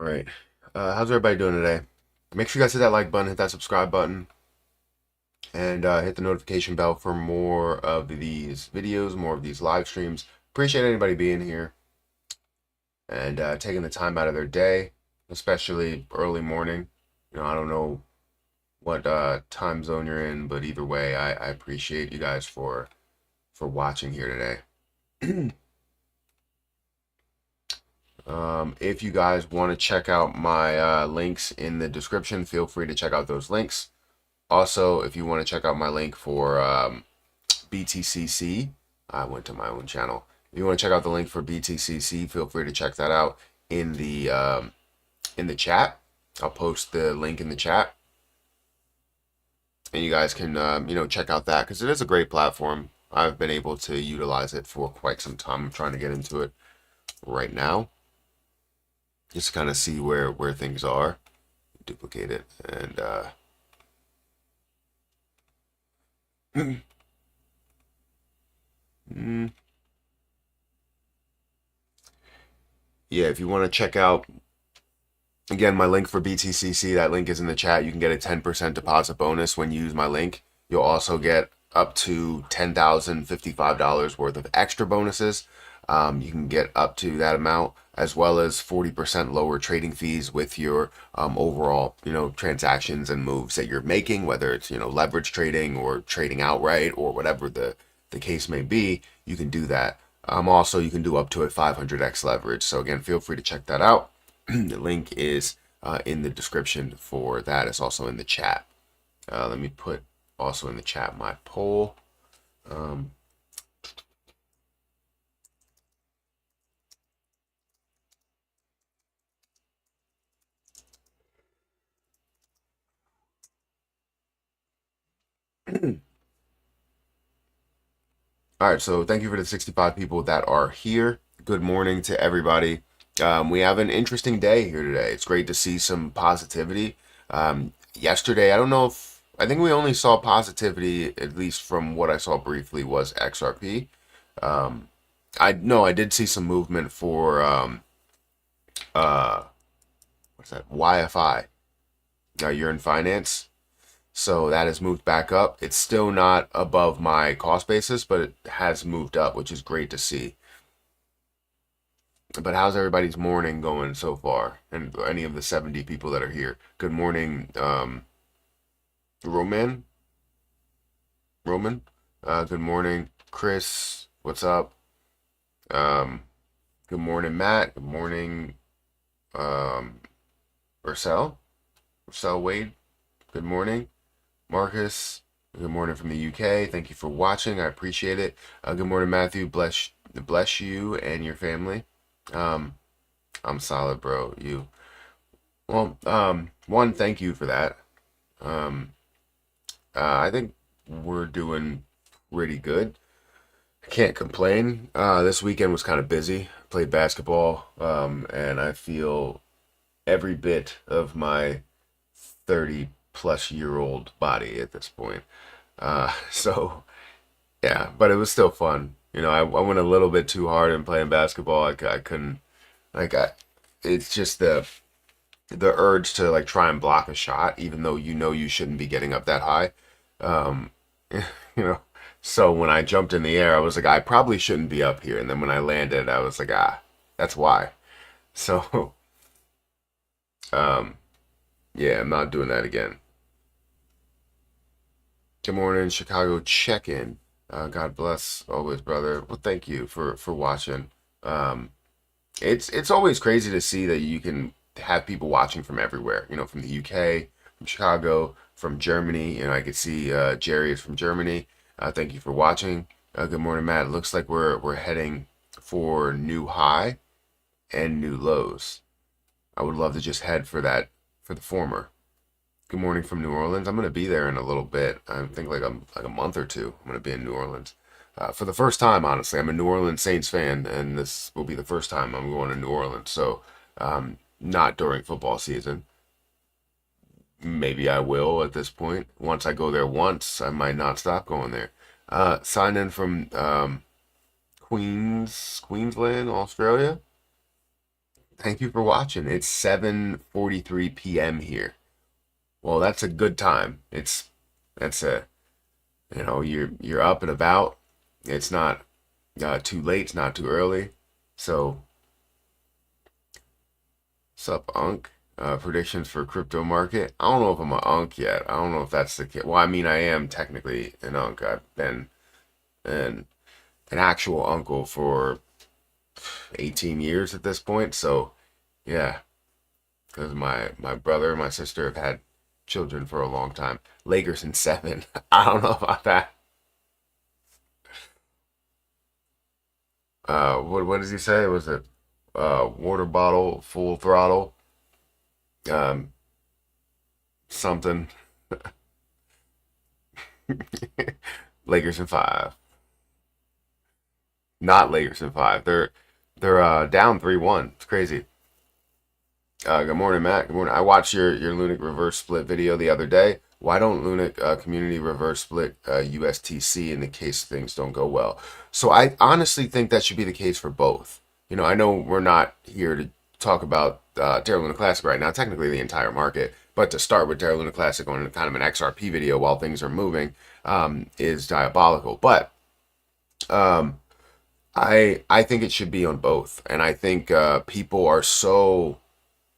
All right. How's everybody doing today? Make sure you guys hit that like button, hit that subscribe button, and hit the notification bell for more of these videos, more of these live streams. Appreciate anybody being here and taking the time out of their day, especially early morning. I don't know what time zone you're in, but either way, I appreciate you guys for watching here today. If you guys want to check out my links in the description, feel free to check out those links. Also, if you want to check out my link for BTCC, I went to my own channel. If you want to check out the link for BTCC, feel free to check that out in the chat. I'll post the link in the chat, and you guys can check out that because it is a great platform. I've been able to utilize it for quite some time. I'm trying to get into it right now, just kind of see where things are. Duplicate it and yeah, if you want to check out again my link for BTCC, that link is in the chat. You can get a 10% deposit bonus when you use my link. You'll also get up to $10,055 worth of extra bonuses. You can get up to that amount, as well as 40% lower trading fees with your overall, transactions and moves that you're making, whether it's, leverage trading or trading outright or whatever the case may be. You can do that. Also, you can do up to a 500x leverage. So again, feel free to check that out. The link is in the description for that. It's also in the chat. Let me put also in the chat my poll. All right, so thank you for the 65 people that are here. Good morning to everybody. We have an interesting day here today. It's great to see some positivity. Yesterday, I think we only saw positivity, at least from what I saw briefly, was XRP. I did see some movement for what's that? YFI. You're in finance. So that has moved back up. It's still not above my cost basis, but it has moved up, which is great to see. But how's everybody's morning going so far? And any of the 70 people that are here. Good morning, Roman. Roman. Good morning, Chris. What's up? Good morning, Matt. Good morning, Ursel. Ursel Wade. Good morning. Marcus, good morning from the UK. Thank you for watching. I appreciate it. Good morning, Matthew. Bless you and your family. I'm solid, bro. One, thank you for that. I think we're doing pretty good. I can't complain. This weekend was kind of busy. Played basketball, and I feel every bit of my 30-plus-year-old body at this point. So yeah, but it was still fun. I went a little bit too hard in playing basketball. I couldn't like it's just the urge to like try and block a shot, even though you shouldn't be getting up that high. Um, you know. So when I jumped in the air, I was like, I probably shouldn't be up here. And then when I landed, I was like, that's why. So um, yeah, I'm not doing that again. Good morning, Chicago check-in. God bless always, brother. Well, thank you for watching. Um, it's always crazy to see that you can have people watching from everywhere. From the UK, from Chicago, from Germany. I could see Jerry is from Germany. Thank you for watching. Good morning, Matt. It looks like we're heading for new high and new lows. I would love to just head for that for the former. Good morning from New Orleans. I'm going to be there in a little bit. I think like a month or two. I'm going to be in New Orleans for the first time. Honestly, I'm a New Orleans Saints fan, and this will be the first time I'm going to New Orleans. So, not during football season. Maybe I will at this point. Once I go there once, I might not stop going there. Signed in from Queensland, Australia. Thank you for watching. It's 7:43 p.m. here. Well, that's a good time. That's a you're up and about. It's not too late. It's not too early. So, sup, Unk? Predictions for crypto market. I don't know if I'm an Unk yet. I don't know if that's the case. Well, I mean, I am technically an Unk. I've been an an actual uncle for 18 years at this point. So, yeah, because my brother and my sister have had children for a long time. Lakers in 7. I don't know about that. What does he say? Was it water bottle full throttle? Um, something. Lakers in 5. Not Lakers in 5. They're down 3-1. It's crazy. Good morning, Matt. Good morning. I watched your Lunic reverse split video the other day. Why don't Lunic community reverse split USTC in the case things don't go well? So I honestly think that should be the case for both. I know we're not here to talk about Terra Luna Classic right now, technically the entire market, but to start with Terra Luna Classic on kind of an XRP video while things are moving is diabolical. But I think it should be on both, and I think people are so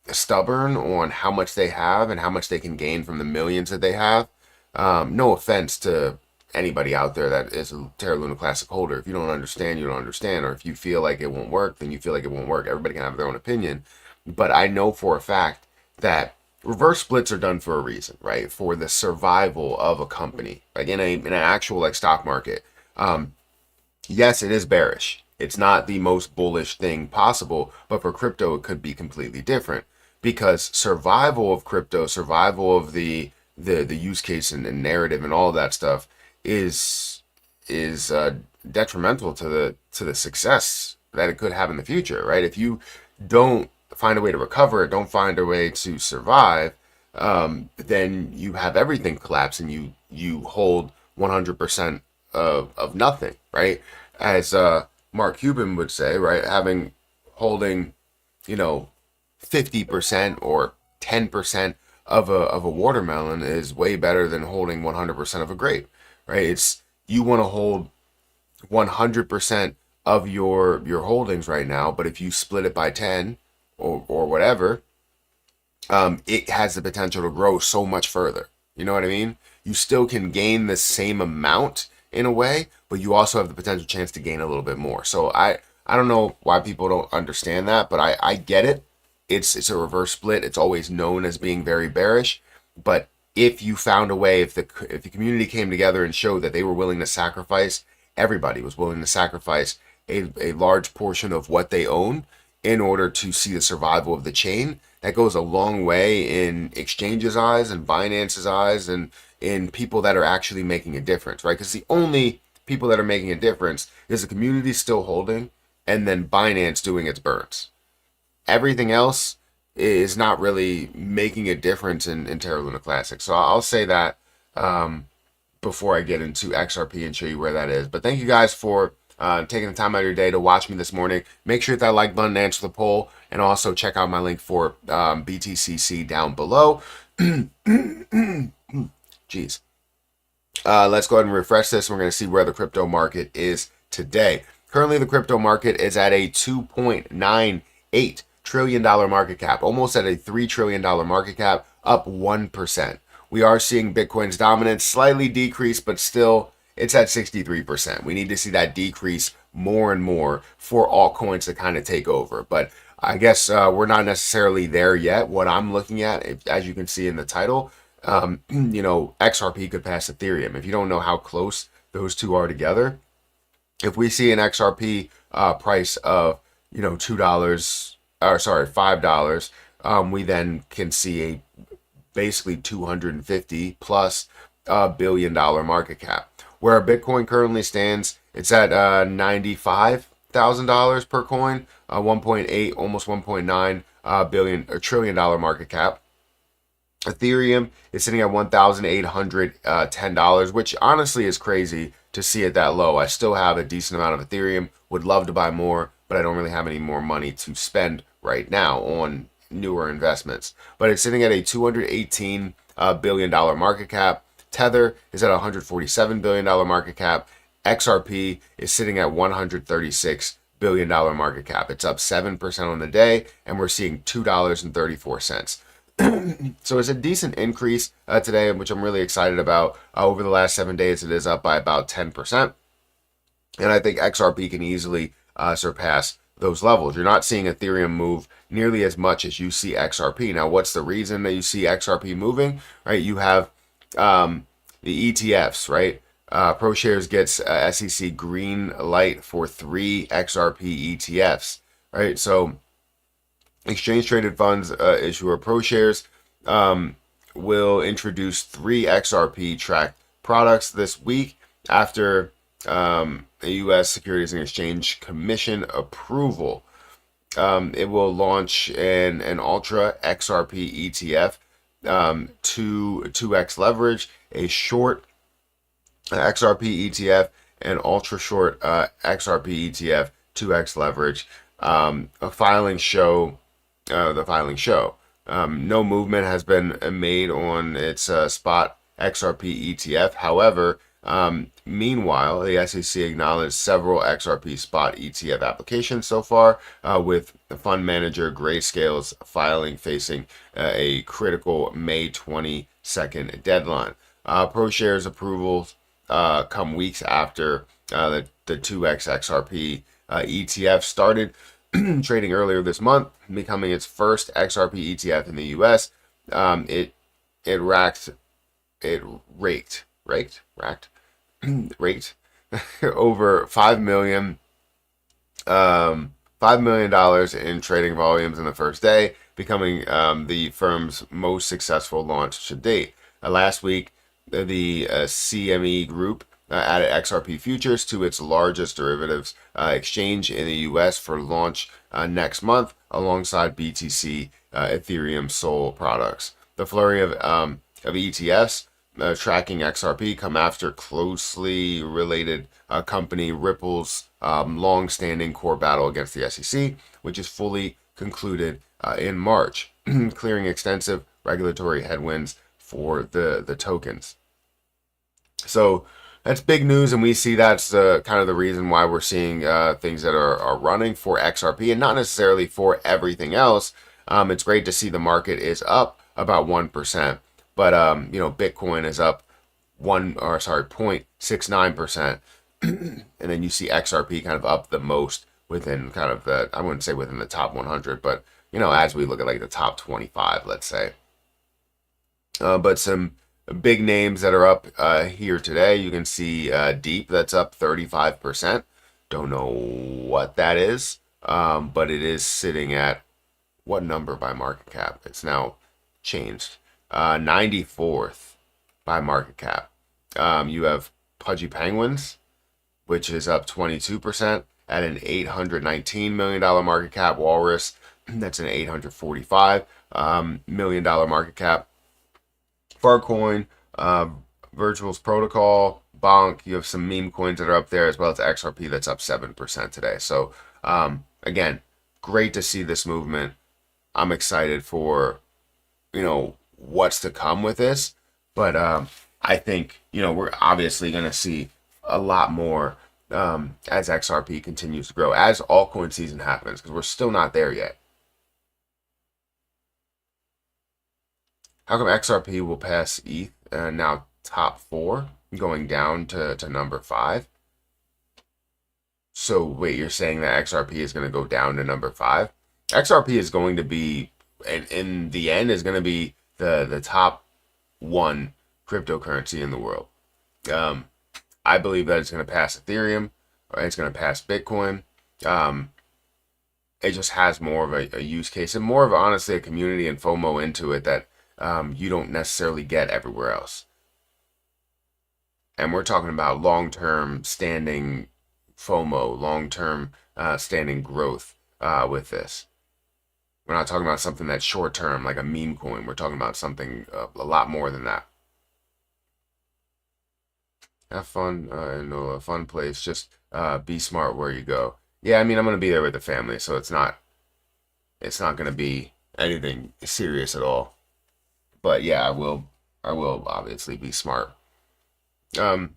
stubborn on how much they have and how much they can gain from the millions that they have. No offense to anybody out there that is a Terra Luna Classic holder. If you don't understand, you don't understand. Or if you feel like it won't work, then you feel like it won't work. Everybody can have their own opinion. But I know for a fact that reverse splits are done for a reason, right? For the survival of a company, like in an actual like stock market. Yes, it is bearish. It's not the most bullish thing possible, but for crypto, it could be completely different because survival of crypto, survival of the use case and narrative and all of that stuff is detrimental to the success that it could have in the future, right? If you don't find a way to recover, don't find a way to survive, then you have everything collapse and you hold 100% of nothing, right? As Mark Cuban would say, right? Holding, 50% or 10% of a watermelon is way better than holding 100% of a grape, right? You want to hold 100% of your holdings right now, but if you split it by 10 or whatever, it has the potential to grow so much further. You know what I mean? You still can gain the same amount in a way, but you also have the potential chance to gain a little bit more. So I don't know why people don't understand that, but I get it. It's a reverse split. It's always known as being very bearish, but if you found a way, if the community came together and showed that they were willing to sacrifice, everybody was willing to sacrifice a large portion of what they own in order to see the survival of the chain, that goes a long way in exchanges' eyes and Binance's eyes and in people that are actually making a difference, right? Because the only people that are making a difference is the community still holding and then Binance doing its burns. Everything else is not really making a difference in Terra Luna Classic. So I'll say that before I get into XRP and show you where that is. But thank you guys for taking the time out of your day to watch me this morning. Make sure to hit that like button, answer the poll, and also check out my link for BTCC down below. Jeez. Let's go ahead and refresh this. We're going to see where the crypto market is today. Currently, the crypto market is at a $2.98 trillion market cap, almost at a $3 trillion market cap, up 1%. We are seeing Bitcoin's dominance slightly decrease, but still it's at 63%. We need to see that decrease more and more for altcoins to kind of take over. But I guess we're not necessarily there yet. What I'm looking at, as you can see in the title, XRP could pass Ethereum. If you don't know how close those two are together, if we see an XRP price of $5, we then can see a basically 250 plus $1 billion market cap. Where Bitcoin currently stands, it's at $95,000 per coin, 1.8, almost 1.9 trillion dollar market cap. Ethereum is sitting at $1,810, which honestly is crazy to see it that low. I still have a decent amount of Ethereum, would love to buy more, but I don't really have any more money to spend right now on newer investments. But it's sitting at a $218 billion market cap. Tether is at a $147 billion market cap. XRP is sitting at $136 billion market cap. It's up 7% on the day, and we're seeing $2.34. So it's a decent increase today, which I'm really excited about. Over the last 7 days, it is up by about 10%. And I think XRP can easily surpass those levels. You're not seeing Ethereum move nearly as much as you see XRP. Now, what's the reason that you see XRP moving? Right, you have the ETFs, right? ProShares gets SEC green light for 3 XRP ETFs, right? So exchange traded funds issuer ProShares will introduce 3 XRP tracked products this week after the U.S. Securities and Exchange Commission approval. It will launch an Ultra XRP ETF, 2x leverage, a short XRP ETF, and ultra short XRP ETF, 2x leverage. The filing show. No movement has been made on its spot XRP ETF. However, meanwhile, the SEC acknowledged several XRP spot ETF applications so far, with the fund manager Grayscale's filing facing a critical May 22nd deadline. ProShares approvals come weeks after the 2x XRP ETF started trading earlier this month, becoming its first XRP ETF in the U.S. It raked over $5 million in trading volumes in the first day, becoming the firm's most successful launch to date. Last week, the CME Group added XRP futures to its largest derivatives exchange in the U.S. for launch next month, alongside BTC Ethereum Sol products. The flurry of ETFs tracking XRP come after closely related company Ripple's long-standing core battle against the SEC, which is fully concluded in March, clearing extensive regulatory headwinds for the tokens. So that's big news, and we see that's kind of the reason why we're seeing things that are running for XRP and not necessarily for everything else. It's great to see the market is up about 1%, but Bitcoin is up 0.69%, and then you see XRP kind of up the most within kind of the, I wouldn't say within the top 100, but as we look at like the top 25, let's say. But some big names that are up here today. You can see Deep, that's up 35%. Don't know what that is, but it is sitting at what number by market cap? It's now changed. 94th by market cap. You have Pudgy Penguins, which is up 22% at an $819 million market cap. Walrus, that's an $845 million market cap. Farcoin, Virtual's Protocol, Bonk, you have some meme coins that are up there, as well as XRP that's up 7% today. So, again, great to see this movement. I'm excited for, what's to come with this. But I think, we're obviously going to see a lot more as XRP continues to grow, as altcoin season happens, because we're still not there yet. How come XRP will pass ETH now top 4, going down to number 5? So wait, you're saying that XRP is going to go down to number 5? XRP is going to be, in the end, is going to be the top 1 cryptocurrency in the world. I believe that it's going to pass Ethereum, or it's going to pass Bitcoin. It just has more of a use case and more of, honestly, a community and FOMO into it that you don't necessarily get everywhere else. And we're talking about long-term standing FOMO, long-term standing growth with this. We're not talking about something that's short-term, like a meme coin. We're talking about something a lot more than that. Have fun in a fun place. Just be smart where you go. Yeah, I mean, I'm going to be there with the family, so it's not it's not going to be anything serious at all. But yeah, I will obviously be smart. Um,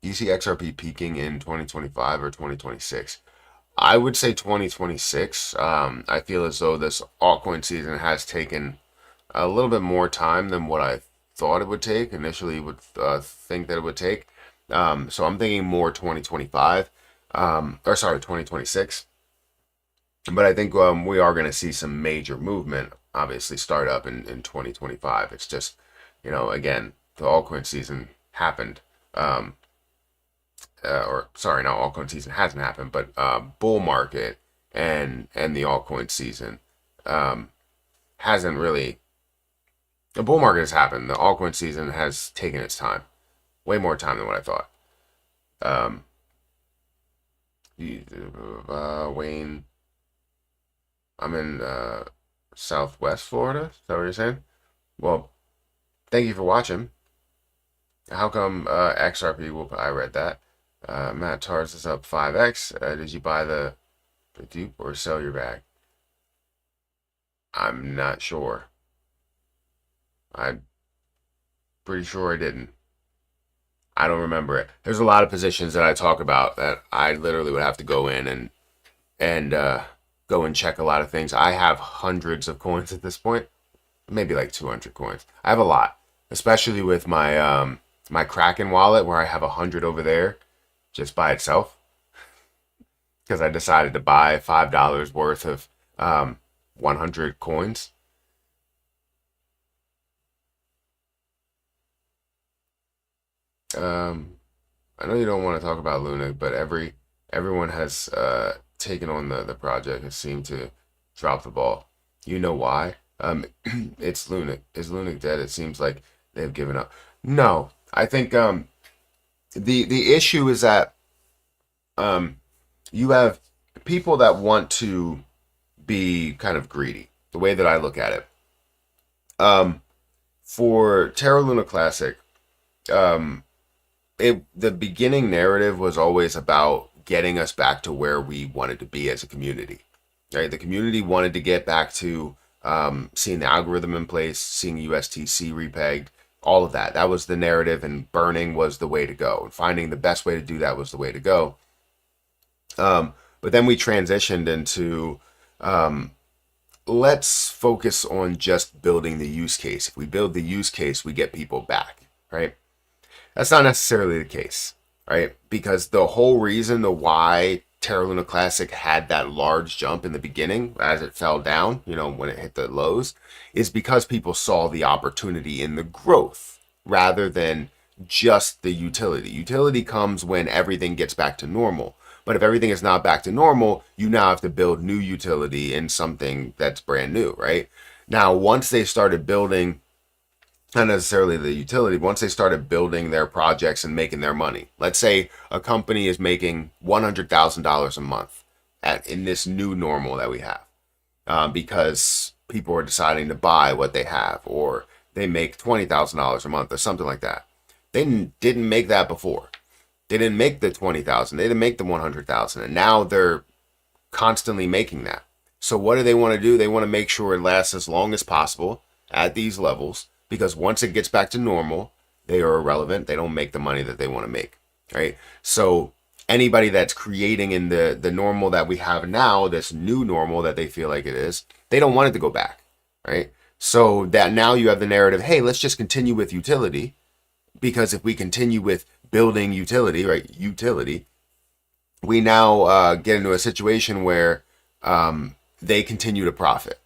you see XRP peaking in 2025 or 2026? I would say 2026. I feel as though this altcoin season has taken a little bit more time than what I thought it would take. Initially, would think that it would take. So I'm thinking more 2025, or sorry, 2026. But I think we are going to see some major movement, obviously, start up in 2025. It's just, again, the altcoin season happened. Or sorry, no, altcoin season hasn't happened, but bull market and the altcoin season hasn't really. The bull market has happened. The altcoin season has taken its time, way more time than what I thought. Um, Wayne, I'm in Southwest Florida. Is that what you're saying? Well, thank you for watching. How come XRP? Well, I read that. Matt Tars is up 5x. Did you buy the dupe or sell your bag? I'm not sure. I'm pretty sure I didn't. I don't remember it. There's a lot of positions that I talk about that I literally would have to go in and go and check a lot of things. I have hundreds of coins at this point, maybe like 200 coins. I have a lot, especially with my my Kraken wallet where I have 100 over there just by itself because I decided to buy $5 worth of 100 coins. I know you don't want to talk about Luna, but everyone has taken on the project and seemed to drop the ball. You know why? It's Luna. Is Luna dead? It seems like they've given up. No, I think the issue is that you have people that want to be kind of greedy. The way that I look at it, for Terra Luna Classic, um, the beginning narrative was always about getting us back to where we wanted to be as a community. Right, the community wanted to get back to seeing the algorithm in place, seeing USTC repegged, all of that. That was the narrative, and burning was the way to go. And finding the best way to do that was the way to go. But then we transitioned into let's focus on just building the use case. If we build the use case, we get people back, right? That's not necessarily the case, right? Because the whole reason the why Terra Luna Classic had that large jump in the beginning as it fell down, when it hit the lows, is because people saw the opportunity in the growth rather than just the utility. Utility comes when everything gets back to normal. But if everything is not back to normal, you now have to build new utility in something that's brand new, right? Now, once they started building, not necessarily the utility, once they started building their projects and making their money. Let's say a company is making $100,000 a month in this new normal that we have, because people are deciding to buy what they have, or they make $20,000 a month or something like that. They didn't make that before. They didn't make the 20,000. They didn't make the 100,000, and now they're constantly making that. So what do they want to do? They want to make sure it lasts as long as possible at these levels, because once it gets back to normal, they are irrelevant. They don't make the money that they want to make, right? So anybody that's creating in the normal that we have now, this new normal that they feel like it is, they don't want it to go back, right? So that now you have the narrative, hey, let's just continue with utility, because if we continue with building utility, right, we now get into a situation where they continue to profit.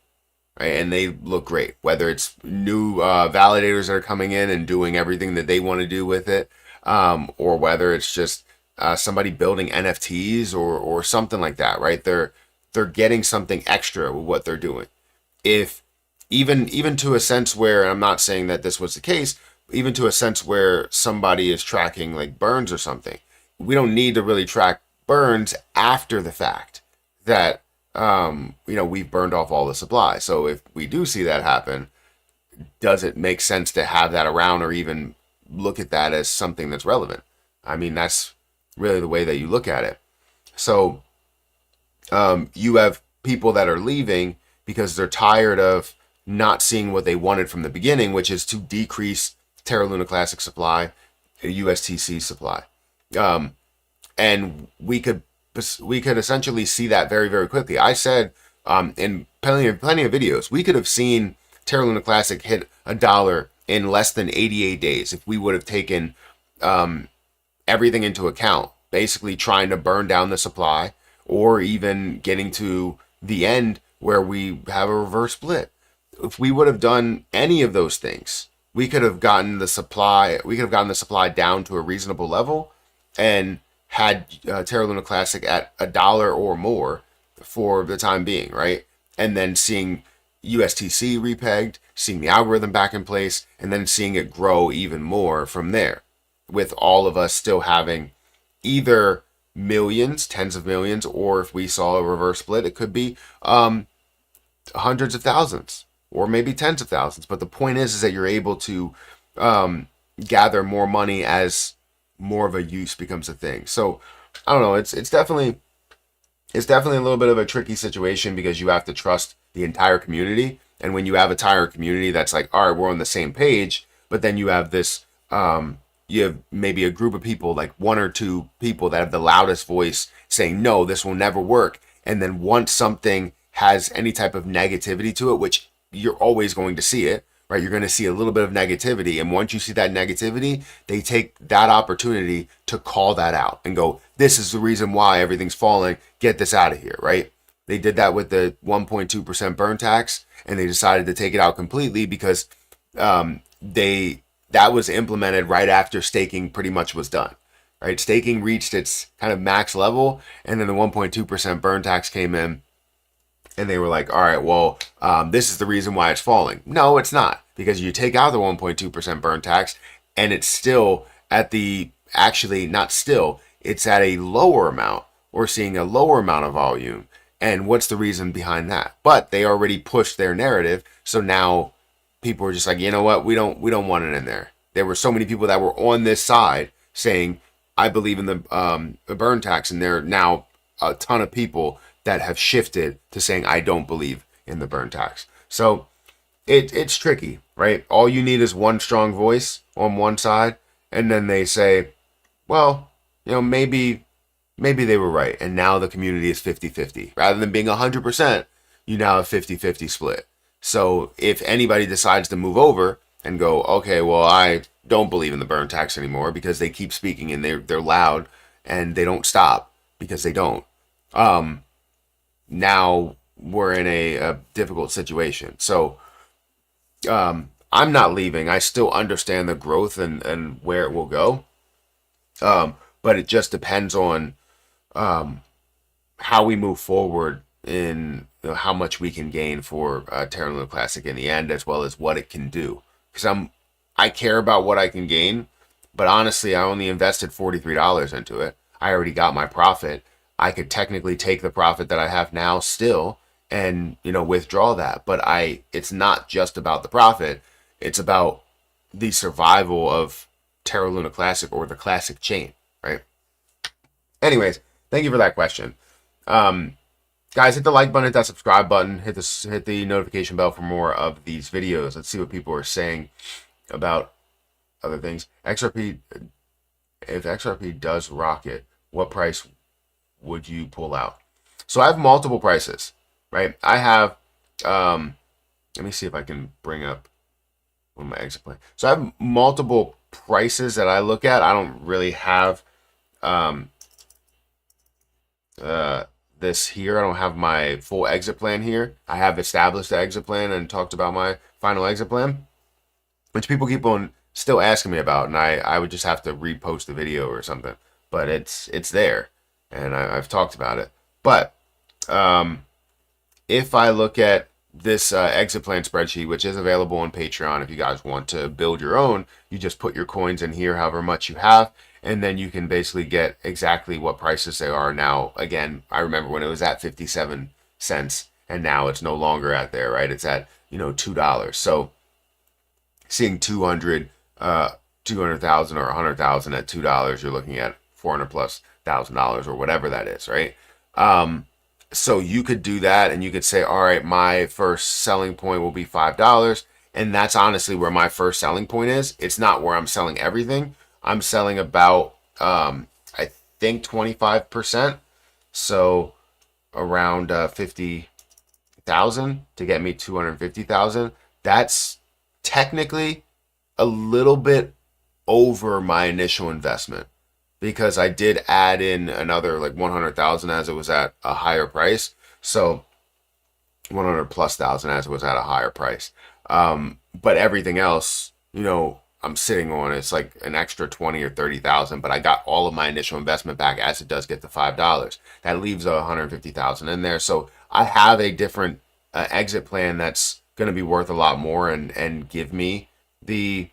Right? And they look great, whether it's new validators that are coming in and doing everything that they want to do with it, or whether it's just somebody building NFTs or something like that, right? They're getting something extra with what they're doing. If even to a sense where, and I'm not saying that this was the case, even to a sense where somebody is tracking like burns or something, we don't need to really track burns after the fact that we've burned off all the supply. So if we do see that happen, does it make sense to have that around or even look at that as something that's relevant? I mean, that's really the way that you look at it. So you have people that are leaving because they're tired of not seeing what they wanted from the beginning, which is to decrease Terra Luna Classic supply, USTC supply. And we could essentially see that very, very quickly. I said in plenty of videos, we could have seen Terra Luna Classic hit $1 in less than 88 days if we would have taken everything into account, basically trying to burn down the supply, or even getting to the end where we have a reverse split. If we would have done any of those things, we could have gotten the supply down to a reasonable level and had Terra Luna Classic at $1 or more for the time being, right? And then seeing USTC repegged, seeing the algorithm back in place, and then seeing it grow even more from there, with all of us still having either millions, tens of millions, or if we saw a reverse split, it could be hundreds of thousands or maybe tens of thousands. But the point is that you're able to gather more money as more of a use becomes a thing. So I don't know. It's definitely a little bit of a tricky situation because you have to trust the entire community. And when you have a entire community that's like, all right, we're on the same page, but then you have this, you have maybe a group of people, like one or two people that have the loudest voice saying, no, this will never work. And then once something has any type of negativity to it, which you're always going to see it, right? You're going to see a little bit of negativity. And once you see that negativity, they take that opportunity to call that out and go, this is the reason why everything's falling. Get this out of here, right? They did that with the 1.2% burn tax, and they decided to take it out completely because that was implemented right after staking pretty much was done, right? Staking reached its kind of max level, and then the 1.2% burn tax came in, and they were like, all right, well, this is the reason why it's falling. No, it's not, because you take out the 1.2% burn tax, and it's still at it's at a lower amount, or seeing a lower amount of volume. And what's the reason behind that? But they already pushed their narrative, so now people are just like, you know what, we don't want it in there. There were so many people that were on this side saying, I believe in the burn tax, and there are now a ton of people that have shifted to saying, I don't believe in the burn tax. So it's tricky, right? All you need is one strong voice on one side, and then they say, well, you know, maybe they were right, and now the community is 50-50. Rather than being 100%, you now have 50-50 split. So if anybody decides to move over and go, okay, well, I don't believe in the burn tax anymore because they keep speaking and they're loud and they don't stop because they don't. Now we're in a difficult situation. So I'm not leaving. I still understand the growth and where it will go. But it just depends on how we move forward in how much we can gain for Terra Luna Classic in the end, as well as what it can do. Because I care about what I can gain, but honestly, I only invested $43 into it. I already got my profit. I could technically take the profit that I have now still and withdraw that. But it's not just about the profit. It's about the survival of Terra Luna Classic or the Classic chain, right? Anyways, thank you for that question. Guys, hit the like button, hit that subscribe button, hit the notification bell for more of these videos. Let's see what people are saying about other things. XRP, if XRP does rocket, what price would you pull out? So I have multiple prices, right? I have, let me see if I can bring up one of my exit plan. So I have multiple prices that I look at. I don't really have this here. I don't have my full exit plan here. I have established the exit plan and talked about my final exit plan, which people keep on still asking me about, and I would just have to repost the video or something. But it's there, and I've talked about it. But if I look at this exit plan spreadsheet, which is available on Patreon, if you guys want to build your own, you just put your coins in here, however much you have, and then you can basically get exactly what prices they are now. Again, I remember when it was at 57 cents, and now it's no longer at there, right? It's at $2. So seeing 200,000 or 100,000 at $2, you're looking at $400,000+ or whatever that is, right? So you could do that and you could say, all right, my first selling point will be $5. And that's honestly where my first selling point is. It's not where I'm selling everything. I'm selling about, I think 25%. So around 50,000 to get me 250,000. That's technically a little bit over my initial investment because I did add in another like 100,000 as it was at a higher price. So 100 plus thousand as it was at a higher price. But everything else, I'm sitting on it's like an extra 20 or 30,000, but I got all of my initial investment back as it does get the $5. That leaves 150,000 in there. So I have a different exit plan that's going to be worth a lot more and give me the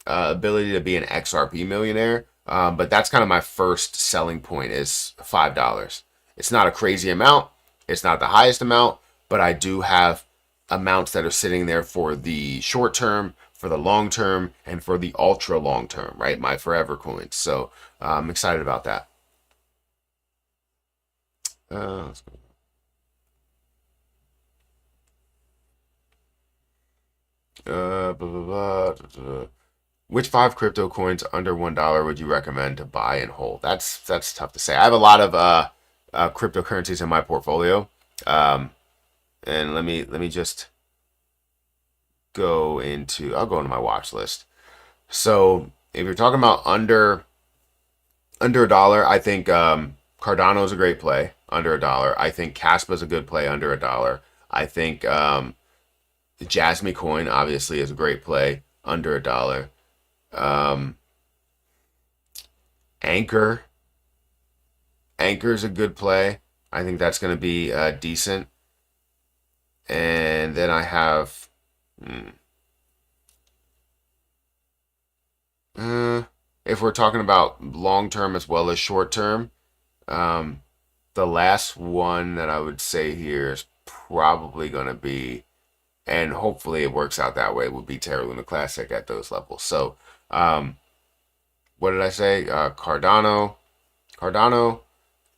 ability to be an XRP millionaire. But that's kind of my first selling point is $5. It's not a crazy amount. It's not the highest amount, but I do have amounts that are sitting there for the short term, for the long term, and for the ultra long term, right? My forever coins. So I'm excited about that. Let's go. Blah, blah, blah. Which 5 crypto coins under $1 would you recommend to buy and hold? That's tough to say. I have a lot of cryptocurrencies in my portfolio, and let me just I'll go into my watch list. So if you're talking about under a dollar, I think Cardano is a great play under a dollar. I think Caspa is a good play under a dollar. I think JasmyCoin obviously is a great play under a dollar. Anchor is a good play. I think that's going to be decent. And then I have if we're talking about long term as well as short term, the last one that I would say here is probably going to be, and hopefully it works out that way, would be Terra Luna Classic at those levels. So, what did I say? Cardano,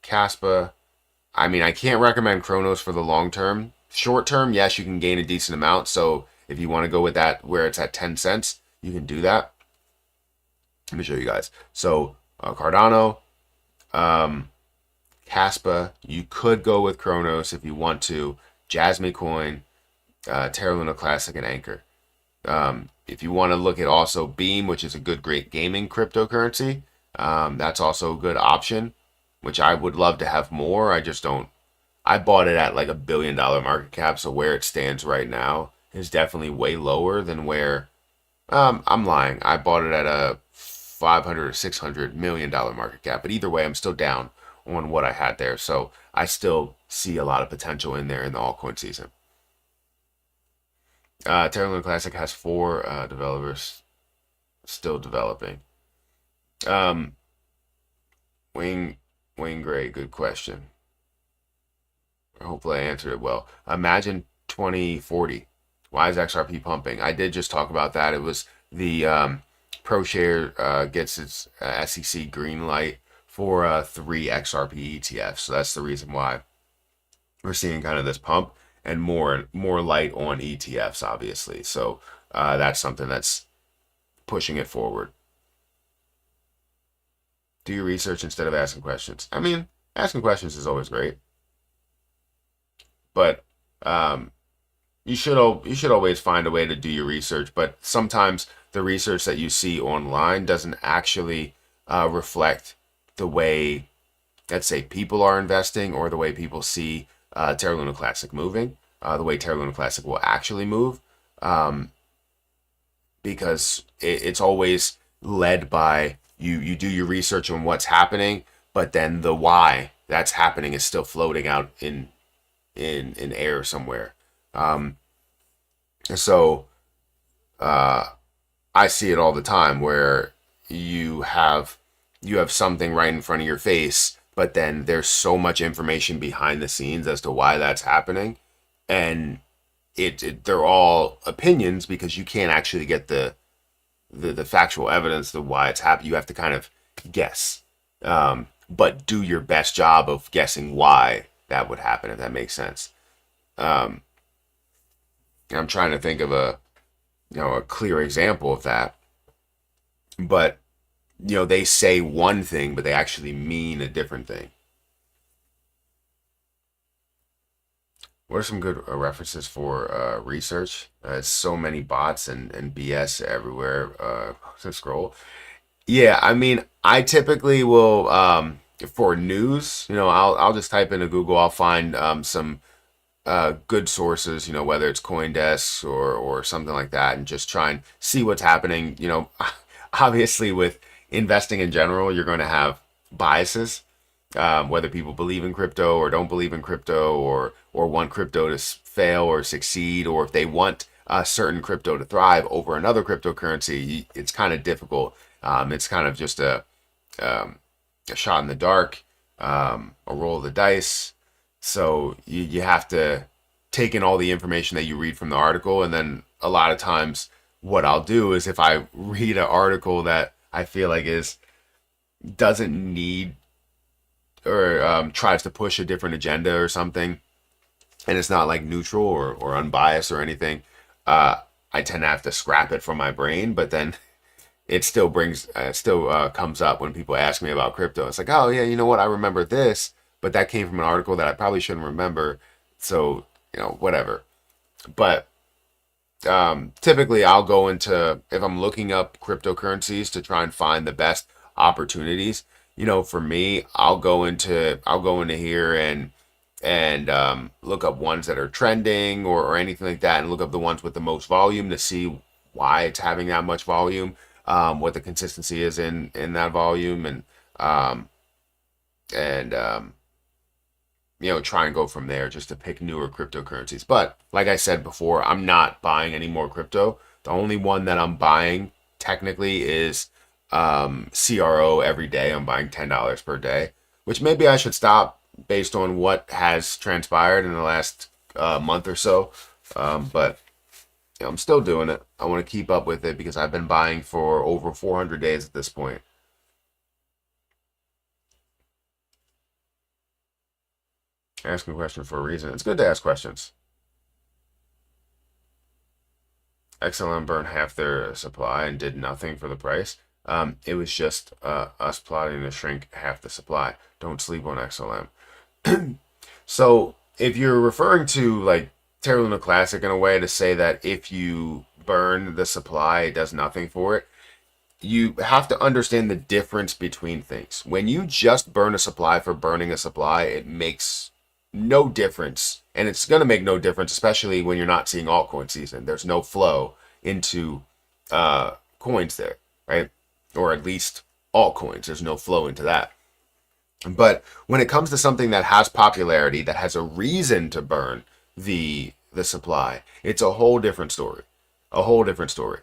Caspa. I mean, I can't recommend Chronos for the long term. Short term, yes, you can gain a decent amount. So if you want to go with that where it's at 10 cents, you can do that. Let me show you guys. So Cardano, Caspa, you could go with Chronos if you want to. JasmyCoin, Terra Luna Classic, and Anchor. If you want to look at also Beam, which is a great gaming cryptocurrency, that's also a good option, which I would love to have more. I just don't. I bought it at like $1 billion market cap, so where it stands right now is definitely way lower than where. I'm lying. I bought it at a $500 or $600 million market cap, but either way, I'm still down on what I had there. So I still see a lot of potential in there in the altcoin season. Terra Luna Classic has 4 developers still developing. Wayne Gray, good question. Hopefully I answered it well. Imagine 2040. Why is XRP pumping? I did just talk about that. It was the ProShare gets its SEC green light for 3 XRP ETFs. So that's the reason why we're seeing kind of this pump and more light on ETFs, obviously. So that's something that's pushing it forward. Do your research instead of asking questions. I mean, asking questions is always great, but you should always find a way to do your research. But sometimes the research that you see online doesn't actually reflect the way, let's say, people are investing or the way people see Terra Luna Classic moving, the way Terra Luna Classic will actually move, because it's always led by you do your research on what's happening, but then the why that's happening is still floating out in air somewhere. So I see it all the time where you have something right in front of your face, but then there's so much information behind the scenes as to why that's happening, and they're all opinions because you can't actually get the factual evidence of why it's happening. You have to kind of guess, but do your best job of guessing why that would happen, if that makes sense. Um, I'm trying to think of a clear example of that, but they say one thing, but they actually mean a different thing. What are some good references for research? So many bots and BS everywhere to scroll. Yeah, I mean, I typically will for news. I'll just type into Google. I'll find some good sources. Whether it's CoinDesk or something like that, and just try and see what's happening. Obviously with investing in general, you're going to have biases, whether people believe in crypto or don't believe in crypto, or want crypto to fail or succeed, or if they want a certain crypto to thrive over another cryptocurrency. It's kind of difficult. It's kind of just a shot in the dark, a roll of the dice. So you have to take in all the information that you read from the article, and then a lot of times what I'll do is, if I read an article that I feel like doesn't need, or tries to push a different agenda or something, and it's not like neutral or unbiased or anything, I tend to have to scrap it from my brain. But then it still comes up when people ask me about crypto. It's like, oh yeah, you know what? I remember this, but that came from an article that I probably shouldn't remember. So, whatever. But typically I'll go into, if I'm looking up cryptocurrencies to try and find the best opportunities, for me, I'll go into here and look up ones that are trending or anything like that, and look up the ones with the most volume to see why it's having that much volume, what the consistency is in that volume, and try and go from there, just to pick newer cryptocurrencies. But like I said before, I'm not buying any more crypto. The only one that I'm buying technically is CRO every day. I'm buying $10 per day, which maybe I should stop based on what has transpired in the last month or so. But I'm still doing it. I want to keep up with it because I've been buying for over 400 days at this point. Asking a question for a reason. It's good to ask questions. XLM burned half their supply and did nothing for the price. It was just us plotting to shrink half the supply. Don't sleep on XLM. So if you're referring to like Terra Luna Classic in a way to say that if you burn the supply, it does nothing for it, you have to understand the difference between things. When you just burn a supply for burning a supply, it makes no difference. And it's going to make no difference, especially when you're not seeing altcoin season. There's no flow into coins there, right? Or at least altcoins. There's no flow into that. But when it comes to something that has popularity, that has a reason to burn the supply, it's a whole different story. A whole different story.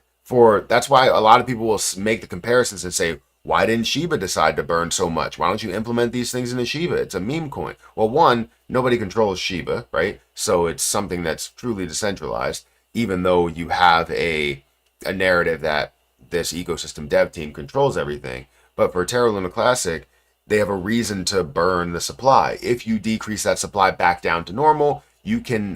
That's why a lot of people will make the comparisons and say, why didn't Shiba decide to burn so much? Why don't you implement these things into Shiba? It's a meme coin. Well, one, nobody controls Shiba, right? So it's something that's truly decentralized, even though you have a narrative that this ecosystem dev team controls everything. But for Terra Luna Classic, they have a reason to burn the supply. If you decrease that supply back down to normal, you can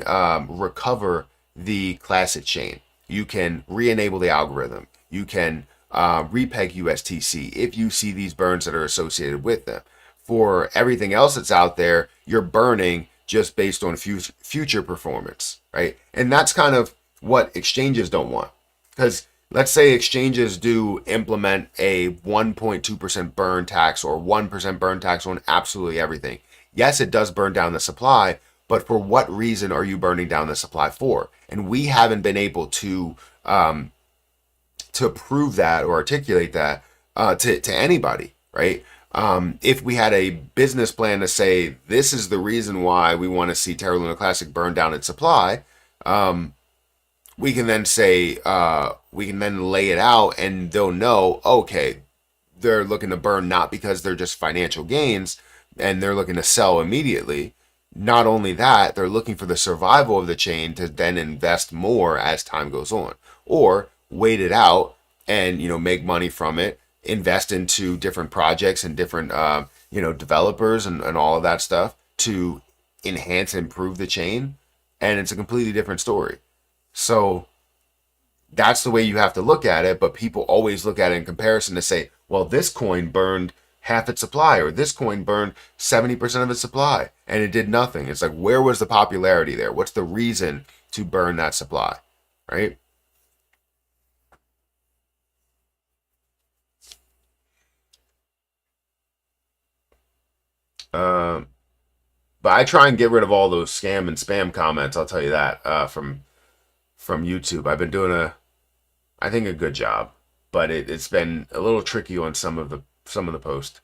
recover the Classic chain. You can re-enable the algorithm. You can repeg USTC if you see these burns that are associated with them. For everything else that's out there, you're burning just based on future performance, right? And that's kind of what exchanges don't want. Because let's say exchanges do implement a 1.2% burn tax or 1% burn tax on absolutely everything. Yes, it does burn down the supply, but for what reason are you burning down the supply for? And we haven't been able to prove that or articulate that to anybody, right? If we had a business plan to say this is the reason why we want to see Terra Luna Classic burn down its supply, we can then say we can then lay it out, and they'll know, okay, they're looking to burn not because they're just financial gains and they're looking to sell immediately. Not only that, they're looking for the survival of the chain to then invest more as time goes on, or wait it out and make money from it, invest into different projects and different developers and all of that stuff to enhance and improve the chain, and it's a completely different story. So that's the way you have to look at it, but people always look at it in comparison to say, well, this coin burned half its supply, or this coin burned 70% of its supply, and it did nothing. It's like, where was the popularity there? What's the reason to burn that supply, right? But I try and get rid of all those scam and spam comments. I'll tell you that from YouTube. I've been doing I think a good job, but it's been a little tricky on some of the posts.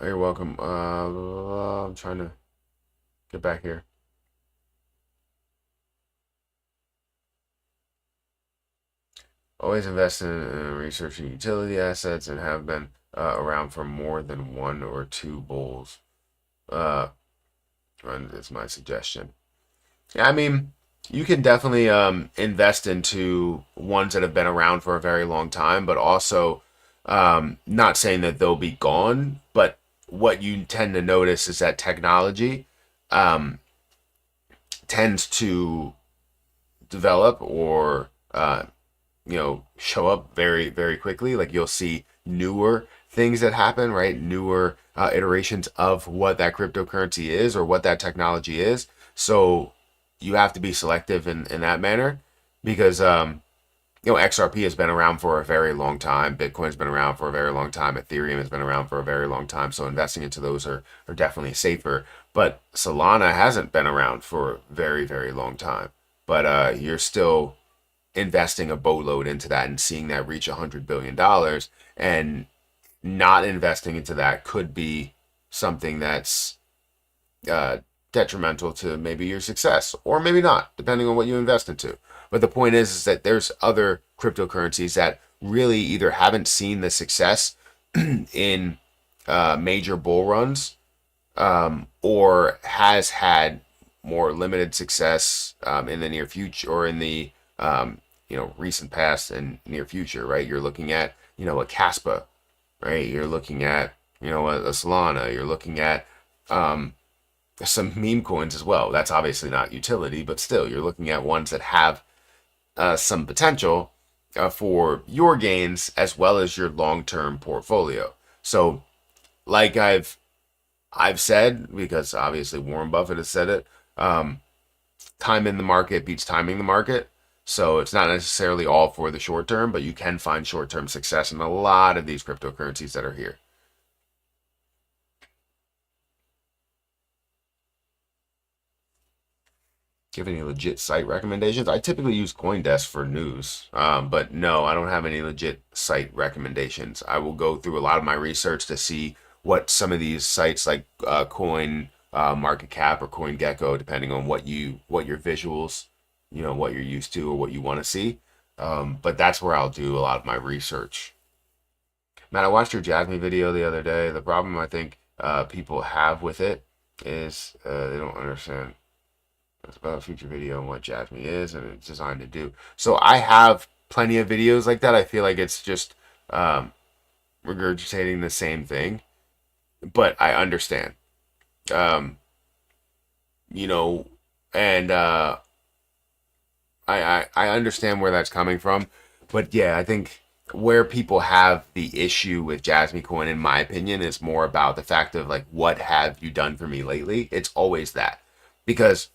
Oh, you're welcome. I'm trying to get back here. Always invest in researching utility assets and have been around for more than one or two bulls. That's my suggestion. Yeah, I mean, you can definitely invest into ones that have been around for a very long time, but also not saying that they'll be gone. But what you tend to notice is that technology um, tends to develop or show up very, very quickly. Like you'll see newer things that happen, right? Newer iterations of what that cryptocurrency is or what that technology is. So you have to be selective in that manner because, XRP has been around for a very long time. Bitcoin's been around for a very long time. Ethereum has been around for a very long time. So investing into those are definitely safer. But Solana hasn't been around for a very, very long time. But you're still investing a boatload into that and seeing that reach $100 billion, and not investing into that could be something that's detrimental to maybe your success or maybe not, depending on what you invest into. But the point is that there's other cryptocurrencies that really either haven't seen the success in major bull runs, or has had more limited success in the near future or in the recent past and near future, right? You're looking at a Caspa, right? You're looking at a Solana. You're looking at some meme coins as well. That's obviously not utility, but still, you're looking at ones that have some potential for your gains as well as your long-term portfolio. So, like I've said, because obviously Warren Buffett has said it, time in the market beats timing the market. So it's not necessarily all for the short term, but you can find short-term success in a lot of these cryptocurrencies that are here. Give any legit site recommendations? I typically use CoinDesk for news, but no, I don't have any legit site recommendations. I will go through a lot of my research to see what some of these sites like Coin Market Cap or CoinGecko, depending on what your visuals, what you're used to or what you want to see. But that's where I'll do a lot of my research. Matt, I watched your Jasmy video the other day. The problem I think people have with it is they don't understand. It's about a future video and what Jasmy is and it's designed to do. So I have plenty of videos like that. I feel like it's just regurgitating the same thing, but I understand. Um, you know, and I understand where that's coming from, but yeah, I think where people have the issue with JasmyCoin, in my opinion, is more about the fact of like, what have you done for me lately? It's always that, because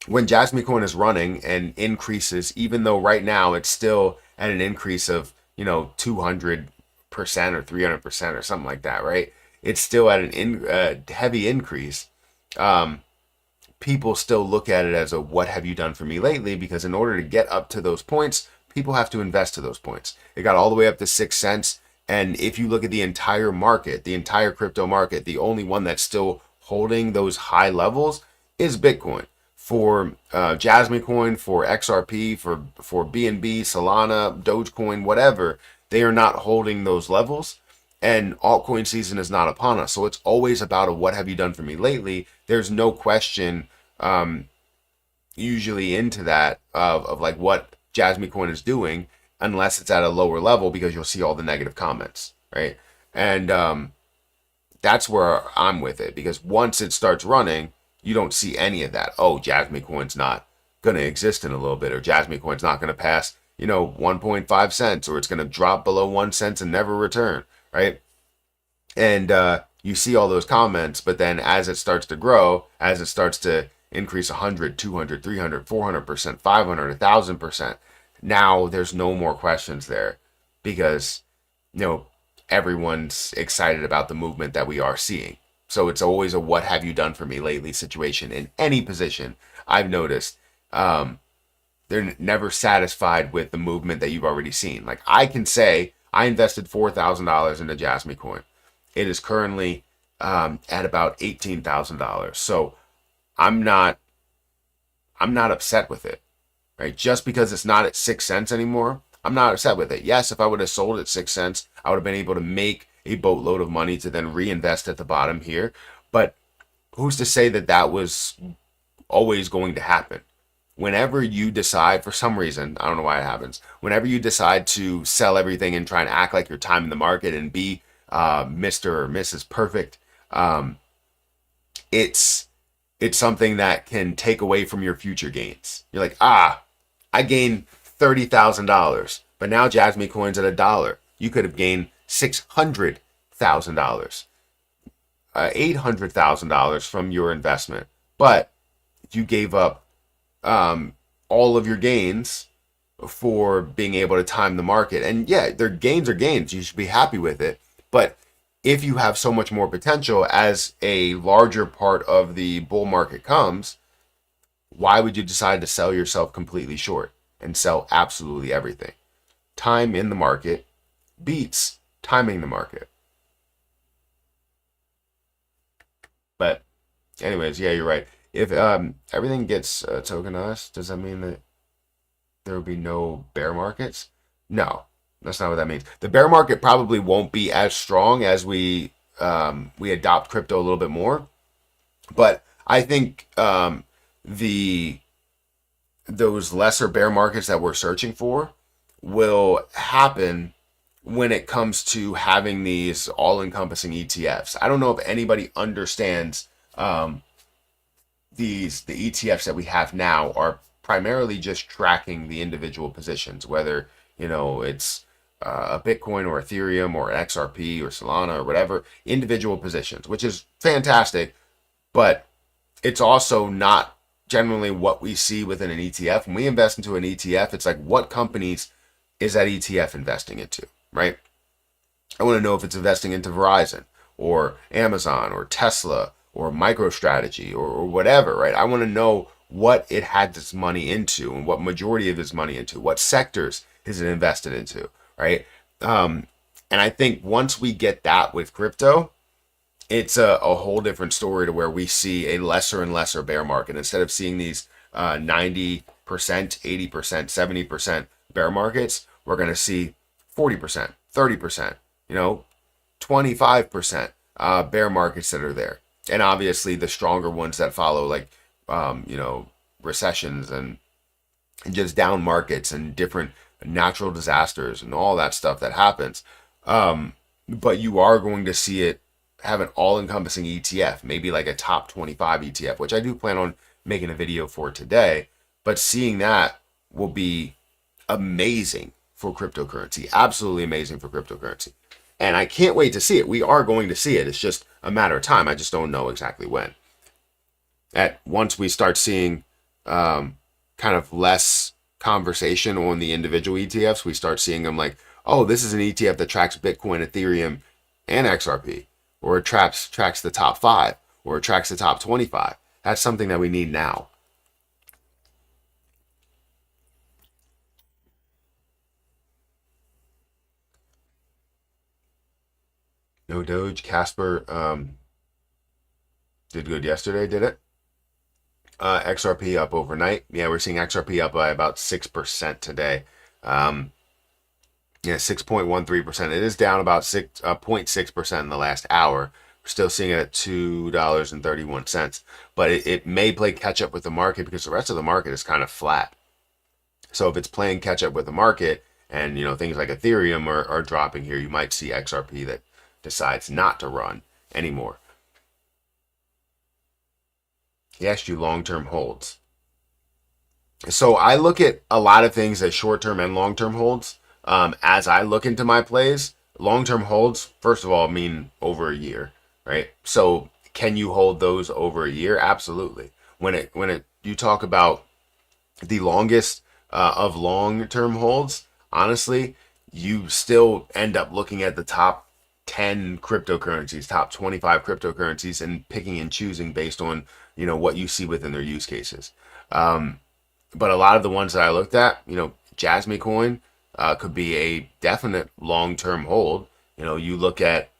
when JasmyCoin is running and increases, even though right now it's still at an increase of 200% or 300% or something like that, right? It's still at an heavy increase. Um, People still look at it as a what have you done for me lately, because in order to get up to those points, people have to invest to those points. It got all the way up to 6 cents, and if you look at the entire market, the entire crypto market, the only one that's still holding those high levels is Bitcoin. For JasmyCoin, for XRP, for BNB, Solana, Dogecoin, whatever, they are not holding those levels, and altcoin season is not upon us. So it's always about a what have you done for me lately. There's no question usually into that of like what JasmyCoin is doing, unless it's at a lower level, because you'll see all the negative comments, right? And That's where I'm with it, because once it starts running, you don't see any of that. Oh, JasmyCoin's not going to exist in a little bit, or JasmyCoin's not going to pass, 1.5 cents, or it's going to drop below 1 cent and never return, right? And you see all those comments, but then as it starts to grow, as it starts to increase 100, 200, 300, 400%, 500, 1,000%, now there's no more questions there, because, everyone's excited about the movement that we are seeing. So it's always a what have you done for me lately situation in any position. I've noticed they're never satisfied with the movement that you've already seen. Like, I can say I invested $4,000 into JasmyCoin. It is currently at about $18,000. So I'm not upset with it, right? Just because it's not at 6 cents anymore, I'm not upset with it. Yes, if I would have sold at 6 cents, I would have been able to make a boatload of money to then reinvest at the bottom here. But who's to say that that was always going to happen? Whenever you decide, for some reason, I don't know why it happens, whenever you decide to sell everything and try and act like you're timing the market and be Mr. or Mrs. Perfect, it's something that can take away from your future gains. You're like, I gained $30,000, but now JasmyCoin's at $1. You could have gained $600,000, $800,000 from your investment, but you gave up all of your gains for being able to time the market. And yeah, their gains are gains. You should be happy with it. But if you have so much more potential as a larger part of the bull market comes, why would you decide to sell yourself completely short and sell absolutely everything? Time in the market beats timing the market. But anyways, yeah, you're right. If everything gets tokenized, does that mean that there will be no bear markets? No, that's not what that means. The bear market probably won't be as strong as we adopt crypto a little bit more. But I think those lesser bear markets that we're searching for will happen when it comes to having these all-encompassing ETFs. I don't know if anybody understands the ETFs that we have now are primarily just tracking the individual positions, whether it's a Bitcoin or Ethereum or XRP or Solana or whatever, individual positions, which is fantastic, but it's also not generally what we see within an ETF. When we invest into an ETF, it's like, what companies is that ETF investing into, right? I want to know if it's investing into Verizon or Amazon or Tesla or MicroStrategy or whatever, right? I want to know what it had its money into and what majority of its money into, what sectors is it invested into, right? And I think once we get that with crypto, it's a whole different story, to where we see a lesser and lesser bear market. Instead of seeing these 90%, 80%, 70% bear markets, we're going to see 40%, 30%, 25% bear markets that are there. And obviously the stronger ones that follow, like, recessions and just down markets and different natural disasters and all that stuff that happens. But you are going to see it have an all-encompassing ETF, maybe like a top 25 ETF, which I do plan on making a video for today. But seeing that will be amazing for cryptocurrency, absolutely amazing for cryptocurrency. And I can't wait to see it. We are going to see it. It's just a matter of time. I just don't know exactly when. Once we start seeing kind of less conversation on the individual ETFs, we start seeing them like, oh, this is an ETF that tracks Bitcoin, Ethereum, and XRP, or it tracks the top 5, or it tracks the top 25. That's something that we need now. No Doge. Casper did good yesterday, did it? XRP up overnight. Yeah, we're seeing XRP up by about 6% today. Yeah, 6.13%. It is down about 0.6% in the last hour. We're still seeing it at $2.31. But it may play catch up with the market, because the rest of the market is kind of flat. So if it's playing catch up with the market, and things like Ethereum are dropping here, you might see XRP that decides not to run anymore. He asked you long-term holds. So I look at a lot of things as short-term and long-term holds. As I look into my plays, long-term holds, first of all, mean over a year, right? So can you hold those over a year? Absolutely. When you talk about the longest of long-term holds, honestly, you still end up looking at the top 10 cryptocurrencies, top 25 cryptocurrencies, and picking and choosing based on, what you see within their use cases. But a lot of the ones that I looked at, JasmyCoin could be a definite long-term hold. You look at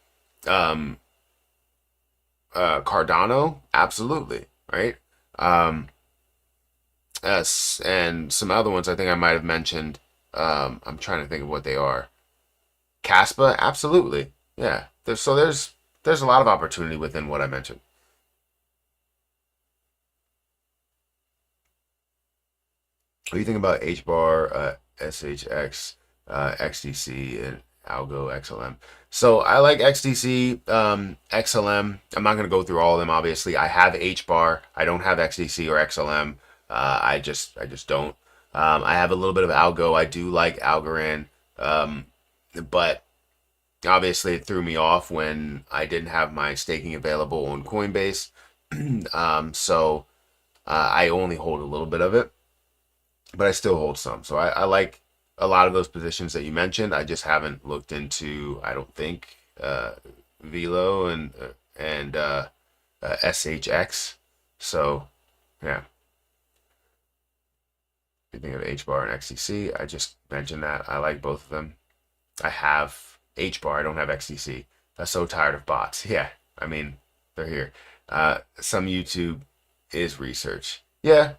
Cardano, absolutely, right? And some other ones I think I might have mentioned. I'm trying to think of what they are. Caspa, absolutely, yeah. There's a lot of opportunity within what I mentioned. What do you think about HBAR, SHX, XDC, and Algo XLM? So I like XDC, XLM. I'm not going to go through all of them. Obviously, I have HBAR. I don't have XDC or XLM. I just don't. I have a little bit of Algo. I do like Algorand, but obviously it threw me off when I didn't have my staking available on Coinbase. So I only hold a little bit of it, but I still hold some. So I like a lot of those positions that you mentioned. I just haven't looked into, I don't think, Velo and SHX. So yeah, if you think of HBAR and XTC, I just mentioned that. I like both of them. I have HBAR. I don't have XTC. I'm so tired of bots. Yeah, I mean, they're here. Some YouTube is research. Yeah,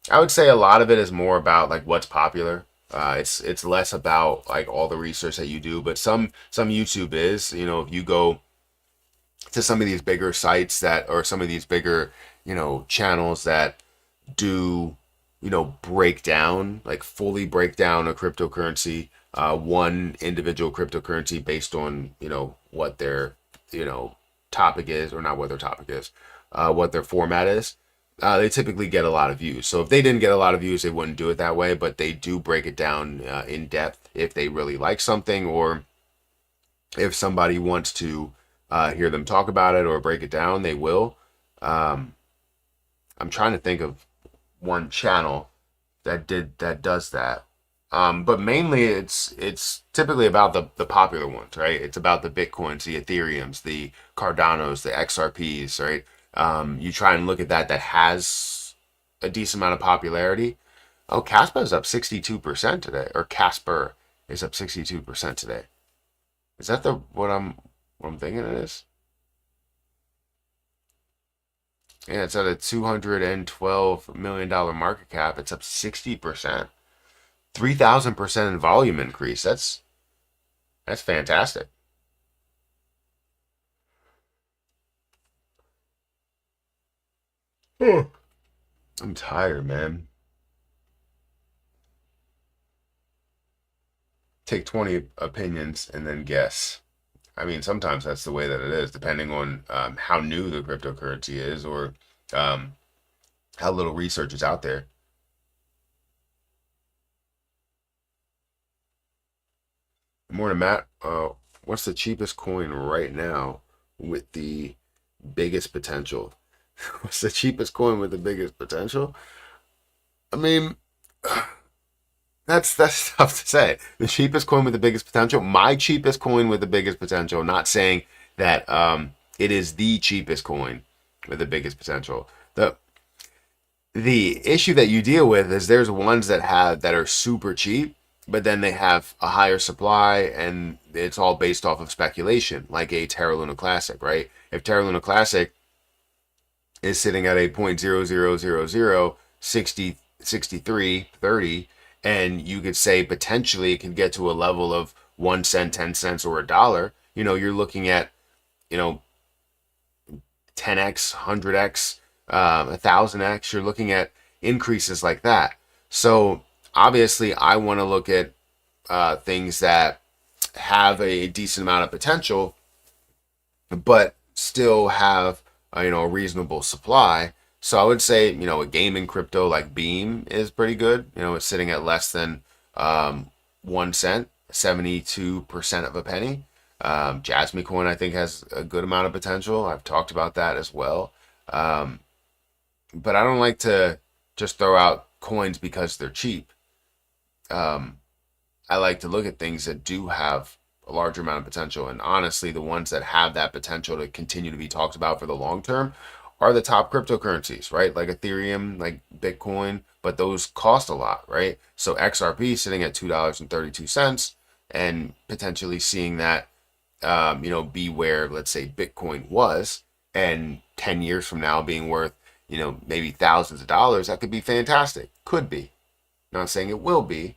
I would say a lot of it is more about like what's popular. It's less about like all the research that you do, but some YouTube is. If you go to some of these bigger sites that, or some of these bigger, channels that do, break down, like fully break down a cryptocurrency, one individual cryptocurrency based on, what their, topic is, or not what their topic is, what their format is. They typically get a lot of views. So if they didn't get a lot of views, they wouldn't do it that way, but they do break it down in depth if they really like something, or if somebody wants to hear them talk about it or break it down, they will. Um, I'm trying to think of one channel that does that. But mainly it's typically about the popular ones, right? It's about the Bitcoins, the Ethereums, the Cardanos, the XRPs, right? You try and look at that has a decent amount of popularity. Oh, Caspa is up 62% today, or Casper is up 62% today. Is that the what I'm thinking it is? Yeah, it's at a $212 million market cap. It's up 60%. 3,000% in volume increase. That's fantastic. Hmm. I'm tired, man. Take 20 opinions and then guess. I mean, sometimes that's the way that it is, depending on how new the cryptocurrency is, or um, how little research is out there. More than Matt, what's the cheapest coin right now with the biggest potential? What's the cheapest coin with the biggest potential? I mean, that's tough to say. The cheapest coin with the biggest potential. My cheapest coin with the biggest potential. Not saying that it is the cheapest coin with the biggest potential. The issue that you deal with is there's ones that are super cheap, but then they have a higher supply, and it's all based off of speculation, like a Terra Luna Classic, right? If Terra Luna Classic is sitting at a 0.0000606330, and you could say potentially it could get to a level of 1 cent, 10 cents, or a dollar, you're looking at, you know 10x, 100x, 1,000x. You're looking at increases like that. So obviously, I want to look at things that have a decent amount of potential, but still have a reasonable supply. So I would say a gaming crypto like Beam is pretty good. It's sitting at less than 1 cent, 72% of a penny. JasmyCoin I think has a good amount of potential. I've talked about that as well. But I don't like to just throw out coins because they're cheap. I like to look at things that do have a larger amount of potential. And honestly, the ones that have that potential to continue to be talked about for the long term are the top cryptocurrencies, right? Like Ethereum, like Bitcoin, but those cost a lot, right? So XRP sitting at $2.32 and potentially seeing that, be where, let's say, Bitcoin was, and 10 years from now being worth, maybe thousands of dollars, that could be fantastic. Could be. Not saying it will be,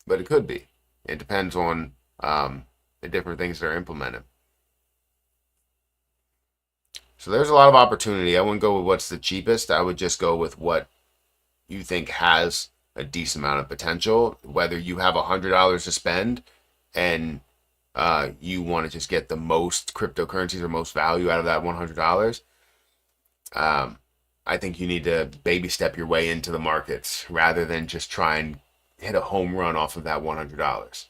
but it could be. It depends on the different things that are implemented. So there's a lot of opportunity. I wouldn't go with what's the cheapest. I would just go with what you think has a decent amount of potential. Whether you have $100 to spend and you want to just get the most cryptocurrencies or most value out of that $100, I think you need to baby step your way into the markets rather than just try and hit a home run off of that $100.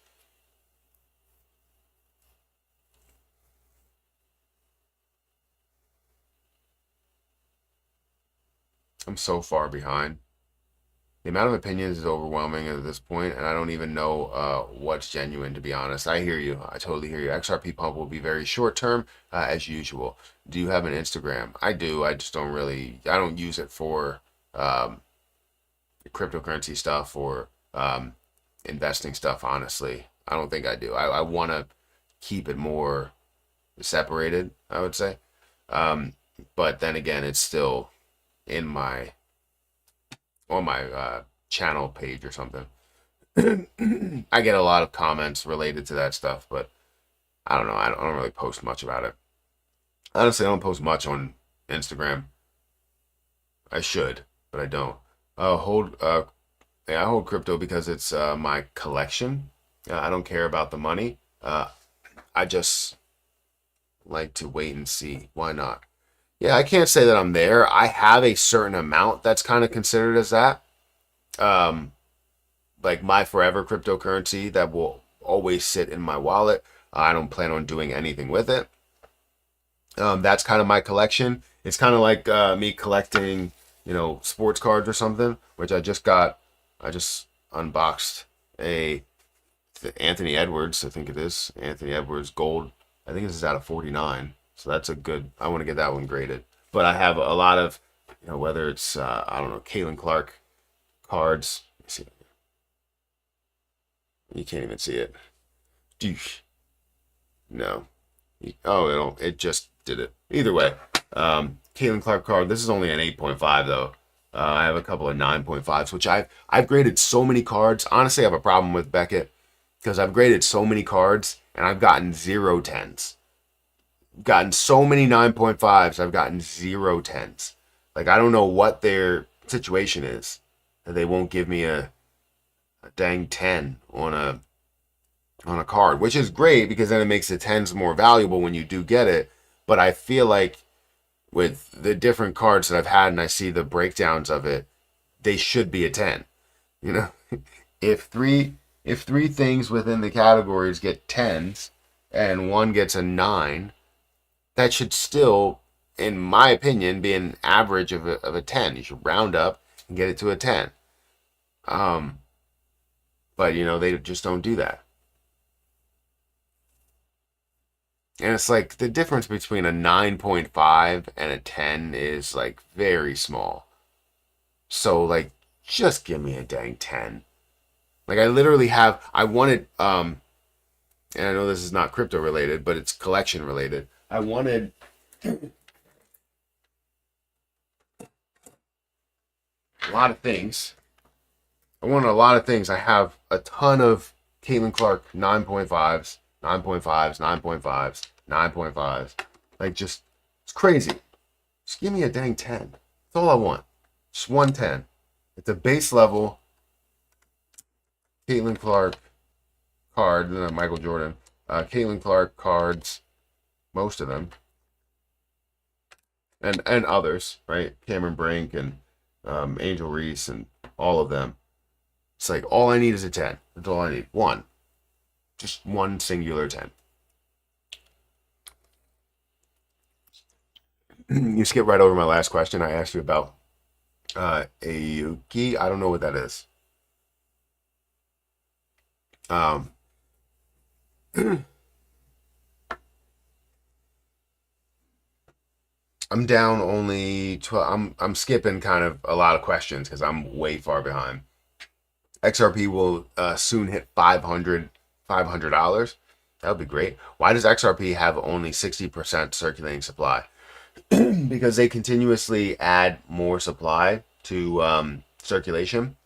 I'm so far behind. The amount of opinions is overwhelming at this point, and I don't even know what's genuine, to be honest. I hear you. I totally hear you. XRP pump will be very short term, as usual. Do you have an Instagram? I do. I just don't really, I don't use it for cryptocurrency stuff or investing stuff, honestly. I don't think I do. I want to keep it more separated, I would say. But then again, it's still in my on my channel page or something. I get a lot of comments related to that stuff, but I don't know. I don't really post much about it. Honestly, I don't post much on Instagram. I should, but I don't. I hold crypto because it's my collection. I don't care about the money. I just like to wait and see. Why not? Yeah, I can't say that I'm there. I have a certain amount that's kind of considered as that. Um, like my forever cryptocurrency that will always sit in my wallet. I don't plan on doing anything with it. That's kind of my collection. It's kind of like me collecting, sports cards or something, which I just got. I just unboxed a Anthony Edwards, I think it is. Anthony Edwards Gold. I think this is out of 49. So that's a good, I want to get that one graded. But I have a lot of, whether it's, I don't know, Caitlin Clark cards. See, you can't even see it. Douche. No. It just did it. Either way, Caitlin Clark card. This is only an 8.5 though. I have a couple of 9.5s, which I've graded so many cards. Honestly, I have a problem with Beckett because I've graded so many cards and I've gotten 0 10s. Gotten so many 9.5s, I've gotten 0 10s. Like I don't know what their situation is. They won't give me a dang 10 on a card, which is great because then it makes the 10s more valuable when you do get it. But I feel like with the different cards that I've had and I see the breakdowns of it, they should be a 10. You know, if three things within the categories get 10s and one gets a 9, that should still, in my opinion, be an average of a 10. You should round up and get it to a 10. But they just don't do that. And it's like the difference between a 9.5 and a 10 is like very small. So like just give me a dang 10. Like I literally I wanted and I know this is not crypto related, but it's collection related. I wanted a lot of things. I wanted a lot of things. I have a ton of Caitlin Clark 9.5s, 9.5s, 9.5s, 9.5s. Like just, it's crazy. Just give me a dang 10. That's all I want. Just 110. It's a base level Caitlin Clark card, Michael Jordan. Caitlin Clark cards, most of them. and others, right? Cameron Brink and Angel Reese and all of them. It's like all I need is a 10. That's all I need. One, just one singular 10. You skip right over my last question. I asked you about Ayuki. I don't know what that is. Um, I'm down only 12. I'm skipping kind of a lot of questions because I'm way far behind. XRP will soon hit $500. That would be great. Why does XRP have only 60% circulating supply? Because they continuously add more supply to circulation.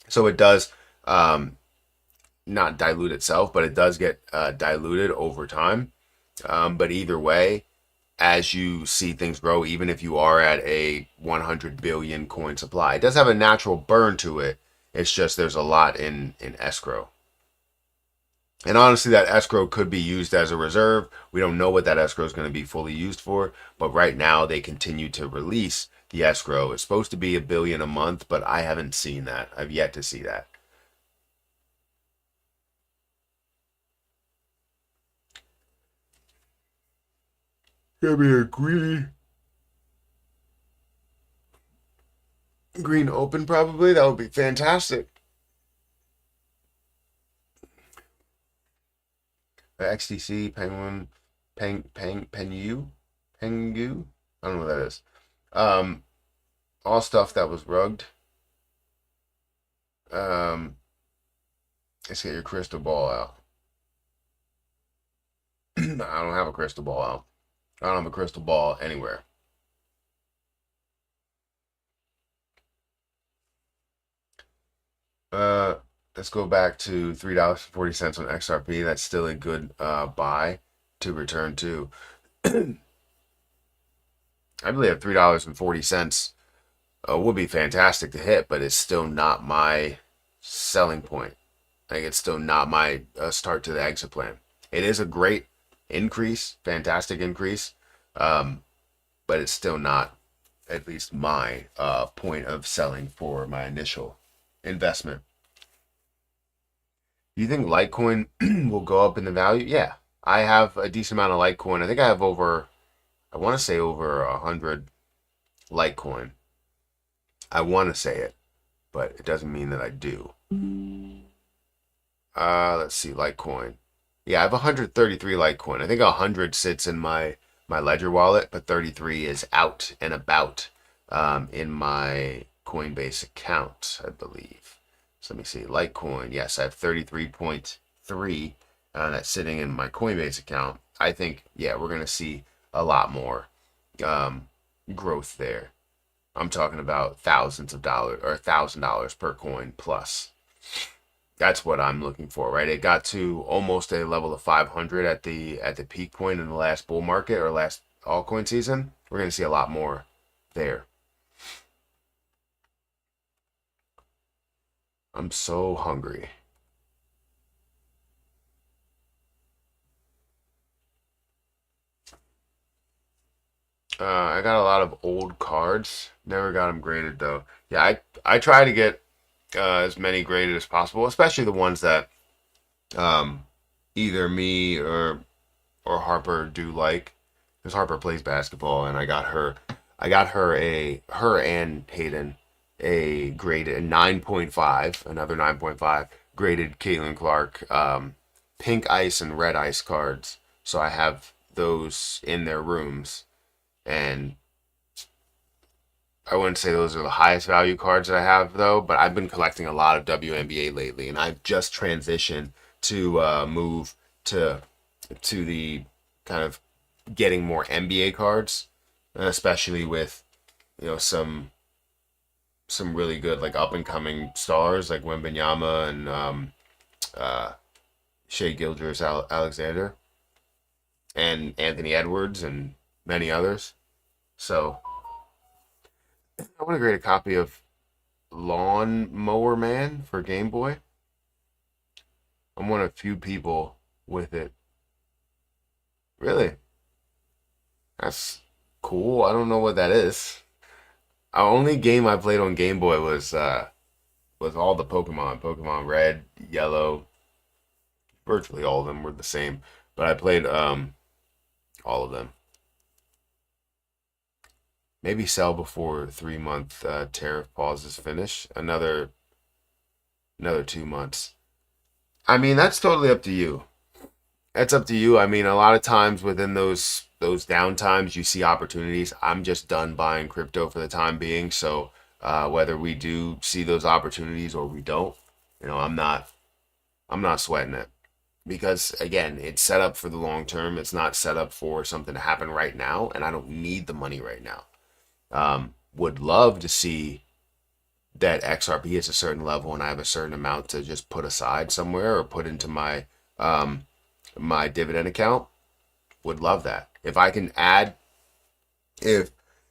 So it does not dilute itself, but it does get diluted over time. But either way, as you see things grow, even if you are at a 100 billion coin supply, it does have a natural burn to it. It's just there's a lot in escrow. And honestly, that escrow could be used as a reserve. We don't know what that escrow is going to be fully used for, but right now they continue to release the escrow. It's supposed to be $1 billion a month, but I haven't seen that. I've yet to see that. Gonna be a green open probably. That would be fantastic. XTC, Penguin, Pengu? Pengu? I don't know what that is. Um, all stuff that was rugged. Um, let's get your crystal ball out. I don't have a crystal ball out. I don't have a crystal ball anywhere. Uh, let's go back to $3.40 on XRP. That's still a good buy to return to. I believe at $3.40 would be fantastic to hit, but it's still not my selling point. Like it's still not my start to the exit plan. It is a great increase, fantastic increase, um, but it's still not at least my point of selling for my initial investment. Do you think Litecoin will go up in the value? Yeah, I have a decent amount of Litecoin. I think I have over, I want to say over 100 Litecoin. I want to say it, but it doesn't mean that I do. Let's see, Litecoin. Yeah, I have 133 Litecoin. I think 100 sits in my Ledger wallet, but 33 is out and about in my Coinbase account, I believe. So let me see, Litecoin. Yes, I have 33.3 that's sitting in my Coinbase account. I think, yeah, we're gonna see a lot more growth there. I'm talking about thousands of dollars or $1,000 per coin plus. That's what I'm looking for, right? It got to almost a level of 500 at the peak point in the last bull market or last altcoin season. We're going to see a lot more there. I'm so hungry. I got a lot of old cards. Never got them graded though. Yeah, I try to get as many graded as possible, especially the ones that um, either me or Harper do like, because Harper plays basketball, and I got her and Hayden a graded a 9.5, another 9.5 graded Caitlin Clark pink ice and red ice cards. So I have those in their rooms, and I wouldn't say those are the highest value cards that I have though, but I've been collecting a lot of WNBA lately, and I've just transitioned to move to the kind of getting more NBA cards, especially with some really good like up and coming stars like Wembanyama and uh, Shea Gilgeous Alexander and Anthony Edwards and many others. So I want to grade a copy of Lawn Mower Man for Game Boy. I'm one of few people with it. Really? That's Cool. I don't know what that is. The only game I played on Game Boy was all the Pokemon. Pokemon Red, Yellow, virtually all of them were the same. But I played all of them. Maybe sell before 3 month tariff pause is finished. Another 2 months. I mean, that's totally up to you. That's up to you. I mean, a lot of times within those downtimes, you see opportunities. I'm just done buying crypto for the time being. So whether we do see those opportunities or we don't, I'm not sweating it because again, it's set up for the long term. It's not set up for something to happen right now, and I don't need the money right now. Would love to see that XRP is a certain level and I have a certain amount to just put aside somewhere or put into my dividend account. Would love that. If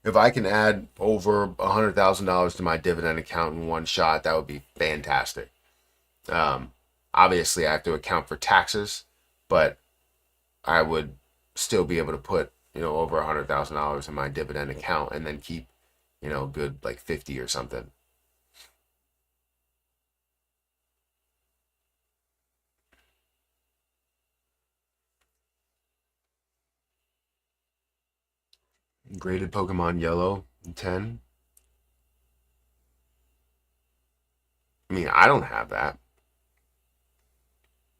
if I can add over $100,000 to my dividend account in one shot, that would be fantastic. Um, Obviously, I have to account for taxes, but I would still be able to put over $100,000 in my dividend account and then keep good like 50 or something. Graded Pokemon Yellow 10. I mean, I don't have that.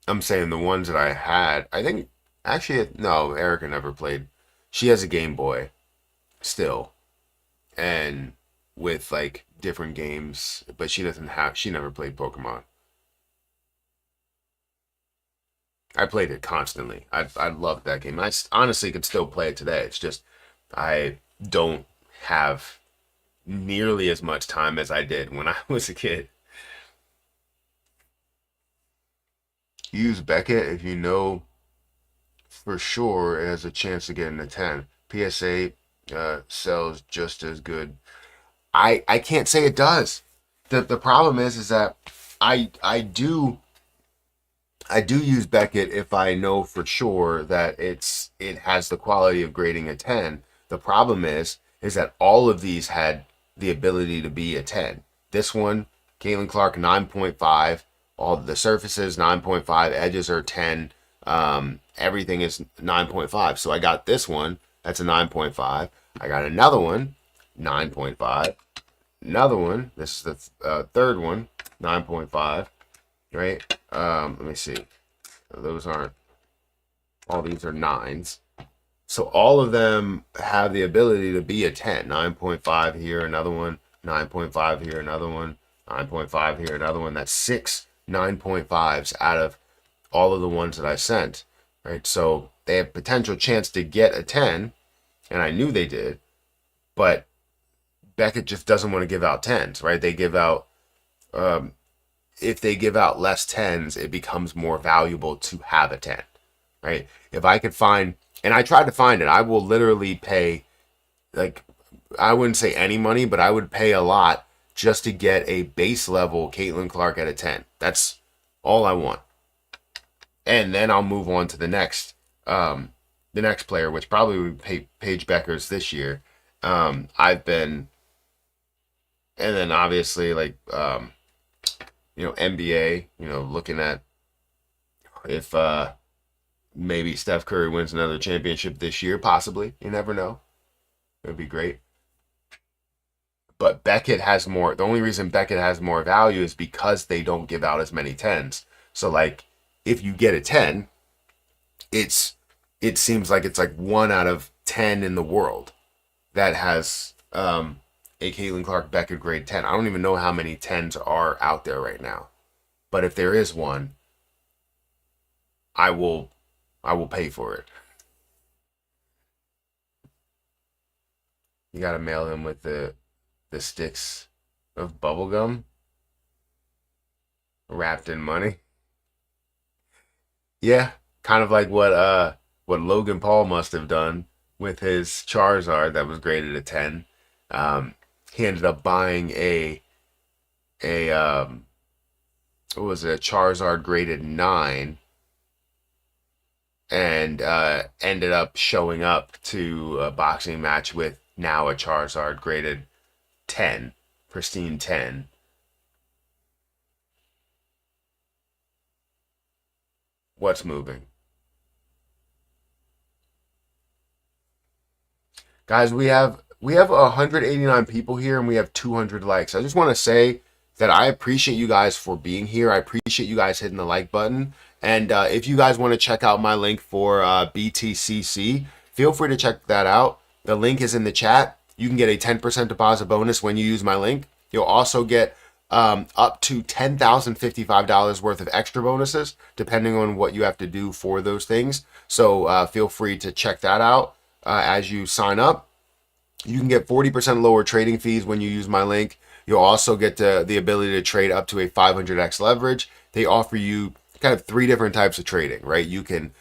I'm saying the ones that I had. I think actually no, Erica never played. She has a Game Boy still, and with like different games, but she doesn't have. She never played Pokemon. I played it constantly. I loved that game. Honestly could still play it today. It's just I don't have nearly as much time as I did when I was a kid. Use Beckett if you know for sure it has a chance to get in the 10. PSA sells just as good. I can't say it does. The problem is that I do use Beckett if I know for sure that it has the quality of grading a 10. The problem is that all of these had the ability to be a 10. This one, Caitlin Clark 9.5, all the surfaces 9.5, edges are 10, everything is 9.5. So I got this one, that's a 9.5. I got another one, 9.5. Another one, this is the third one, 9.5, right? Let me see. Those aren't, all these are nines. So all of them have the ability to be a 10. 9.5 here, another one. 9.5 here, another one. 9.5 here, another one. That's six 9.5s out of all of the ones that I sent, right? So they have potential chance to get a 10, and I knew they did, but Beckett just doesn't want to give out 10s, right? They give out, if they give out less 10s, it becomes more valuable to have a 10, right? If I could find, and I tried to find it, I will literally pay, like, I wouldn't say any money, but I would pay a lot just to get a base level Caitlin Clark at a 10. That's all I want. And then I'll move on to the next player, which probably would be Paige Beckers this year. I've been, and then obviously like, NBA, looking at if maybe Steph Curry wins another championship this year, possibly. You never know. It would be great. But Beckett has more. The only reason Beckett has more value is because they don't give out as many tens. So like, if you get a 10, it's it seems like it's like 1 out of 10 in the world that has a Caitlin Clark Beckett grade 10. I don't even know how many 10s are out there right now. But if there is one, I will I will pay for it. You gotta mail him with the sticks of bubblegum wrapped in money. Yeah, kind of like what Logan Paul must have done with his Charizard that was graded a 10. Um, he ended up buying a what was it, a Charizard graded 9, and ended up showing up to a boxing match with now a Charizard graded 10, pristine 10. What's moving? Guys, we have 189 people here and we have 200 likes. I just want to say that I appreciate you guys for being here. I appreciate you guys hitting the like button. And if you guys want to check out my link for BTCC, feel free to check that out. The link is in the chat. You can get a 10% deposit bonus when you use my link. You'll also get up to $10,055 worth of extra bonuses, depending on what you have to do for those things. So feel free to check that out as you sign up. You can get 40% lower trading fees when you use my link. You'll also get the ability to trade up to a 500x leverage. They offer you kind of three different types of trading, right? You can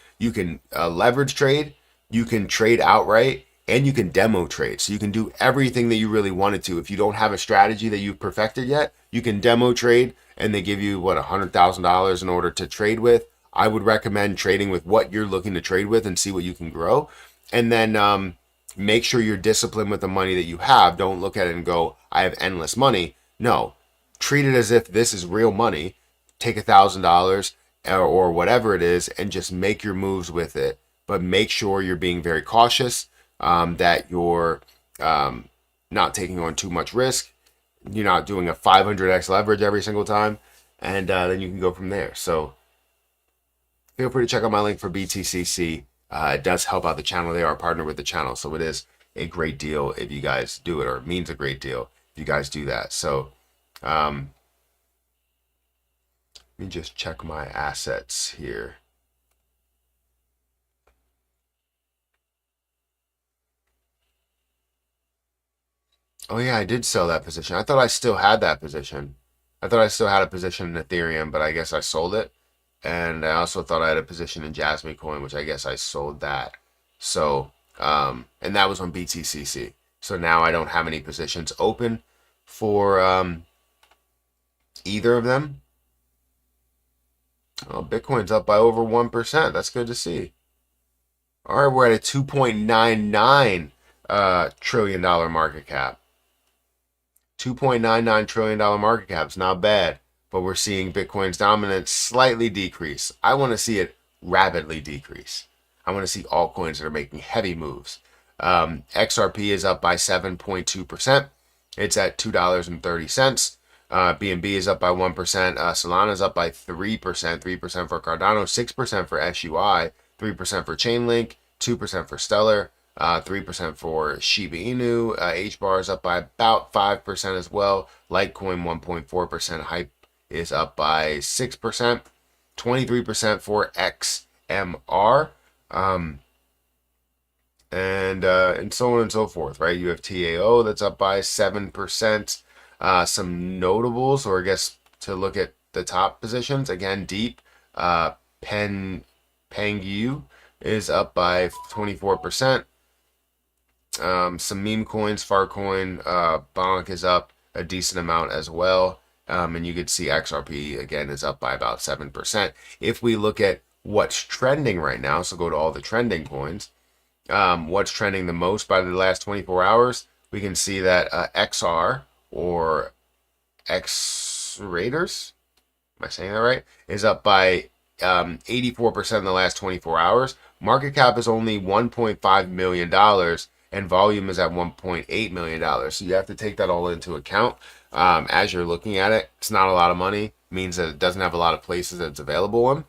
leverage trade, you can trade outright, and you can demo trade. So you can do everything that you really wanted to. If you don't have a strategy that you've perfected yet, you can demo trade, and they give you $100,000 in order to trade with. I would recommend trading with what you're looking to trade with and see what you can grow. And then make sure you're disciplined with the money that you have. Don't look at it and go, I have endless money. No, treat it as if this is real money. Take $1,000 or whatever it is and just make your moves with it. But make sure you're being very cautious, that you're not taking on too much risk. You're not doing a 500x leverage every single time. And then you can go from there. So feel free to check out my link for BTCC. It does help out the channel. They are a partner with the channel. So it is a great deal if you guys do it, or it means a great deal if you guys do that. So let me just check my assets here. Oh yeah, I did sell that position. I thought I still had that position. I thought I still had a position in Ethereum, but I guess I sold it. And I also thought I had a position in JasmyCoin, which I guess I sold that. So, and that was on BTCC. So now I don't have any positions open for either of them. Oh, Bitcoin's up by over 1%. That's good to see. All right, we're at a $2.99 trillion market cap. $2.99 trillion market cap is not bad, but we're seeing Bitcoin's dominance slightly decrease. I want to see it rapidly decrease. I want to see altcoins that are making heavy moves. XRP is up by 7.2%. It's at $2.30. BNB is up by 1%. Solana is up by 3%. 3% for Cardano, 6% for SUI, 3% for Chainlink, 2% for Stellar, 3% for Shiba Inu. HBAR is up by about 5% as well. Litecoin 1.4%. Hype is up by 6%. 23% for XMR. And so on and so forth, right? You have TAO that's up by 7%. Some notables, or I guess to look at the top positions, again, Deep, Pangu is up by 24%. Some meme coins, Farcoin, Bonk is up a decent amount as well. And you could see XRP again is up by about 7%. If we look at what's trending right now, so go to all the trending coins, what's trending the most by the last 24 hours, we can see that XR or X Raiders, am I saying that right, is up by 84% in the last 24 hours. Market cap is only $1.5 million and volume is at $1.8 million. So you have to take that all into account as you're looking at it. It's not a lot of money. It means that it doesn't have a lot of places that it's available on.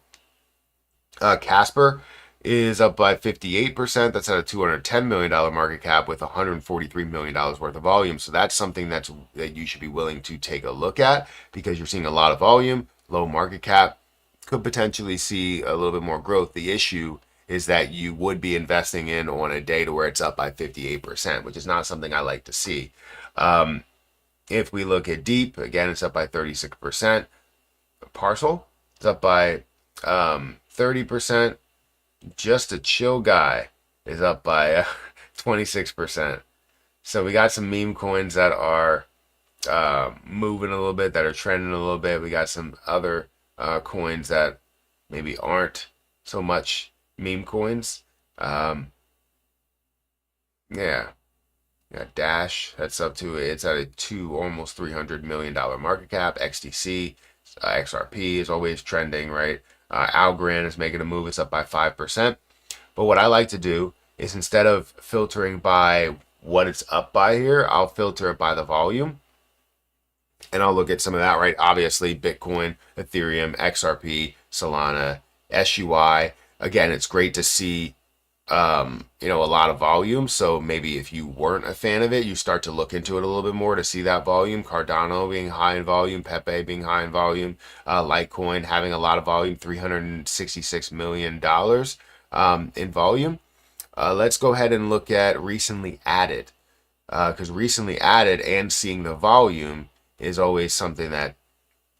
Casper is up by 58%. That's at a $210 million market cap with $143 million worth of volume. So that's something that you should be willing to take a look at, because you're seeing a lot of volume, low market cap, could potentially see a little bit more growth. The issue is that you would be investing in on a day to where it's up by 58%, which is not something I like to see. If we look at Deep, again, it's up by 36%. Parcel, it's up by 30%. Just a Chill Guy is up by 26%. So we got some meme coins that are moving a little bit, that are trending a little bit. We got some other coins that maybe aren't so much meme coins. Um, yeah, yeah, Dash. That's up to it's at a almost $300 million market cap. XTC, XRP is always trending, right? Algorand is making a move. It's up by 5%. But what I like to do is instead of filtering by what it's up by here, I'll filter it by the volume. And I'll look at some of that, right? Obviously, Bitcoin, Ethereum, XRP, Solana, SUI. Again, it's great to see, a lot of volume. So maybe if you weren't a fan of it, you start to look into it a little bit more to see that volume. Cardano being high in volume, Pepe being high in volume, Litecoin having a lot of volume, $366 million in volume. Let's go ahead and look at recently added, because recently added and seeing the volume is always something that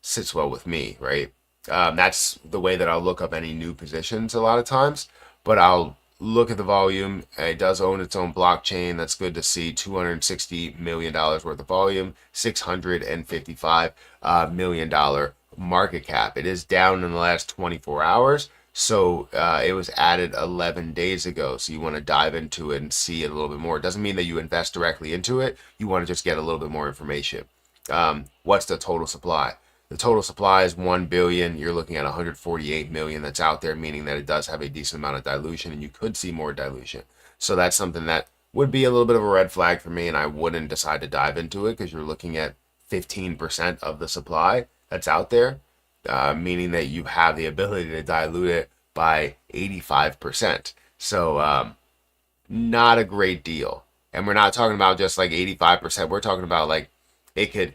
sits well with me, right? That's the way that I'll look up any new positions a lot of times, but I'll look at the volume. It does own its own blockchain. That's good to see. $260 million worth of volume, $655 million market cap. It is down in the last 24 hours. So it was added 11 days ago. So you want to dive into it and see it a little bit more. It doesn't mean that you invest directly into it. You want to just get a little bit more information. What's the total supply? The total supply is 1 billion. You're looking at 148 million that's out there, meaning that it does have a decent amount of dilution, and you could see more dilution. So that's something that would be a little bit of a red flag for me, and I wouldn't decide to dive into it because you're looking at 15% of the supply that's out there, meaning that you have the ability to dilute it by 85%. So not a great deal. And we're not talking about just like 85%. We're talking about like it could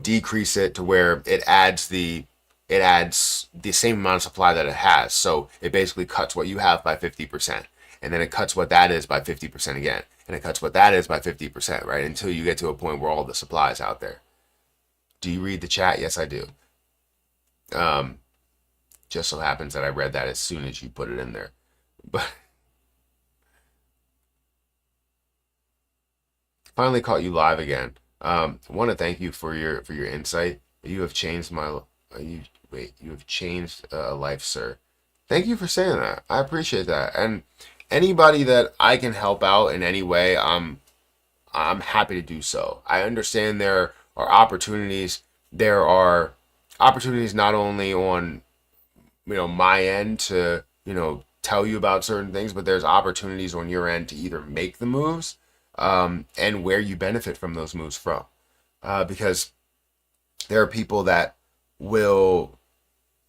decrease it to where it adds the same amount of supply that it has. So it basically cuts what you have by 50%, and then it cuts what that is by 50% again, and it cuts what that is by 50%, right? Until you get to a point where all the supply is out there. Do you read the chat? Yes, I do. Just so happens that I read that as soon as you put it in there. But finally caught you live again. I want to thank you for your insight. You have changed you have changed a life, sir. Thank you for saying that. I appreciate that. And anybody that I can help out in any way, I'm happy to do so. I understand there are opportunities. There are opportunities not only on my end to tell you about certain things, but there's opportunities on your end to either make the moves, and where you benefit from those moves from, because there are people that will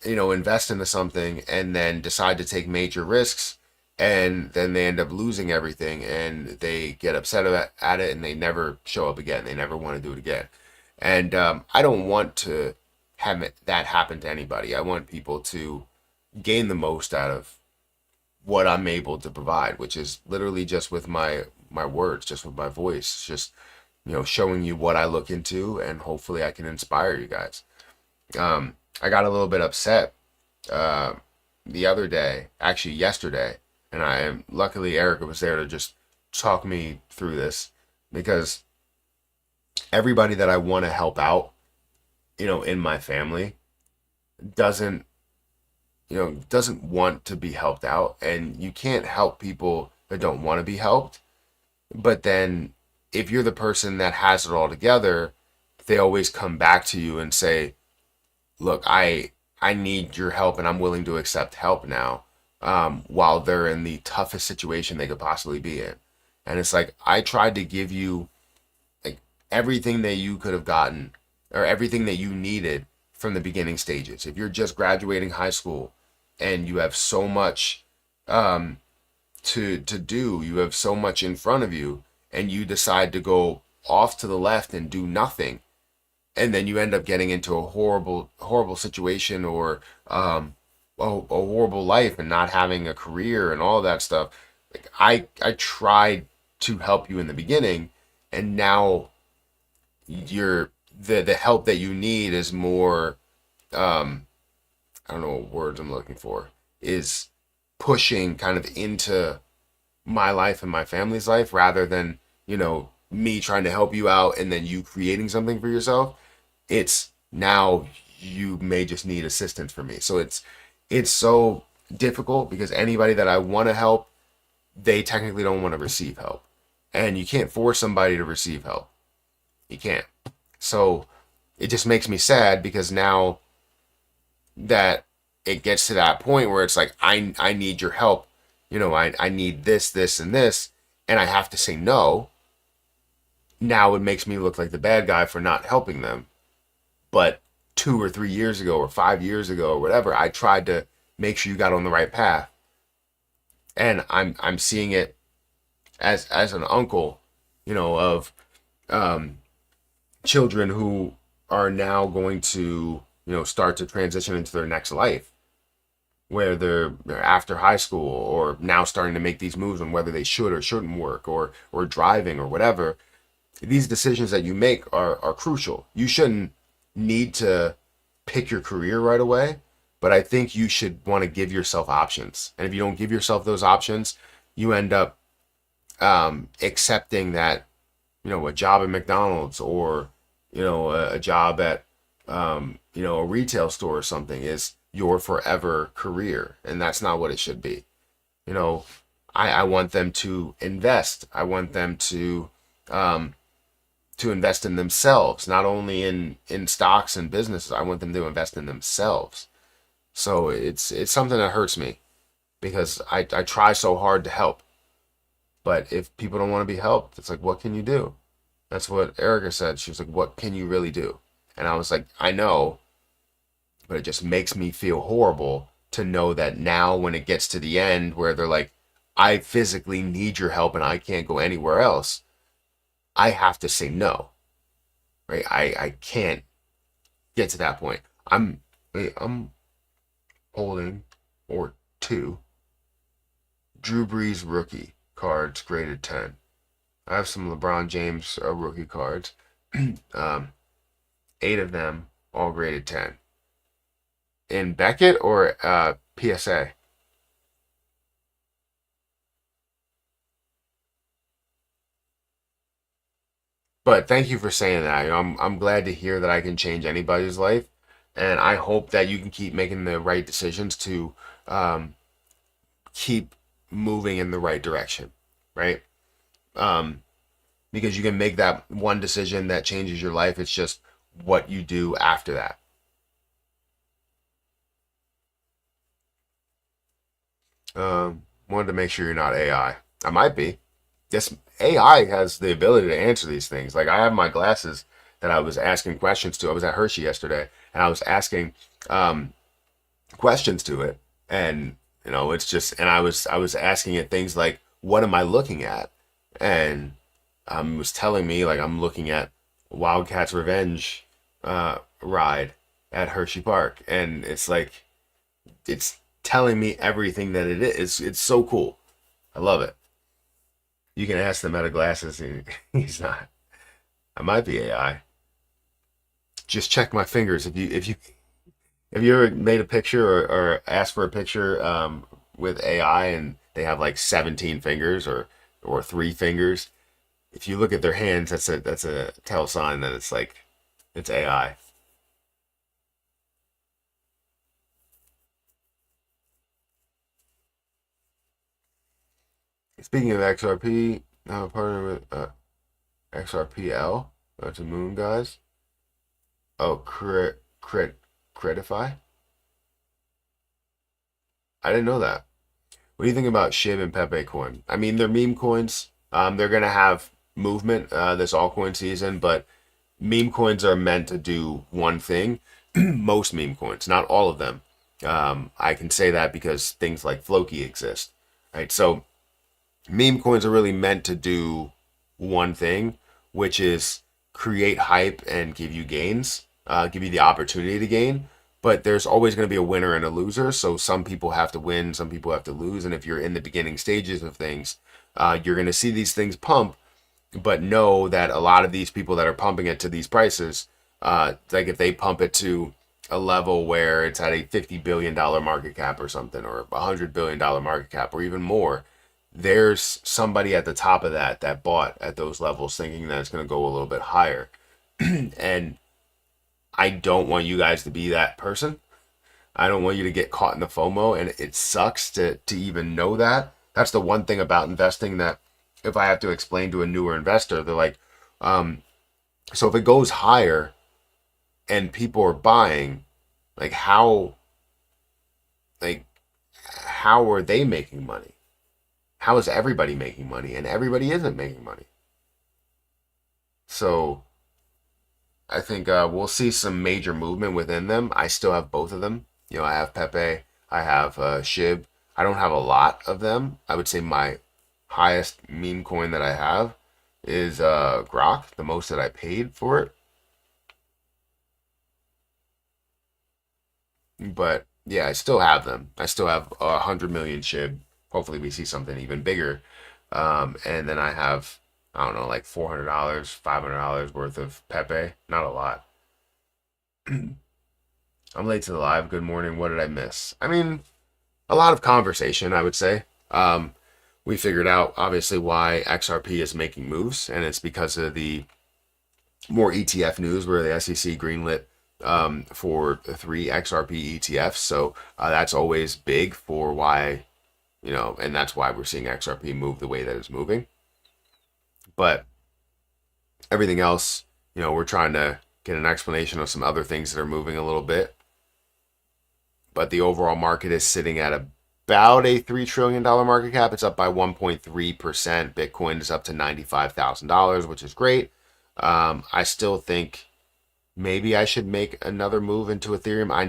invest into something and then decide to take major risks, and then they end up losing everything, and they get upset at it, and they never show up again. They never want to do it again. And I don't want to have that happen to anybody. I want people to gain the most out of what I'm able to provide, which is literally just with my words, just with my voice, just showing you what I look into, and hopefully I can inspire you guys. I got a little bit upset the other day, actually yesterday, and luckily Erica was there to just talk me through this, because everybody that I want to help out, in my family doesn't want to be helped out, and you can't help people that don't want to be helped. But then if you're the person that has it all together, they always come back to you and say, look, I need your help, and I'm willing to accept help now, while they're in the toughest situation they could possibly be in. And it's like, I tried to give you like everything that you could have gotten, or everything that you needed from the beginning stages. If you're just graduating high school and you have so much to do, you have so much in front of you, and you decide to go off to the left and do nothing, and then you end up getting into a horrible situation, or a horrible life, and not having a career and all that stuff. Like, I tried to help you in the beginning, and now the help that you need is more, I don't know what words I'm looking for, is pushing kind of into my life and my family's life, rather than me trying to help you out and then you creating something for yourself. It's now you may just need assistance from me. So it's so difficult because anybody that I want to help, they technically don't want to receive help. And you can't force somebody to receive help. You can't. So it just makes me sad because now that it gets to that point where it's like, I need your help. I need this, this, and this, and I have to say no. Now it makes me look like the bad guy for not helping them. But 2 or 3 years ago or 5 years ago or whatever, I tried to make sure you got on the right path. And I'm seeing it as an uncle, of children who are now going to, start to transition into their next life, where they're after high school or now starting to make these moves on whether they should or shouldn't work or driving or whatever. These decisions that you make are crucial. You shouldn't need to pick your career right away, but I think you should want to give yourself options. And if you don't give yourself those options, you end up accepting that, a job at McDonald's or, a job at, a retail store or something is your forever career. And that's not what it should be. I want them to invest. I want them to invest in themselves, not only in stocks and businesses. I want them to invest in themselves. So it's something that hurts me because I try so hard to help. But if people don't want to be helped, it's like, what can you do? That's what Erica said. She was like, what can you really do? And I was like, I know, but it just makes me feel horrible to know that now when it gets to the end where they're like, I physically need your help and I can't go anywhere else, I have to say no, right? I can't get to that point. I'm holding two Drew Brees rookie cards graded 10. I have some LeBron James rookie cards. 8 of them all graded 10. In Beckett or PSA? But thank you for saying that. I'm glad to hear that I can change anybody's life, and I hope that you can keep making the right decisions to keep moving in the right direction, right? Because you can make that one decision that changes your life. It's just what you do after that. Wanted to make sure you're not AI. I might be. Yes, AI has the ability to answer these things. Like I have my glasses that I was asking questions to. I was at Hershey yesterday and I was asking questions to it, and it's just, and I was asking it things like, what am I looking at? And it was telling me like I'm looking at Wildcats Revenge ride at Hershey Park, and it's like it's telling me everything that it is. It's so cool. I love it. You can ask them out of glasses. He's not. I might be AI. Just check my fingers. If you ever made a picture or asked for a picture with AI and they have like 17 fingers or 3 fingers, if you look at their hands, that's a tell sign that it's like it's AI. Speaking of XRP, now partner with XRPL. That's a moon, guys. Oh, Cretify. I didn't know that. What do you think about SHIB and Pepe coin? I mean, they're meme coins. They're gonna have movement this altcoin season, but meme coins are meant to do one thing. Most meme coins, not all of them. I can say that because things like Floki exist, right? So meme coins are really meant to do one thing, which is create hype and give you gains, give you the opportunity to gain. But there's always going to be a winner and a loser. So some people have to win, some people have to lose. And if you're in the beginning stages of things, you're going to see these things pump, but know that a lot of these people that are pumping it to these prices, like if they pump it to a level where it's at a $50 billion market cap or something, or $100 billion market cap, or even more, there's somebody at the top of that bought at those levels thinking that it's going to go a little bit higher. And I don't want you guys to be that person. I don't want you to get caught in the FOMO, and it sucks to even know that. That's the one thing about investing that if I have to explain to a newer investor, they're like, so if it goes higher and people are buying, like like how are they making money? How is everybody making money? And everybody isn't making money. So I think we'll see some major movement within them. I still have both of them. You know, I have Pepe, I have Shib. I don't have a lot of them. I would say my highest meme coin that I have is Grok, the most that I paid for it. But yeah, I still have them. I still have 100 million Shib. Hopefully, we see something even bigger. And then I have, I don't know, like $400, $500 worth of Pepe. Not a lot. I'm late to the live. Good morning. What did I miss? I mean, a lot of conversation, I would say. We figured out, obviously, why XRP is making moves, and it's because of the more ETF news where the SEC greenlit for 3 XRP ETFs. So that's always big for why, you know, and that's why we're seeing XRP move the way that it's moving. But everything else, you know, we're trying to get an explanation of some other things that are moving a little bit. But the overall market is sitting at about a $3 trillion market cap. It's up by 1.3%. Bitcoin is up to $95,000, which is great. I still think maybe I should make another move into Ethereum. I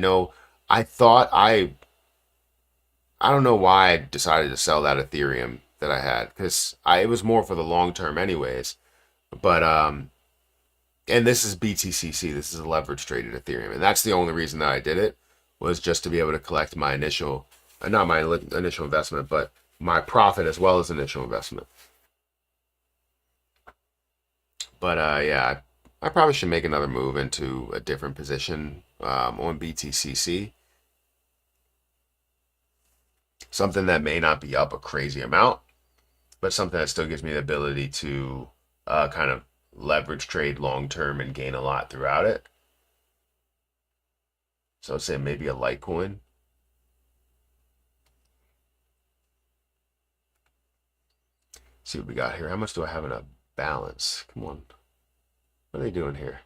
don't know why I decided to sell that Ethereum that I had, because it was more for the long term anyways. But and this is BTCC. This is a leverage traded Ethereum, and that's the only reason that I did it, was just to be able to collect my initial, not my initial investment, but my profit as well as initial investment. But yeah, I probably should make another move into a different position on BTCC. Something that may not be up a crazy amount, but something that still gives me the ability to kind of leverage trade long term and gain a lot throughout it. So I'd say maybe a Litecoin. See what we got here. How much do I have in a balance? Come on. What are they doing here?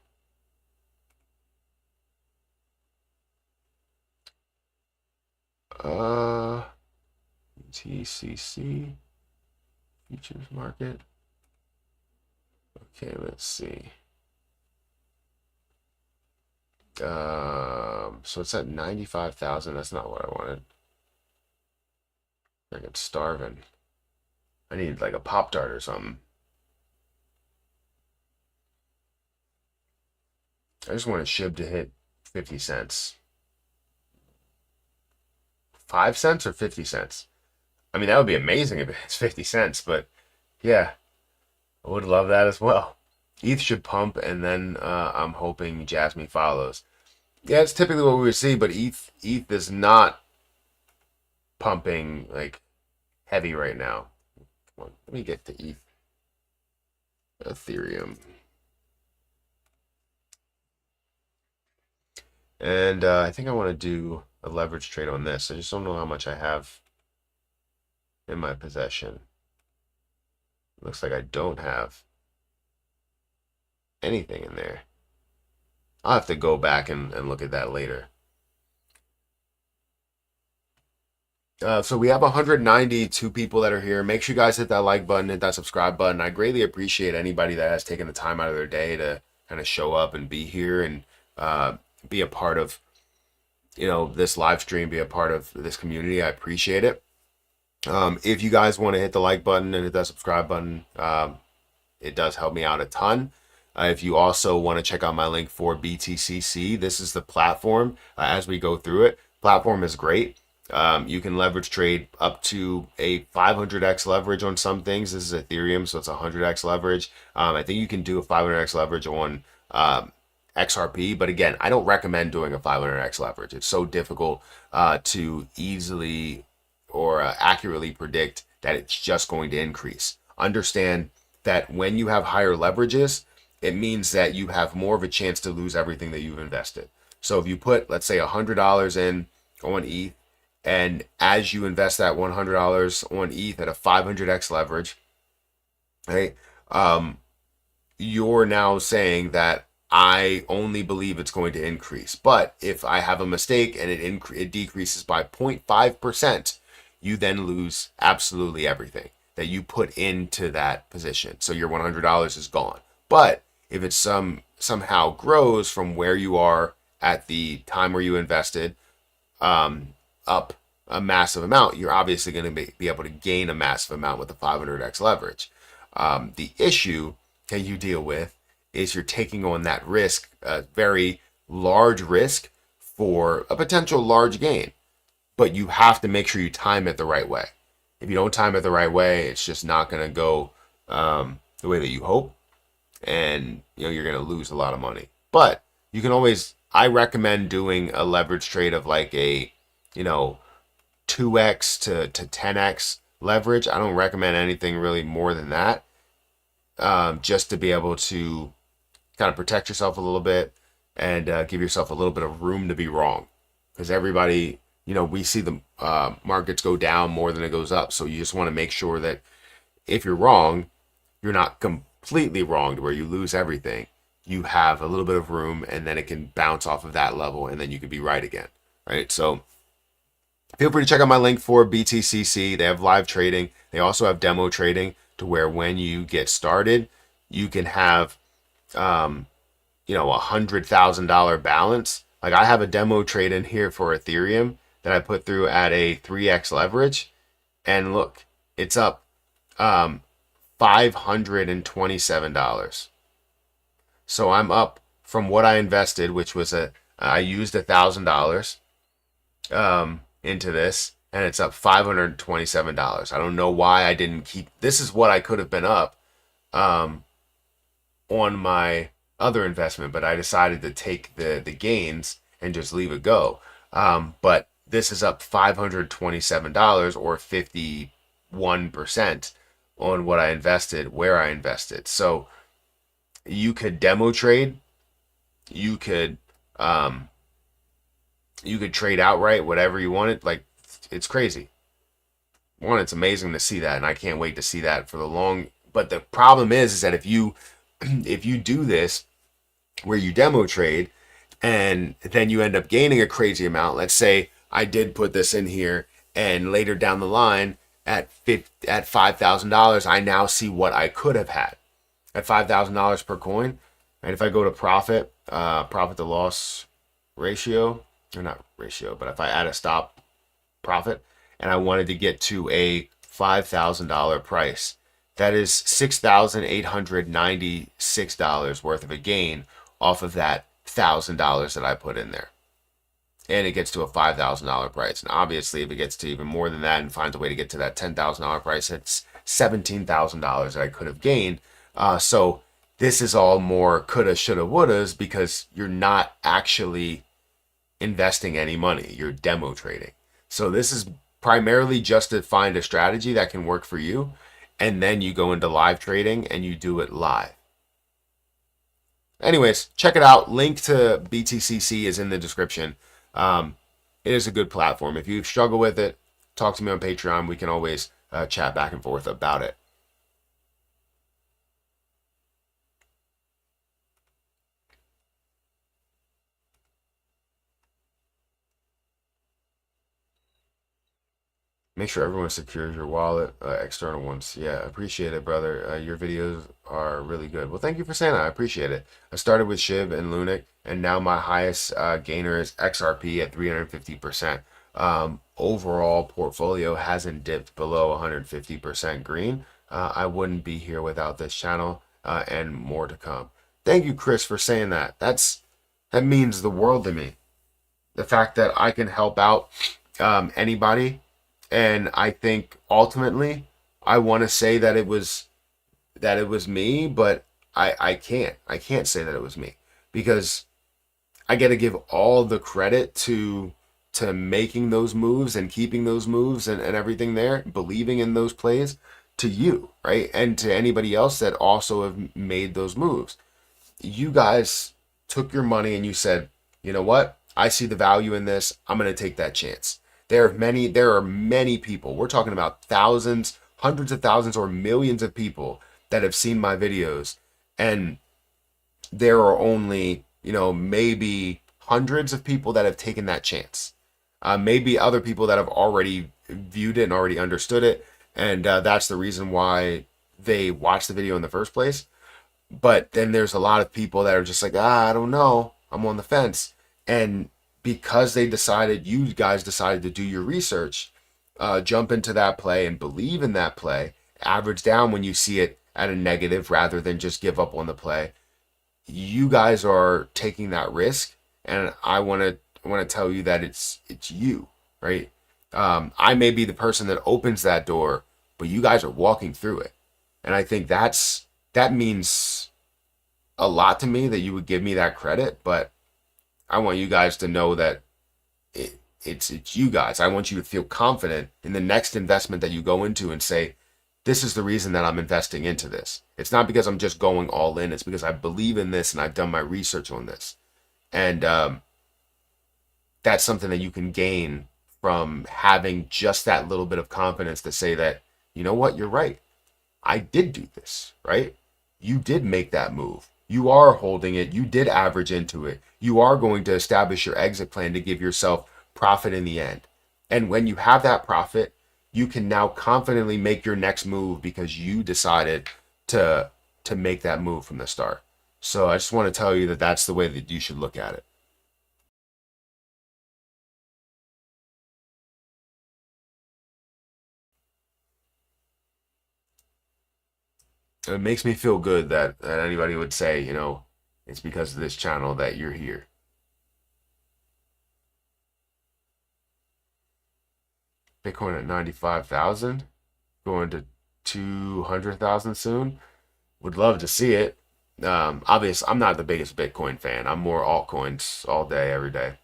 TCC futures market. Okay, let's see. So it's at 95,000. That's not what I wanted. I get starving. I need like a Pop Tart or something. I just want a SHIB to hit 50 cents. 5 cents or 50 cents? I mean, that would be amazing if it's 50 cents, but yeah, I would love that as well. ETH should pump, and then I'm hoping Jasmy follows. Yeah, it's typically what we would see, but ETH is not pumping like heavy right now. Come on, let me get to ETH. Ethereum. And I think I want to do a leverage trade on this. I just don't know how much I have in my possession. Looks like I don't have anything in there. I'll have to go back and look at that later. So we have 192 people that are here. Make sure you guys hit that like button, hit that subscribe button. I greatly appreciate anybody that has taken the time out of their day to kind of show up and be here and be a part of, you know, this live stream, be a part of this community. I appreciate it. If you guys want to hit the like button and hit that subscribe button, it does help me out a ton. If you also want to check out my link for BTCC, this is the platform as we go through it. Platform is great. You can leverage trade up to a 500x leverage on some things. This is Ethereum, so it's 100x leverage. I think you can do a 500x leverage on XRP, but again, I don't recommend doing a 500x leverage. It's so difficult to easily or accurately predict that it's just going to increase. Understand that when you have higher leverages, it means that you have more of a chance to lose everything that you've invested. So if you put, let's say, $100 in on ETH, and as you invest that $100 on ETH at a 500x leverage, right? You're now saying that I only believe it's going to increase. But if I have a mistake and it decreases by 0.5%, you then lose absolutely everything that you put into that position. So your $100 is gone. But if it somehow grows from where you are at the time where you invested up a massive amount, you're obviously going to be able to gain a massive amount with the 500x leverage. The issue that you deal with is you're taking on that risk, a very large risk for a potential large gain, but you have to make sure you time it the right way. If you don't time it the right way, it's just not going to go the way that you hope, and you're going to lose a lot of money. But you can always, I recommend doing a leverage trade of like a 2x to 10x leverage. I don't recommend anything really more than that, just to be able to kind of protect yourself a little bit and give yourself a little bit of room to be wrong. Because everybody, we see the markets go down more than it goes up. So you just want to make sure that if you're wrong, you're not completely wrong to where you lose everything. You have a little bit of room, and then it can bounce off of that level, and then you can be right again, right? So feel free to check out my link for BTCC. They have live trading. They also have demo trading to where when you get started, you can have, $100,000 balance. Like I have a demo trade in here for Ethereum that I put through at a 3x leverage. And look, it's up $527. So I'm up from what I invested, which was I used $1,000 into this, and it's up $527. I don't know why I didn't keep. This is what I could have been up on my other investment, but I decided to take the gains and just leave it go. But this is up $527 or 51% on what I invested, where I invested. So you could demo trade, you could trade outright, whatever you wanted. Like, it's crazy. One, it's amazing to see that, and I can't wait to see that for the long. But the problem is that if you do this where you demo trade and then you end up gaining a crazy amount, let's say I did put this in here and later down the line at $5,000, I now see what I could have had at $5,000 per coin. And if I go to profit to loss ratio, or not ratio, but if I add a stop profit and I wanted to get to a $5,000 price, that is $6,896 worth of a gain off of that $1,000 that I put in there. And it gets to a $5,000 price. And obviously, if it gets to even more than that and finds a way to get to that $10,000 price, it's $17,000 that I could have gained. So this is all more coulda, shoulda, wouldas, because you're not actually investing any money. You're demo trading. So this is primarily just to find a strategy that can work for you. And then you go into live trading and you do it live. Anyways, check it out. Link to BTCC is in the description. It is a good platform. If you struggle with it, talk to me on Patreon. We can always chat back and forth about it. Make sure everyone secures your wallet, external ones. Yeah, appreciate it, brother. Your videos are really good. Well, thank you for saying that. I appreciate it. I started with SHIB and Lunic, and now my highest gainer is XRP at 350%. Overall portfolio hasn't dipped below 150% green. I wouldn't be here without this channel, and more to come. Thank you, Chris, for saying that. That means the world to me. The fact that I can help out anybody. And I think ultimately I want to say that it was me, but I can't say that it was me, because I got to give all the credit to making those moves and keeping those moves and everything there, believing in those plays, to you, right? And to anybody else that also have made those moves. You guys took your money and you said, you know what? I see the value in this. I'm going to take that chance. There are many people. We're talking about thousands, hundreds of thousands, or millions of people that have seen my videos, and there are only, maybe hundreds of people that have taken that chance. Maybe other people that have already viewed it and already understood it, and that's the reason why they watched the video in the first place. But then there's a lot of people that are just like, I don't know, I'm on the fence. And because you guys decided to do your research, jump into that play and believe in that play, average down when you see it at a negative rather than just give up on the play. You guys are taking that risk, and I want to tell you that it's you, right? I may be the person that opens that door, but you guys are walking through it, and I think that means a lot to me that you would give me that credit. But I want you guys to know that it's you guys. I want you to feel confident in the next investment that you go into and say, this is the reason that I'm investing into this. It's not because I'm just going all in. It's because I believe in this and I've done my research on this. And that's something that you can gain from having just that little bit of confidence to say that, you know what, you're right. I did do this, right? You did make that move. You are holding it. You did average into it. You are going to establish your exit plan to give yourself profit in the end. And when you have that profit, you can now confidently make your next move because you decided to make that move from the start. So I just want to tell you that that's the way that you should look at it. It makes me feel good that anybody would say, it's because of this channel that you're here. Bitcoin at 95,000, going to 200,000 soon. Would love to see it. Obviously, I'm not the biggest Bitcoin fan. I'm more altcoins all day, every day.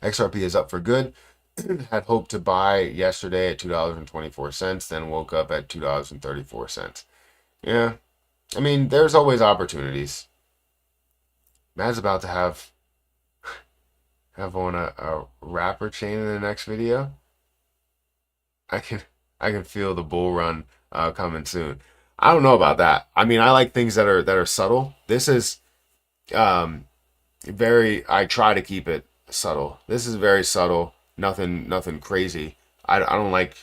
XRP is up for good. Had hoped to buy yesterday at $2.24, then woke up at $2.34. Yeah, I mean, there's always opportunities. Matt's about to have on a rapper chain in the next video. I can I can feel the bull run coming soon. I don't know about that. I mean, I like things that are subtle. This is um, very. I try to keep it subtle. This is very subtle. Nothing crazy. I don't like.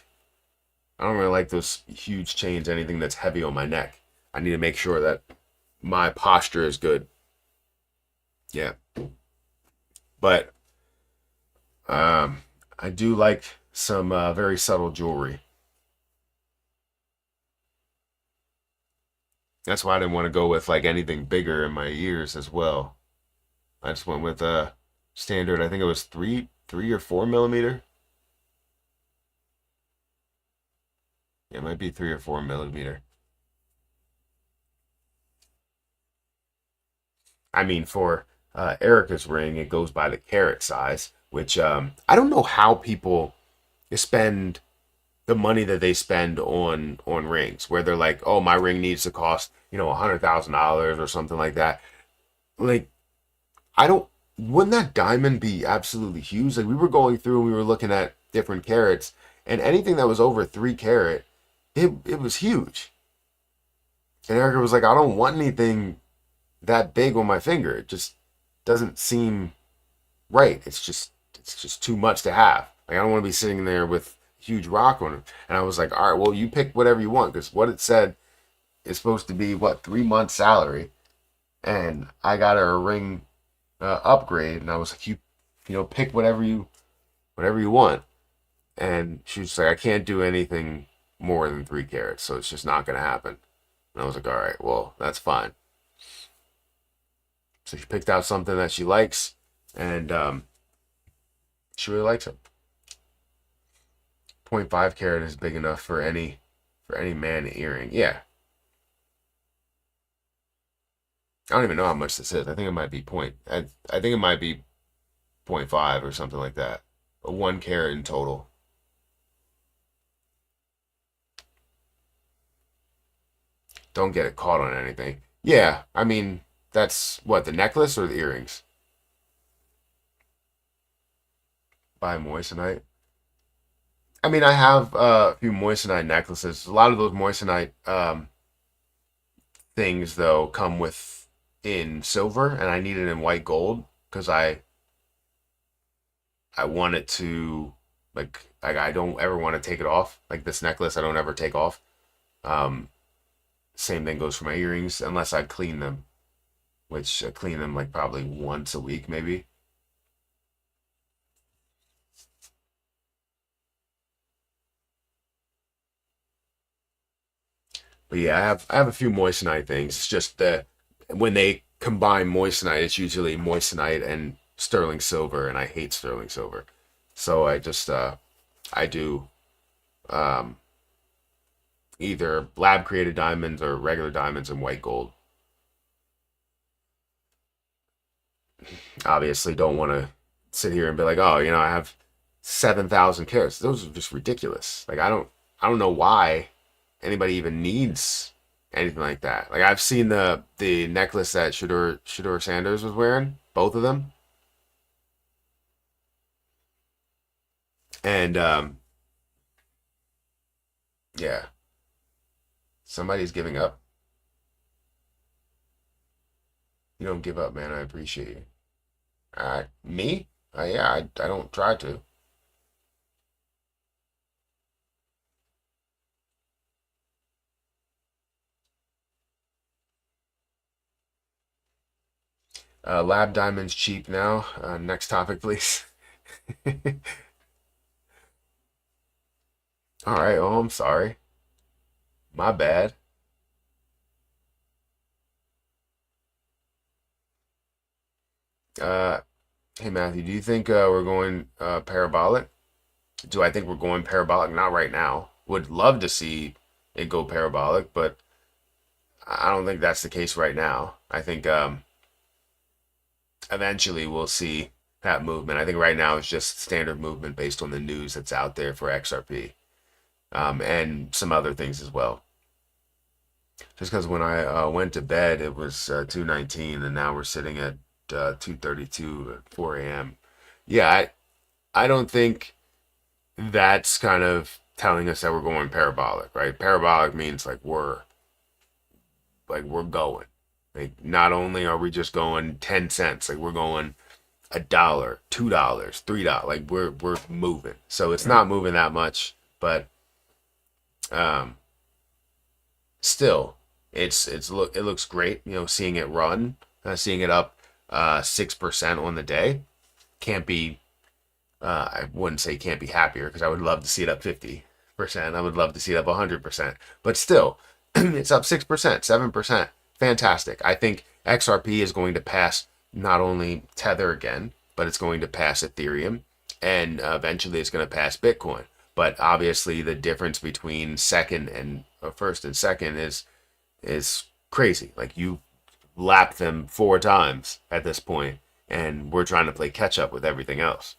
I don't really like those huge chains. Anything that's heavy on my neck. I need to make sure that my posture is good. Yeah, but I do like some very subtle jewelry. That's why I didn't want to go with like anything bigger in my ears as well. I just went with a standard. I think it was three or 4 millimeter. Yeah, it might be 3 or 4 millimeter. I mean, for Erica's ring, it goes by the carat size, which I don't know how people spend the money that they spend on rings, where they're like, oh, my ring needs to cost $100,000 or something like that. Like, I don't. Wouldn't that diamond be absolutely huge? Like we were going through and we were looking at different carats, and anything that was over 3 carat, it was huge. And Erica was like, I don't want anything that big on my finger. It just doesn't seem right. It's just too much to have. Like I don't want to be sitting there with a huge rock on it. And I was like, all right, well, you pick whatever you want because what it said is supposed to be what 3 months salary, and I got her a ring upgrade, and I was like, pick whatever you want. And she was like, I can't do anything more than 3 carats, so it's just not gonna happen. And I was like, all right, well, that's fine. So she picked out something that she likes, and she really likes it. 0.5 carat is big enough for any man earring. Yeah, I don't even know how much this is. I think it might be I think it might be point 0.5 or something like that. But 1 carat in total. Don't get it caught on anything. Yeah, I mean, that's what, the necklace or the earrings? Buy moissanite. I mean, I have a few moissanite necklaces. A lot of those moissanite things though come with in silver, and I need it in white gold because I want it to like I don't ever want to take it off. Like this necklace, I don't ever take off. Um, Same thing goes for my earrings, unless I clean them, which I clean them like probably once a week, maybe. But yeah, I have a few moissanite things. It's just that when they combine moissanite, it's usually moissanite and sterling silver, and I hate sterling silver. So I do um, either lab created diamonds or regular diamonds and white gold. Obviously, don't want to sit here and be like, oh, I have 7,000 carats. Those are just ridiculous. Like I don't know why anybody even needs anything like that. Like I've seen the necklace that Shador Sanders was wearing, both of them, and yeah, somebody's giving up. You don't give up, man. I appreciate you. Me? Yeah, I don't try to. Lab diamonds cheap now. Next topic, please. All right. Oh, I'm sorry. My bad. Uh, Hey Matthew, do you think we're going parabolic? Do I think we're going parabolic? Not right now. Would love to see it go parabolic, but I don't think that's the case right now. I think eventually we'll see that movement. I think right now it's just standard movement based on the news that's out there for XRP, and some other things as well. Just because when I went to bed, it was 2:19, and now we're sitting at 2:32 at 4 a.m. Yeah, I don't think that's kind of telling us that we're going parabolic, right? Parabolic means like we're going. Like not only are we just going 10 cents, like we're going $1, $2, $3. Like we're moving. So it's not moving that much, but um still it looks great, seeing it run, seeing it up 6% on the day. Can't be I wouldn't say can't be happier because I would love to see it up 50%. I would love to see it up 100%. But still, it's up 6%, 7%. Fantastic. I think XRP is going to pass not only Tether again, but it's going to pass Ethereum, and eventually it's going to pass Bitcoin. But obviously, the difference between second and first and second is crazy. Like you lap them 4 times at this point, and we're trying to play catch up with everything else.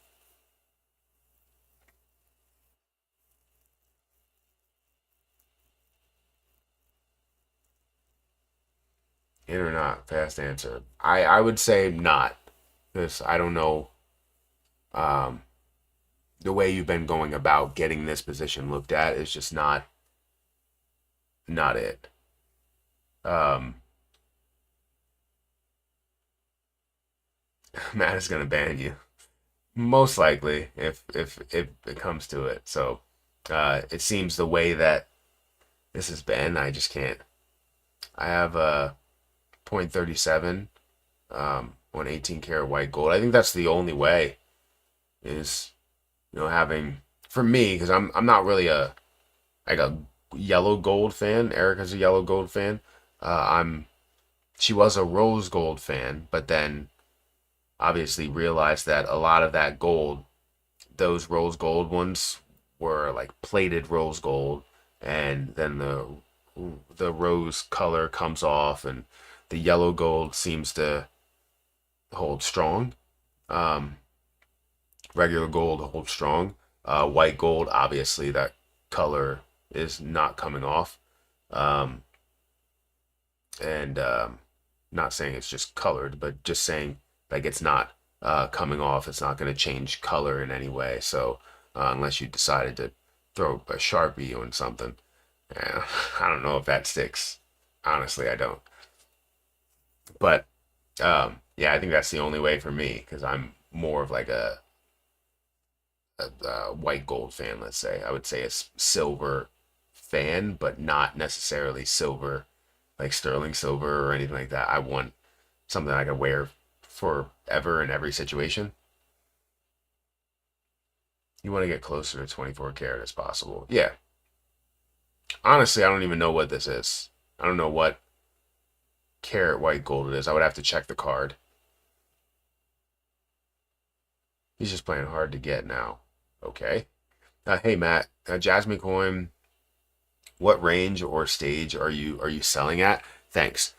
In or not? Fast answer. I would say not, because I don't know um, the way you've been going about getting this position looked at is just not it. Um, Matt is gonna ban you most likely if it comes to it. So it seems the way that this has been, I just can't. I have a 0.37 on 18 karat white gold. I think that's the only way is having for me because I'm not really a yellow gold fan. Erica's a yellow gold fan. I'm She was a rose gold fan, but then obviously realized that a lot of that gold, those rose gold ones, were like plated rose gold, and then the rose color comes off, and the yellow gold seems to hold strong. Um, Regular gold holds strong. White gold, obviously, that color is not coming off. Um, and Not saying it's just colored, but just saying like it's not. coming off. It's not going to change color in any way. So unless you decided to throw a Sharpie on something, yeah, I don't know if that sticks. Honestly, I don't. But yeah, I think that's the only way for me because I'm more of like a white gold fan. Let's say I would say a silver fan, but not necessarily silver like sterling silver or anything like that. I want something I can wear forever in every situation. You want to get closer to 24 karat as possible. Yeah. Honestly, I don't even know what this is. I don't know what carat white gold it is. I would have to check the card. He's just playing hard to get now. Okay. Hey Matt, JasmyCoin, what range or stage are you selling at? Thanks.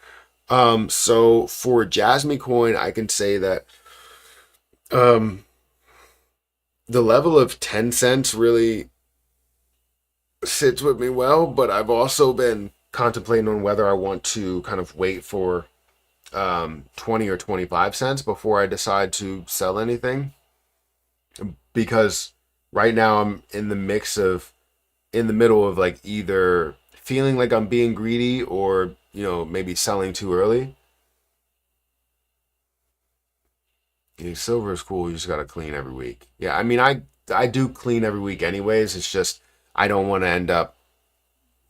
So for JasmyCoin, I can say that um the level of 10 cents really sits with me well, but I've also been contemplating on whether I want to kind of wait for 20 or 25 cents before I decide to sell anything because right now I'm in the middle of like either feeling like I'm being greedy or, maybe selling too early. Yeah, silver is cool. You just gotta clean every week. Yeah, I mean, I do clean every week anyways. It's just I don't want to end up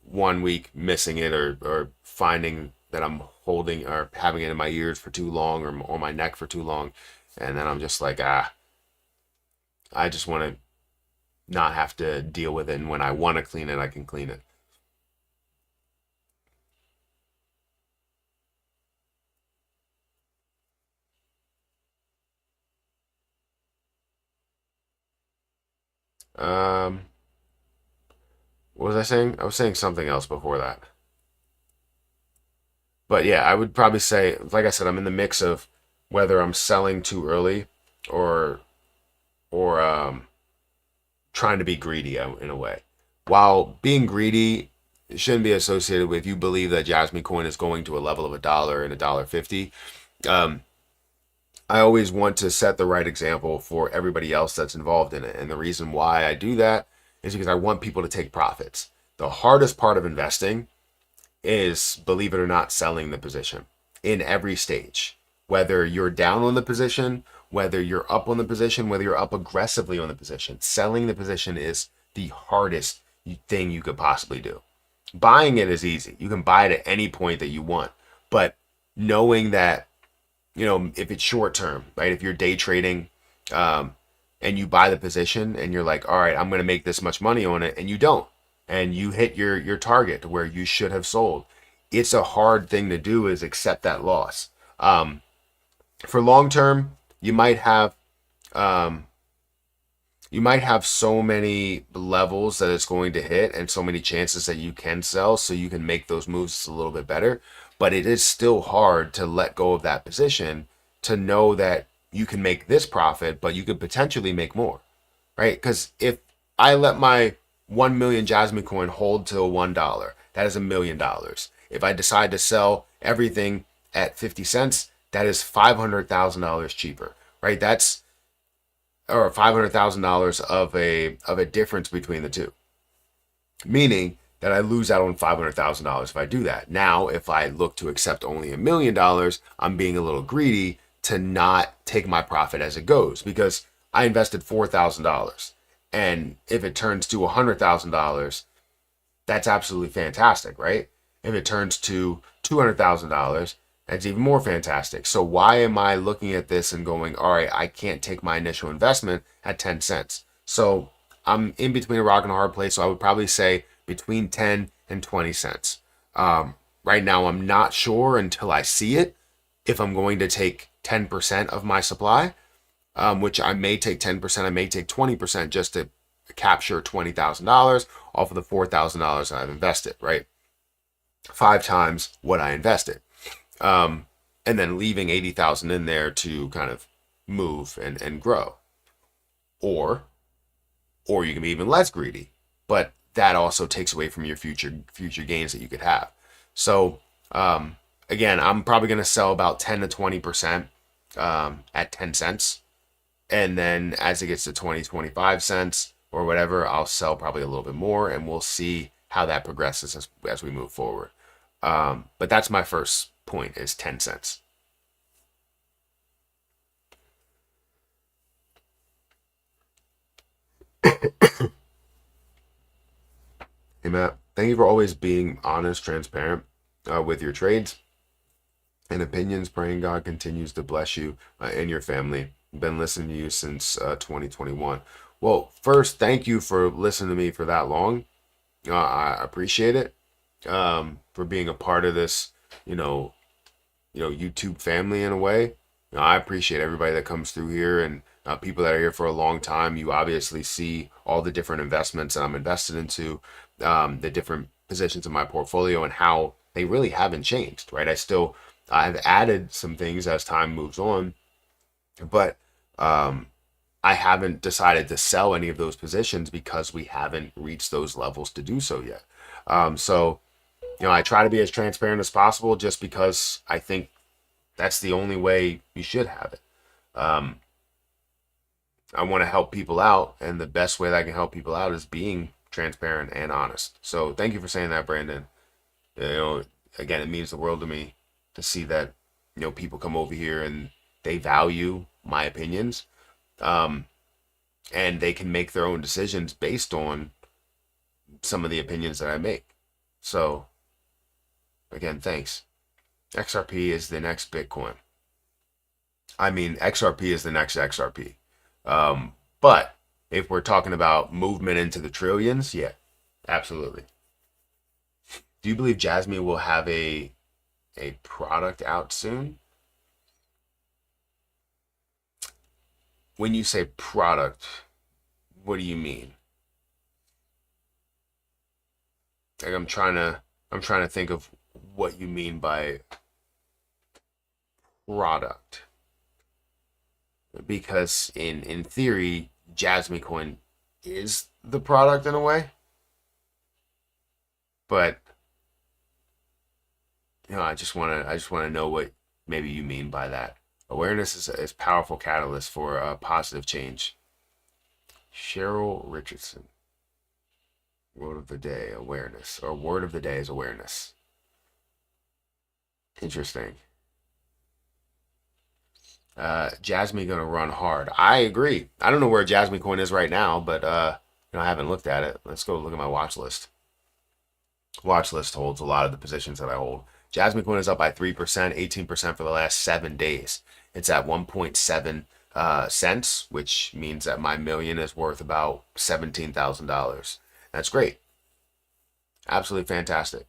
one week missing it or finding that I'm holding or having it in my ears for too long or on my neck for too long, and then I'm just like I just want to not have to deal with it. And when I want to clean it, I can clean it. Um, what was I saying? I was saying something else before that. But yeah, I would probably say, like I said, I'm in the mix of whether I'm selling too early or or trying to be greedy in a way. While being greedy shouldn't be associated with you believe that Jasmine coin is going to a level of $1 and $1.50. Um, I always want to set the right example for everybody else that's involved in it. And the reason why I do that is because I want people to take profits. The hardest part of investing is, believe it or not, selling the position in every stage. Whether you're down on the position, whether you're up on the position, whether you're up aggressively on the position, selling the position is the hardest thing you could possibly do. Buying it is easy. You can buy it at any point that you want. But knowing that, if it's short term, right? If you're day trading um, and you buy the position and you're like, all right, I'm going to make this much money on it, and you don't, and you hit your target where you should have sold, it's a hard thing to do is accept that loss. For long term, um, you might have so many levels that it's going to hit and so many chances that you can sell so you can make those moves a little bit better, but it is still hard to let go of that position to know that you can make this profit but you could potentially make more, right? Because if I let my 1 million Jasmine coin hold till $1, that is $1 million. If I decide to sell everything at 50 cents, that is $500,000 cheaper, right? That's or $500,000 of a difference between the two, meaning that I lose out on $500,000 if I do that. Now, if I look to accept only $1 million, I'm being a little greedy to not take my profit as it goes because I invested $4,000, and if it turns to $100,000, that's absolutely fantastic, right? If it turns to $200,000, that's even more fantastic. So why am I looking at this and going, all right, I can't take my initial investment at 10 cents. So I'm in between a rock and a hard place. So I would probably say between 10 and 20 cents. Right now, I'm not sure until I see it if I'm going to take 10% of my supply, which I may take 10%, I may take 20% just to capture $20,000 off of the $4,000 I've invested, right? 5 times what I invested. And then leaving 80,000 in there to kind of move and grow. Or you can be even less greedy, but that also takes away from your future gains that you could have. So again, I'm probably going to sell about 10 to 20% at 10 cents. And then as it gets to 20, 25 cents or whatever, I'll sell probably a little bit more, and we'll see how that progresses as we move forward. But that's my first point, is 10 cents. Hey, Matt, thank you for always being honest, transparent with your trades and opinions. Praying God continues to bless you and your family. Been listening to you since 2021. Well, first, thank you for listening to me for that long. I appreciate it, for being a part of this, you know, YouTube family in a way. I appreciate everybody that comes through here, and people that are here for a long time. You obviously see all the different investments that I'm invested into, the different positions in my portfolio, and how they really haven't changed, right? I've added some things as time moves on, but I haven't decided to sell any of those positions because we haven't reached those levels to do so yet. So, I try to be as transparent as possible, just because I think that's the only way you should have it. I want to help people out, and the best way that I can help people out is being transparent and honest. So thank you for saying that, Brandon. Again, it means the world to me to see that, people come over here and they value my opinions, and they can make their own decisions based on some of the opinions that I make. So again, thanks. XRP is the next Bitcoin. I mean, XRP is the next XRP. But if we're talking about movement into the trillions, yeah, absolutely. Do you believe Jasmy will have a product out soon? When you say product, what do you mean? Like, I'm trying to think of what you mean by product, because in theory, JasmyCoin is the product in a way, but I just want to know what maybe you mean by that. Awareness is powerful catalyst for positive change. Cheryl Richardson. Word of the day, awareness, or word of the day is awareness. Interesting. Jasmy gonna run hard. I agree. I don't know where JasmyCoin is right now, but I haven't looked at it. Let's go look at my watch list. Watch list holds a lot of the positions that I hold. JasmyCoin is up by 3%, 18% for the last 7 days. It's at 1.7 cents, which means that my million is worth about $17,000. That's great. Absolutely fantastic.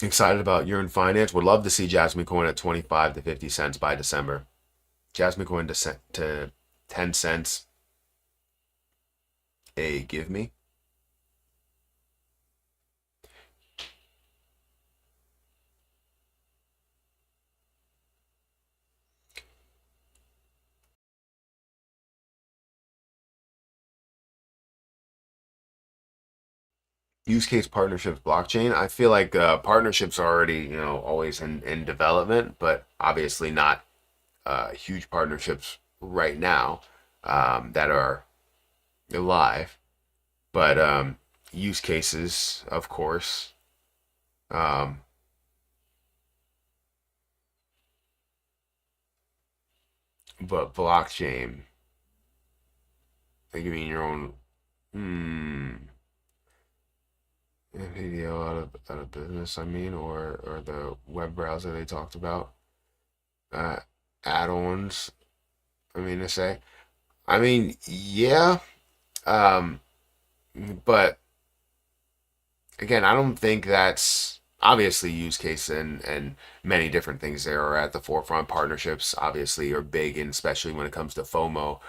Excited about Year in Finance. Would love to see JasmyCoin at 25 to 50 cents by December. JasmyCoin to 10 cents. Give me. Use case partnerships blockchain. I feel like partnerships are already, always in development, but obviously not huge partnerships right now, that are live. But use cases, of course. Um, but blockchain, like, you mean your own. Video out of business, I mean, or the web browser they talked about. Uh, Add-ons, I mean to say. I mean, yeah. Um, but again, I don't think that's obviously use case, and many different things there are at the forefront. Partnerships obviously are big, and especially when it comes to FOMO,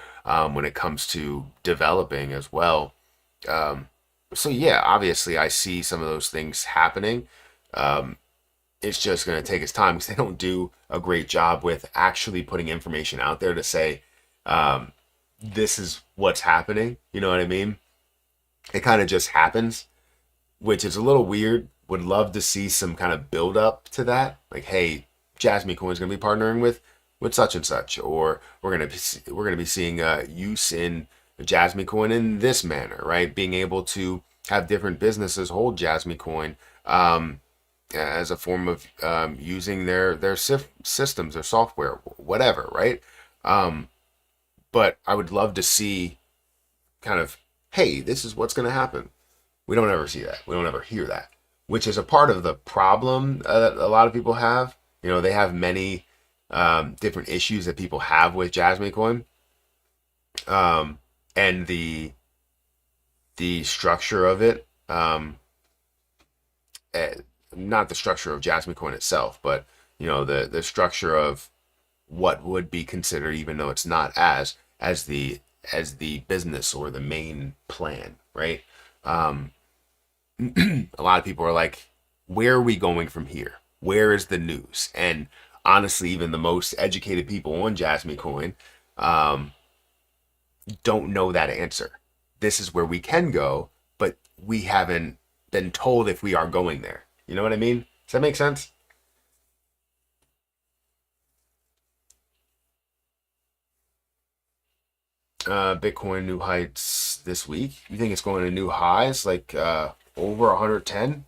when it comes to developing as well. Um, so yeah, obviously I see some of those things happening. Um, it's just going to take its time, because they don't do a great job with actually putting information out there to say, um, this is what's happening. You know what I mean? It kind of just happens, which is a little weird. Would love to see some kind of build up to that. Like, hey, JasmyCoin is going to be partnering with such and such, or we're going to be seeing use in JasmyCoin in this manner, right? Being able to have different businesses hold JasmyCoin as a form of using their systems, their software, whatever, right? But I would love to see kind of, hey, this is what's going to happen. We don't ever see that. We don't ever hear that, which is a part of the problem that a lot of people have. You know, they have many different issues that people have with JasmyCoin, and the structure of it. Eh, Not the structure of JasmyCoin itself, but you know the structure of what would be considered, even though it's not as the business or the main plan, right? Um, a lot of people are like, where are we going from here? Where is the news? And honestly, even the most educated people on JasmyCoin um, don't know that answer. This is where we can go, but we haven't been told if we are going there. You know what I mean? Does that make sense? Bitcoin new heights this week. You think it's going to new highs, like over 110?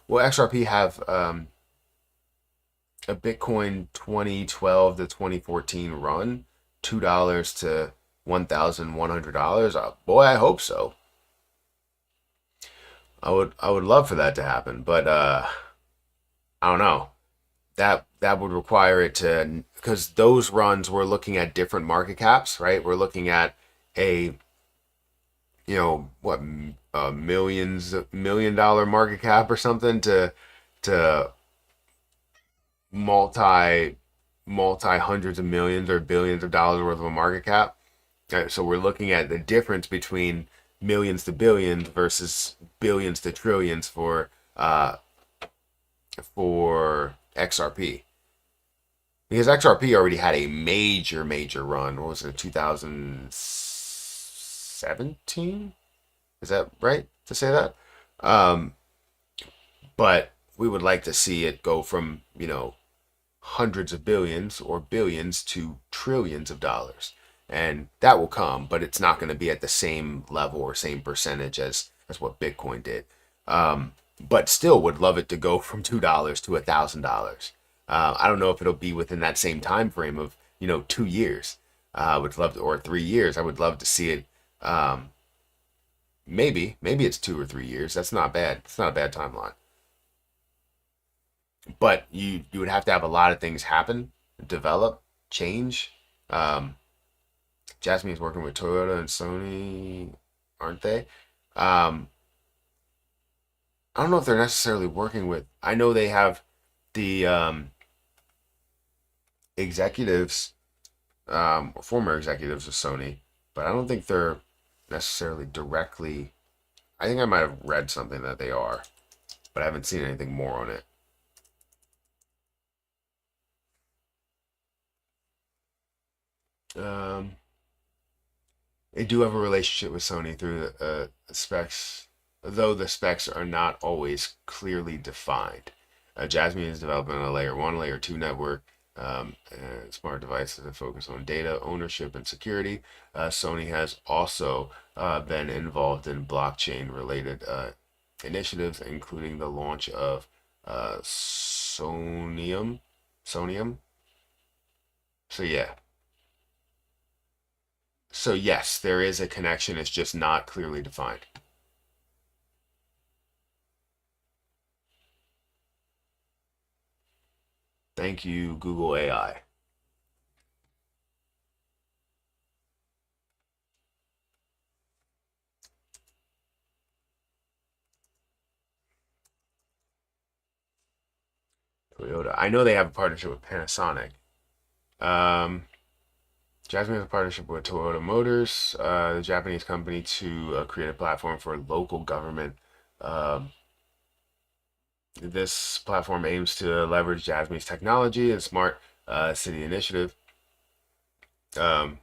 Well, XRP have a Bitcoin 2012 to 2014 run, $2 to $1,100. Boy, I hope so. I would love for that to happen, but I don't know. That would require it to, because those runs we're looking at different market caps, right? We're looking at a what, $1 million market cap or something to multi hundreds of millions or billions of dollars worth of a market cap. So we're looking at the difference between millions to billions versus billions to trillions for XRP, because XRP already had a major run. What was it, 2017? Is that right to say that? Um, but we would like to see it go from, hundreds of billions or billions to trillions of dollars. And that will come, but it's not going to be at the same level or same percentage as what Bitcoin did. But still would love it to go from $2 to $1,000. I don't know if it'll be within that same time frame of 2 years. I would love to, or 3 years. I would love to see it. Maybe it's 2 or 3 years. That's not bad. It's not a bad timeline. But you would have to have a lot of things happen, develop, change. Um, Jasmine is working with Toyota and Sony, aren't they? Um, I don't know if they're necessarily working with. I know they have the executives, or former executives of Sony, but I don't think they're necessarily directly. I think I might have read something that they are, but I haven't seen anything more on it. Um, they do have a relationship with Sony through the specs, though the specs are not always clearly defined. Jasmine is developing a layer one, layer two network, smart devices that focus on data ownership and security. Sony has also been involved in blockchain related initiatives, including the launch of Sonium. Sonium. So yeah. So yes, there is a connection. It's just not clearly defined. Thank you, Google AI. Toyota. I know they have a partnership with Panasonic. Um, Jasmine has a partnership with Toyota Motors, the Japanese company, to create a platform for local government. Um, this platform aims to leverage Jasmine's technology and smart city initiative. Um,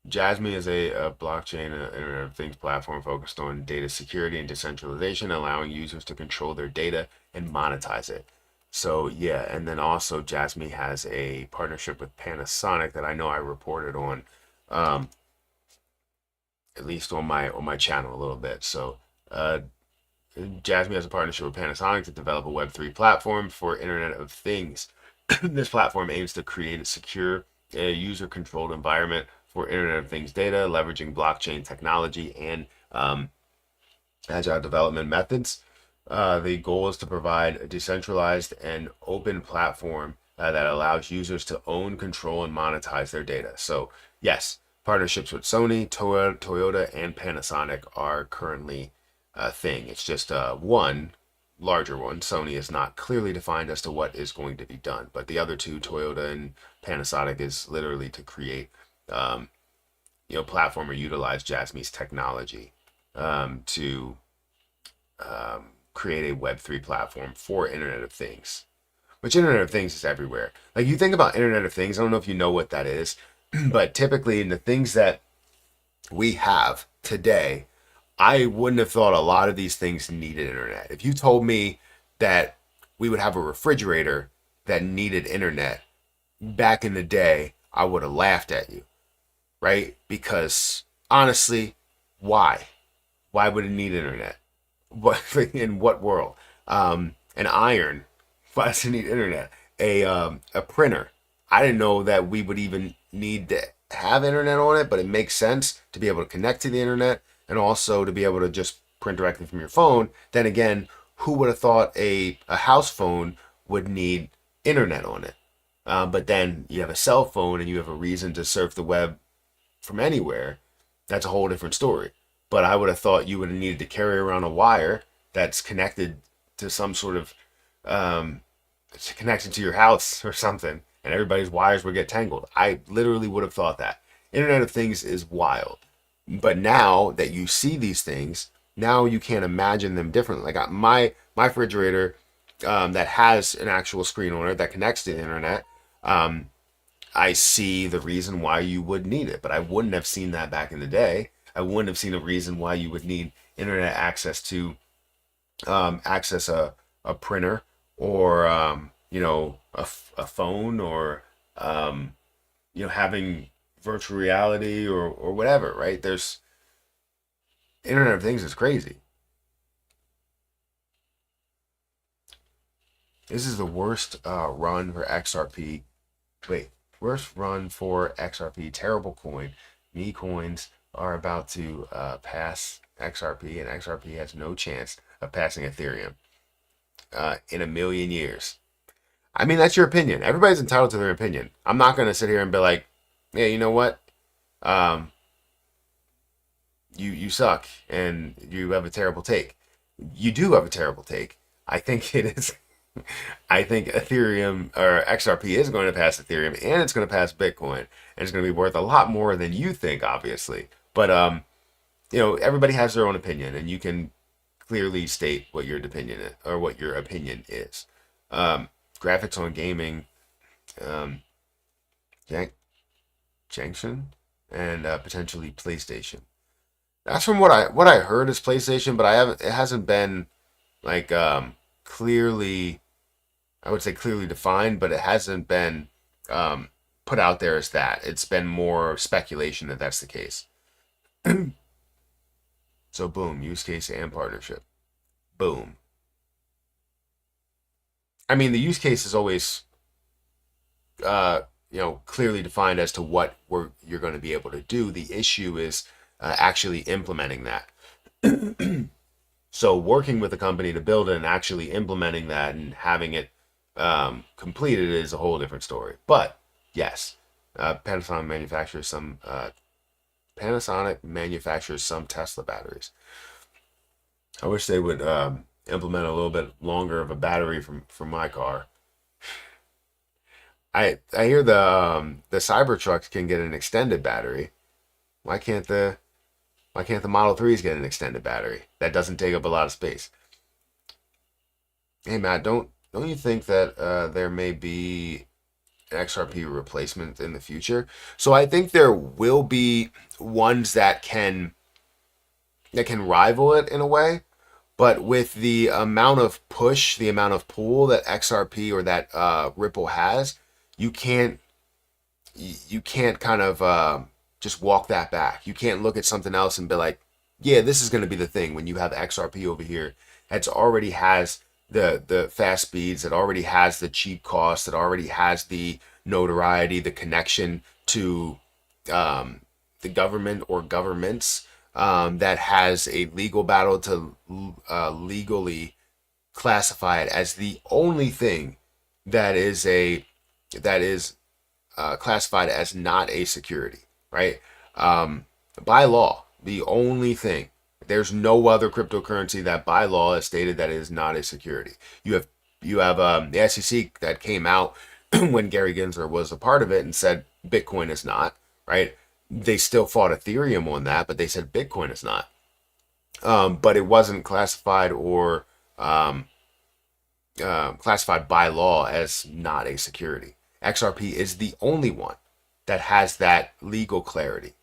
Jasmine is a blockchain Internet of Things platform focused on data security and decentralization, allowing users to control their data and monetize it. So yeah, and then also Jasmy has a partnership with Panasonic that I know I reported on, um, at least on my channel a little bit. So uh, Jasmy has a partnership with Panasonic to develop a Web3 platform for Internet of Things. This platform aims to create a secure, user-controlled environment for Internet of Things data, leveraging blockchain technology and agile development methods. The goal is to provide a decentralized and open platform that allows users to own, control, and monetize their data. So, yes, partnerships with Sony, Toyota, and Panasonic are currently a thing. It's just one larger one. Sony is not clearly defined as to what is going to be done, but the other two, Toyota and Panasonic, is literally to create, um, platform or utilize Jasmy's technology to create a Web3 platform for Internet of Things. Which Internet of Things is everywhere. Like you think about Internet of Things, I don't know if you know what that is, but typically in the things that we have today, I wouldn't have thought a lot of these things needed internet. If you told me that we would have a refrigerator that needed internet back in the day, I would have laughed at you, right? Because honestly, why? Why would it need internet? What in what world? An iron. Why does it need internet? A printer. I didn't know that we would even need to have internet on it, but it makes sense to be able to connect to the internet and also to be able to just print directly from your phone. Then again, who would have thought a house phone would need internet on it? But then you have a cell phone and you have a reason to surf the web from anywhere. That's a whole different story. But I would have thought you would have needed to carry around a wire that's connected to some sort of um, it's connected to your house or something, and everybody's wires would get tangled. I literally would have thought that. Internet of Things is wild. But now that you see these things, now you can't imagine them differently. Like my refrigerator that has an actual screen on it that connects to the internet. Um, I see the reason why you would need it, but I wouldn't have seen that back in the day. I wouldn't have seen a reason why you would need internet access to access a printer or a phone or having virtual reality or whatever, right? There's Internet of Things is crazy. This is the worst run for XRP. Wait, worst run for XRP. Terrible coin. Me coins are about to pass XRP, and XRP has no chance of passing Ethereum in a million years. I mean, that's your opinion. Everybody's entitled to their opinion. I'm not going to sit here and be like, yeah, you know what? Um, you suck and you have a terrible take. You do have a terrible take. I think it is. I think Ethereum or XRP is going to pass Ethereum and it's going to pass Bitcoin and it's going to be worth a lot more than you think, obviously. But everybody has their own opinion, and you can clearly state what your opinion is, or what your opinion is. Graphics on gaming, um, Junction, and potentially PlayStation. That's from what I heard is PlayStation, but I haven't. It hasn't been like clearly. I would say clearly defined, but it hasn't been um, put out there as that. It's been more speculation that that's the case. So boom, use case and partnership. Boom. I mean, the use case is always clearly defined as to what you're going to be able to do. The issue is actually implementing that. So working with a company to build it and actually implementing that and having it completed is a whole different story. But yes, Panasonic manufactures some Tesla batteries. I wish they would implement a little bit longer of a battery from my car. I hear the Cybertrucks can get an extended battery. Why can't the Model 3s get an extended battery? That doesn't take up a lot of space. Hey Matt, don't you think that there may be an XRP replacement in the future? So I think there will be ones that can rival it in a way, But with the amount of push, the amount of pull that XRP or that Ripple has, you can't you can't kind of just walk that back. You can't look at something else and be like, yeah, this is going to be the thing. When you have XRP over here, it's already has the fast speeds, it already has the cheap cost, it already has the notoriety, the connection to um, the government or governments, that has a legal battle to legally classify it as the only thing that is classified as not a security, right? Um, by law, the only thing. There's no other cryptocurrency that by law is stated that it is not a security. You have the SEC that came out when Gary Gensler was a part of it and said Bitcoin is not, right? They still fought Ethereum on that, but they said Bitcoin is not. But it wasn't classified or um, classified by law as not a security. XRP is the only one that has that legal clarity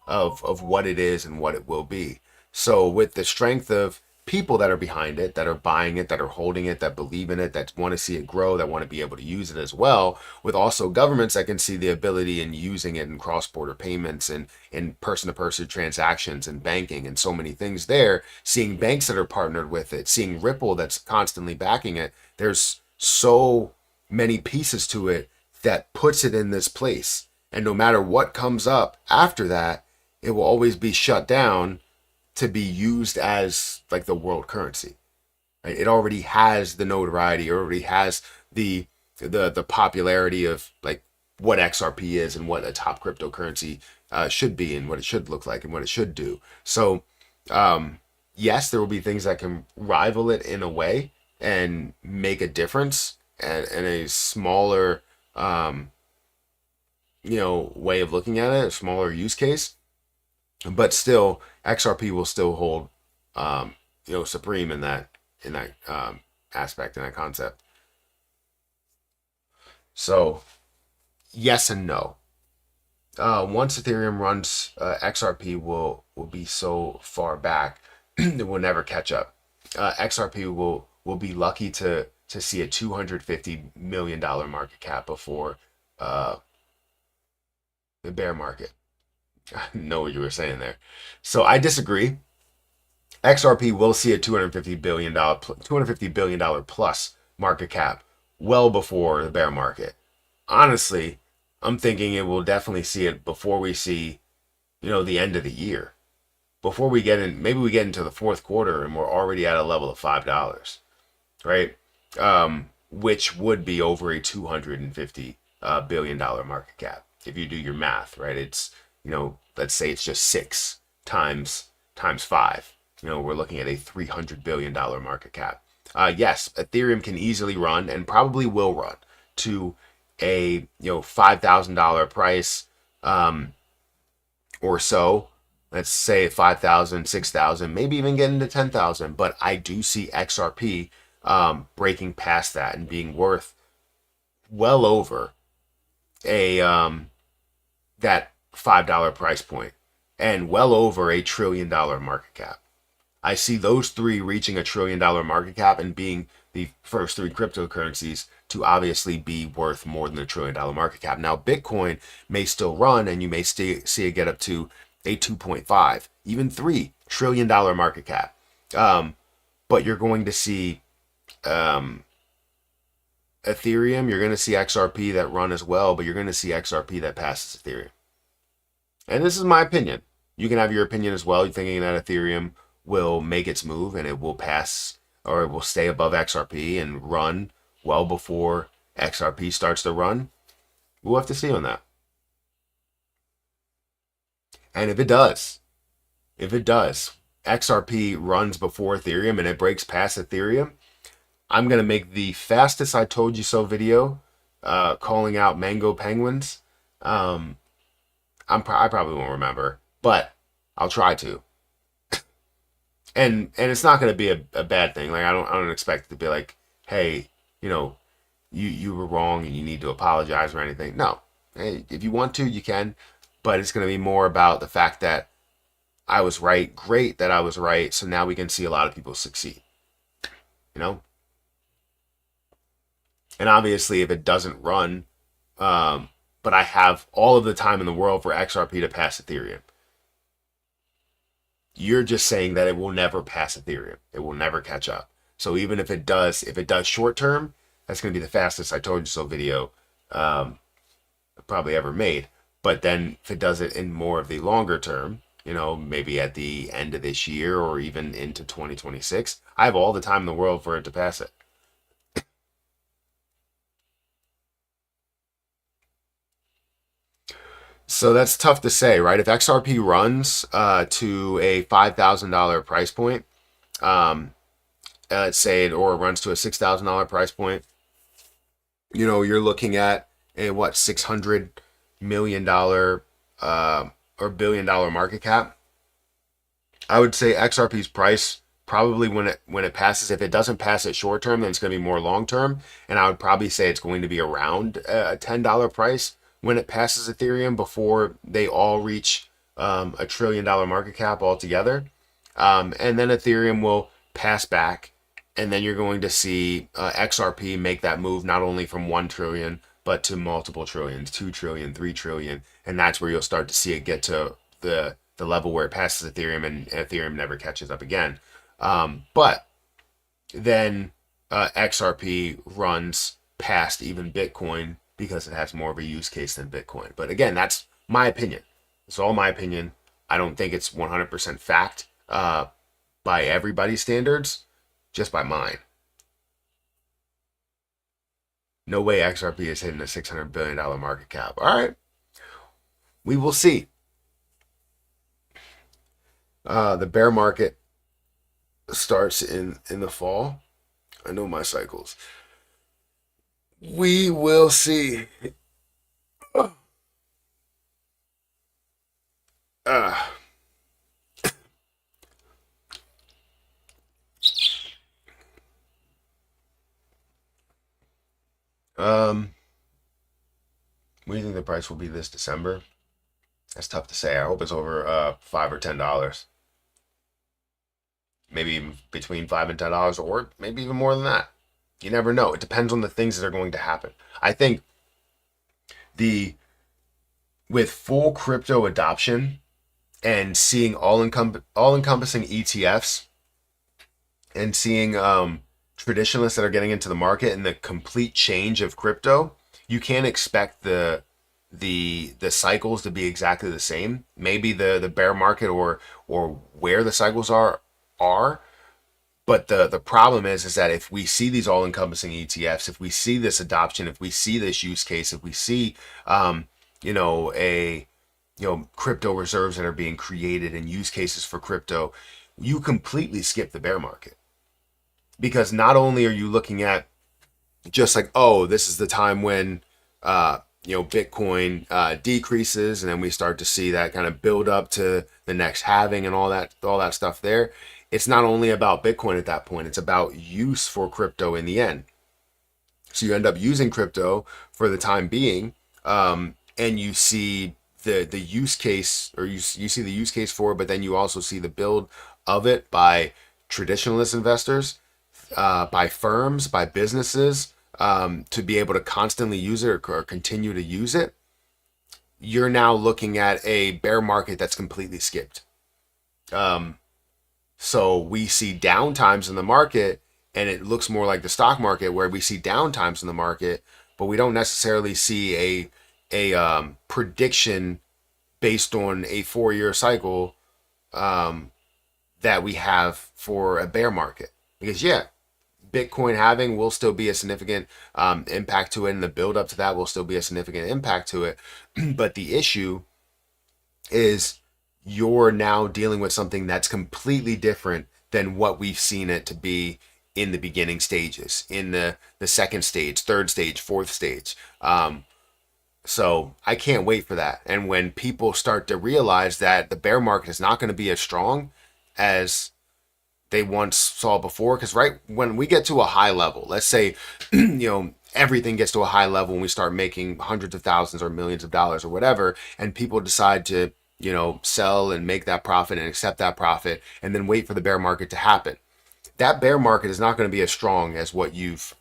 of what it is and what it will be. So with the strength of people that are behind it, that are buying it, that are holding it, that believe in it, that want to see it grow, that want to be able to use it as well, with also governments that can see the ability in using it in cross-border payments and in person-to-person transactions and banking and so many things there, seeing banks that are partnered with it, seeing Ripple that's constantly backing it, there's so many pieces to it that puts it in this place. And no matter what comes up after that, it will always be shut down to be used as like the world currency. Right? It already has the notoriety, it already has the popularity of like what XRP is and what a top cryptocurrency should be and what it should look like and what it should do. So yes, there will be things that can rival it in a way and make a difference and a smaller way of looking at it, a smaller use case, but still XRP will still hold supreme in that aspect, in that concept. So yes and no. Once Ethereum runs, XRP will be so far back it will never catch up. XRP will be lucky to see a $250 million market cap before uh, the bear market. I know what you were saying there. So I disagree. XRP will see a $250 billion plus market cap well before the bear market. Honestly, I'm thinking it will definitely see it before we see, the end of the year. Before we get in, maybe we get into the fourth quarter and we're already at a level of $5, right? Which would be over a $250 billion market cap if you do your math, right? It's let's say it's just six times five. We're looking at a $300 billion market cap. Yes, Ethereum can easily run and probably will run to a $5,000 price or so. Let's say 5,000, 6,000, maybe even get into 10,000. But I do see XRP breaking past that and being worth well over a that $5 price point and well over a $1 trillion market cap. I see those three reaching a $1 trillion market cap and being the first three cryptocurrencies to obviously be worth more than a $1 trillion market cap. Now, Bitcoin may still run and you may see it get up to a 2.5, even $3 trillion market cap. But you're going to see Ethereum, you're going to see XRP that run as well, but you're going to see XRP that passes Ethereum. And this is my opinion. You can have your opinion as well. You're thinking that Ethereum will make its move and it will pass or it will stay above XRP and run well before XRP starts to run. We'll have to see on that. And if it does, XRP runs before Ethereum and it breaks past Ethereum, I'm going to make the fastest I told you so video calling out mango penguins. I probably won't remember, but I'll try to. And it's not going to be a bad thing. Like I don't expect it to be like, hey, you were wrong and you need to apologize or anything. No, hey, if you want to, you can, but it's going to be more about the fact that I was right. Great that I was right. So now we can see a lot of people succeed, you know? And obviously, if it doesn't run, but I have all of the time in the world for XRP to pass Ethereum, you're just saying that it will never pass Ethereum. It will never catch up. So even if it does short term, that's going to be the fastest I told you so video probably ever made. But then if it does it in more of the longer term, you know, maybe at the end of this year or even into 2026, I have all the time in the world for it to pass it. So that's tough to say, right? If XRP runs to a $5,000 price point, let's say it, or it runs to a $6,000 price point, you know, you're looking at a what, $600 million or $1 billion market cap. I would say XRP's price probably when it passes, if it doesn't pass it short term, then it's going to be more long term, and I would probably say it's going to be around a $10 price when it passes Ethereum before they all reach a $1 trillion market cap altogether. And then Ethereum will pass back, and then you're going to see XRP make that move not only from 1 trillion, but to multiple trillions, 2 trillion, 3 trillion. And that's where you'll start to see it get to the level where it passes Ethereum and Ethereum never catches up again. But then XRP runs past even Bitcoin because it has more of a use case than Bitcoin. But again, that's my opinion. It's all my opinion. I don't think it's 100% fact by everybody's standards, just by mine. No way XRP is hitting a $600 billion market cap. All right. We will see. The bear market starts in the fall. I know my cycles. We will see. Uh, what do you think the price will be this December? That's tough to say. I hope it's over $5 or $10. Maybe even between $5 and $10, or maybe even more than that. You never know. It depends on the things that are going to happen. I think with full crypto adoption and seeing all-encompassing ETFs and seeing traditionalists that are getting into the market and the complete change of crypto, you can't expect the cycles to be exactly the same. Maybe the bear market or where the cycles are, but the problem is that if we see these all-encompassing ETFs, if we see this adoption, if we see this use case, if we see crypto reserves that are being created and use cases for crypto, you completely skip the bear market. Because not only are you looking at just like, oh, this is the time when Bitcoin decreases, and then we start to see that kind of build up to the next halving and all that stuff there. It's not only about Bitcoin at that point, it's about use for crypto in the end. So you end up using crypto for the time being, and you see the use case, or you see the use case for it, but then you also see the build of it by traditionalist investors, by firms, by businesses, to be able to constantly use it or continue to use it. You're now looking at a bear market that's completely skipped. So we see downtimes in the market, and it looks more like the stock market where we see downtimes in the market, but we don't necessarily see a prediction based on a 4-year cycle that we have for a bear market. Because Bitcoin halving will still be a significant impact to it, and the build up to that will still be a significant impact to it. But the issue is you're now dealing with something that's completely different than what we've seen it to be in the beginning stages, in the second stage, third stage, fourth stage. So I can't wait for that. And when people start to realize that the bear market is not going to be as strong as they once saw before, because right when we get to a high level, let's say, everything gets to a high level and we start making hundreds of thousands or millions of dollars or whatever, and people decide to sell and make that profit and accept that profit and then wait for the bear market to happen. That bear market is not going to be as strong as what you've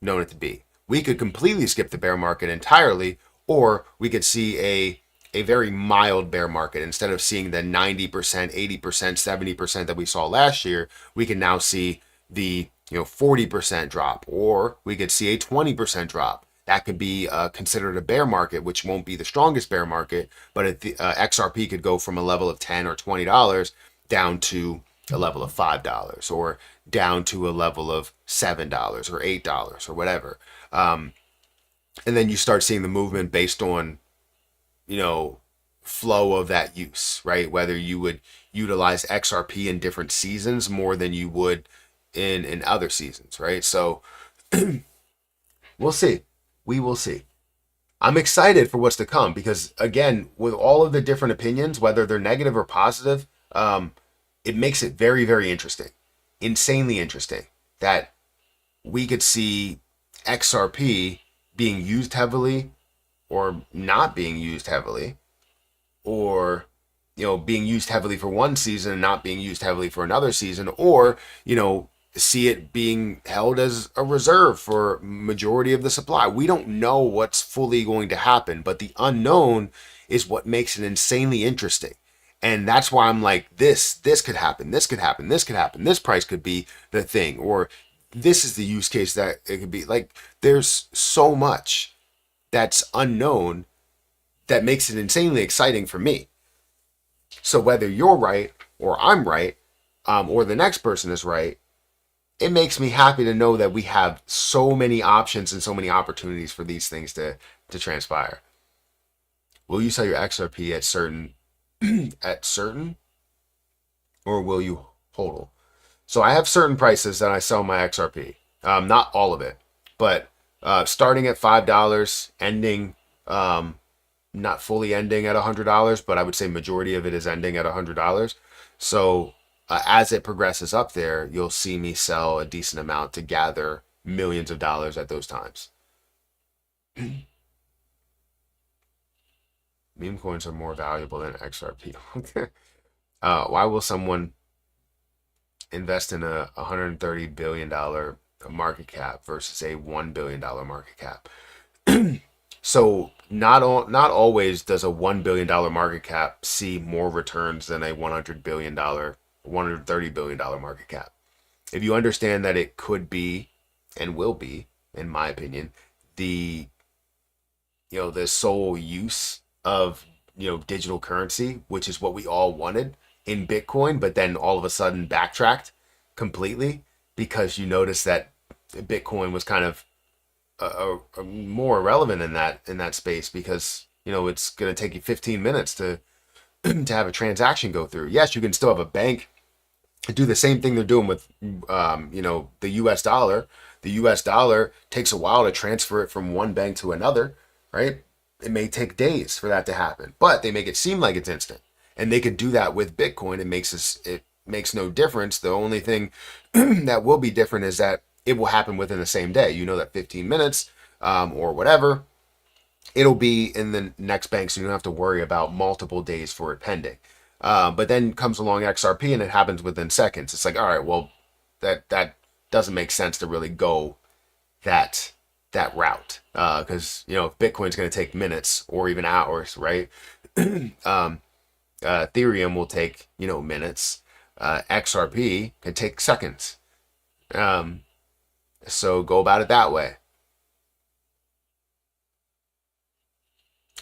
known it to be. We could completely skip the bear market entirely, or we could see a very mild bear market. Instead of seeing the 90%, 80%, 70% that we saw last year, we can now see the 40% drop, or we could see a 20% drop. That could be considered a bear market, which won't be the strongest bear market, but XRP could go from a level of $10 or $20 down to a level of $5, or down to a level of $7 or $8 or whatever. And then you start seeing the movement based on, flow of that use, right? Whether you would utilize XRP in different seasons more than you would in other seasons, right? So we'll see. We will see. I'm excited for what's to come because, again, with all of the different opinions, whether they're negative or positive, it makes it very, very interesting, insanely interesting that we could see XRP being used heavily or not being used heavily, or being used heavily for one season and not being used heavily for another season, or see it being held as a reserve for majority of the supply. We don't know what's fully going to happen, but the unknown is what makes it insanely interesting. And that's why I'm like, this could happen, this could happen, this could happen, this price could be the thing, or this is the use case that it could be. Like, there's so much that's unknown that makes it insanely exciting for me. So whether you're right or I'm right, or the next person is right, it makes me happy to know that we have so many options and so many opportunities for these things to transpire. Will you sell your XRP at certain, or will you hodl? So I have certain prices that I sell my XRP. Not all of it, but starting at $5, ending, not fully ending at $100, but I would say majority of it is ending at $100. So as it progresses up there, you'll see me sell a decent amount to gather millions of dollars at those times. Meme coins are more valuable than XRP. Why will someone invest in a $130 billion market cap versus a $1 billion market cap? So not always does a $1 billion market cap see more returns than a $130 billion market cap. If you understand that it could be and will be, in my opinion, the sole use of digital currency, which is what we all wanted in Bitcoin, but then all of a sudden backtracked completely because you noticed that Bitcoin was kind of more irrelevant in that space, because it's going to take you 15 minutes to have a transaction go through. Yes, you can still have a bank do the same thing they're doing with the US dollar. The US dollar takes a while to transfer it from one bank to another, right? It may take days for that to happen, but they make it seem like it's instant. And they could do that with Bitcoin. It makes no difference. The only thing that will be different is that it will happen within the same day. That 15 minutes or whatever, it'll be in the next bank, so you don't have to worry about multiple days for it pending. But then comes along XRP and it happens within seconds. It's like, all right, well, that doesn't make sense to really go that route, because if Bitcoin's going to take minutes or even hours, right? Ethereum will take minutes. XRP can take seconds. So go about it that way.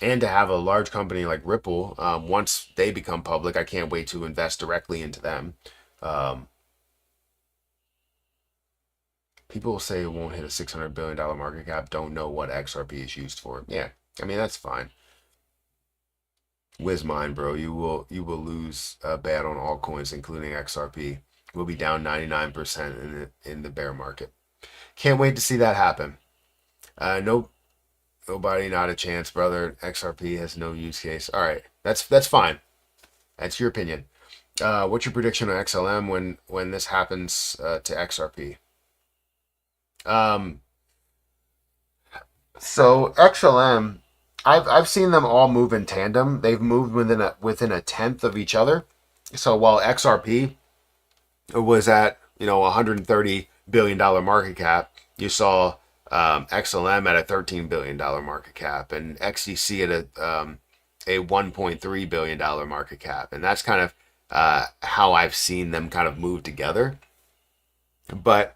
And to have a large company like Ripple, once they become public, I can't wait to invest directly into them. People say it won't hit a $600 billion market cap, don't know what XRP is used for. Yeah, I mean, that's fine. Whiz mine, bro. You will lose bad on altcoins, including XRP. We'll be down 99% in the bear market. Can't wait to see that happen. Nobody, not a chance, brother. XRP has no use case. All right, that's fine. That's your opinion. What's your prediction on XLM when this happens to XRP? So XLM, I've seen them all move in tandem. They've moved within a tenth of each other. So while XRP was at 130 billion dollar market cap, you saw XLM at a 13 billion dollar market cap, and XDC at a 1.3 billion dollar market cap, and that's kind of how I've seen them kind of move together. But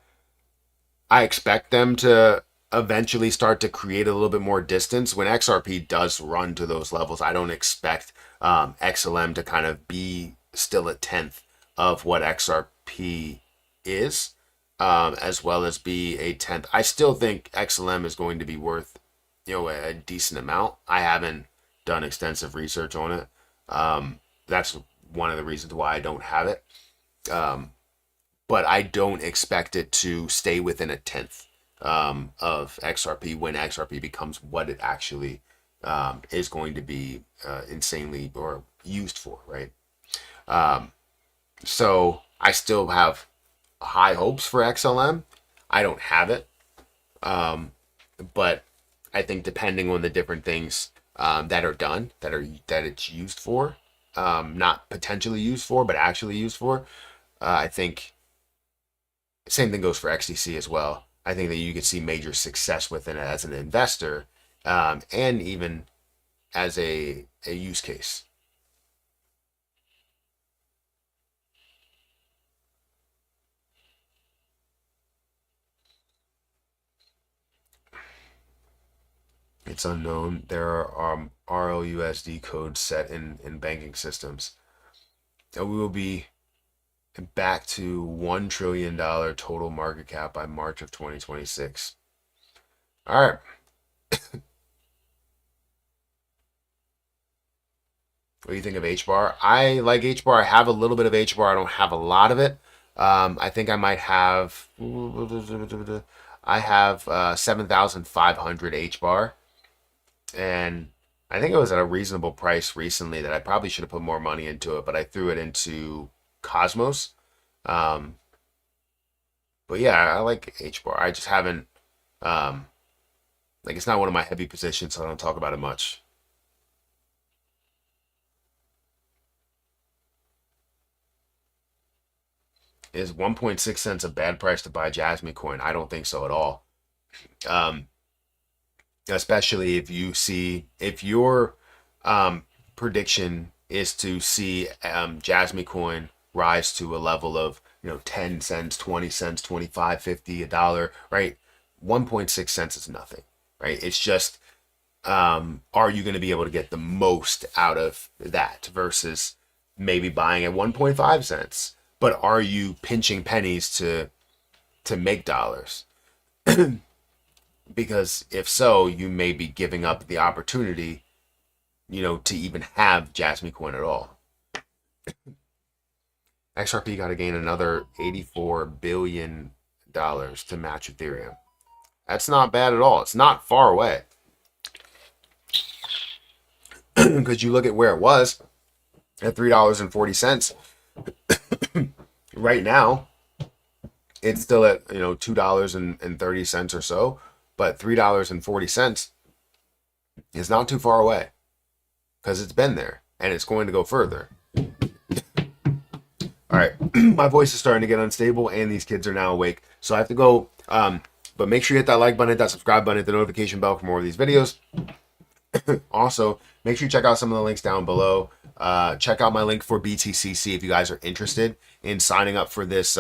I expect them to eventually start to create a little bit more distance. When XRP does run to those levels, I don't expect XLM to kind of be still a tenth of what XRP is, as well as be a tenth. I still think XLM is going to be worth, a decent amount. I haven't done extensive research on it. That's one of the reasons why I don't have it. But I don't expect it to stay within a tenth of XRP when XRP becomes what it actually is going to be insanely or used for, right? So I still have high hopes for XLM. I don't have it, but I think depending on the different things that are done, that it's used for, not potentially used for, but actually used for, I think same thing goes for XDC as well. I think that you could see major success within it as an investor, and even as a use case. It's unknown. There are RLUSD codes set in banking systems. And we will be back to $1 trillion total market cap by March of 2026. All right. What do you think of HBAR? I like HBAR. I have a little bit of HBAR. I don't have a lot of it. I think I might have. I have 7,500 HBAR, and I think it was at a reasonable price recently that I probably should have put more money into it, but I threw it into Cosmos. Um, but yeah, I like HBAR. I just haven't. Um, like it's not one of my heavy positions, so I don't talk about it much. Is 1.6 cents a bad price to buy JasmyCoin? I don't think so at all. Um, Especially if your prediction is to see JasmyCoin rise to a level of 10 cents, 20 cents, 25, 50, a dollar, right? 1.6 cents is nothing, right? It's just are you going to be able to get the most out of that versus maybe buying at 1.5 cents? But are you pinching pennies to make dollars? Because if so, you may be giving up the opportunity, to even have JasmyCoin at all. XRP got to gain another $84 billion to match Ethereum. That's not bad at all. It's not far away. Because you look at where it was at $3.40. Right now, it's still at $2.30 or so, but $3.40 is not too far away because it's been there and it's going to go further. All right, my voice is starting to get unstable and these kids are now awake, so I have to go. But make sure you hit that like button, hit that subscribe button, hit the notification bell for more of these videos. Also, make sure you check out some of the links down below. Check out my link for BTCC if you guys are interested in signing up for this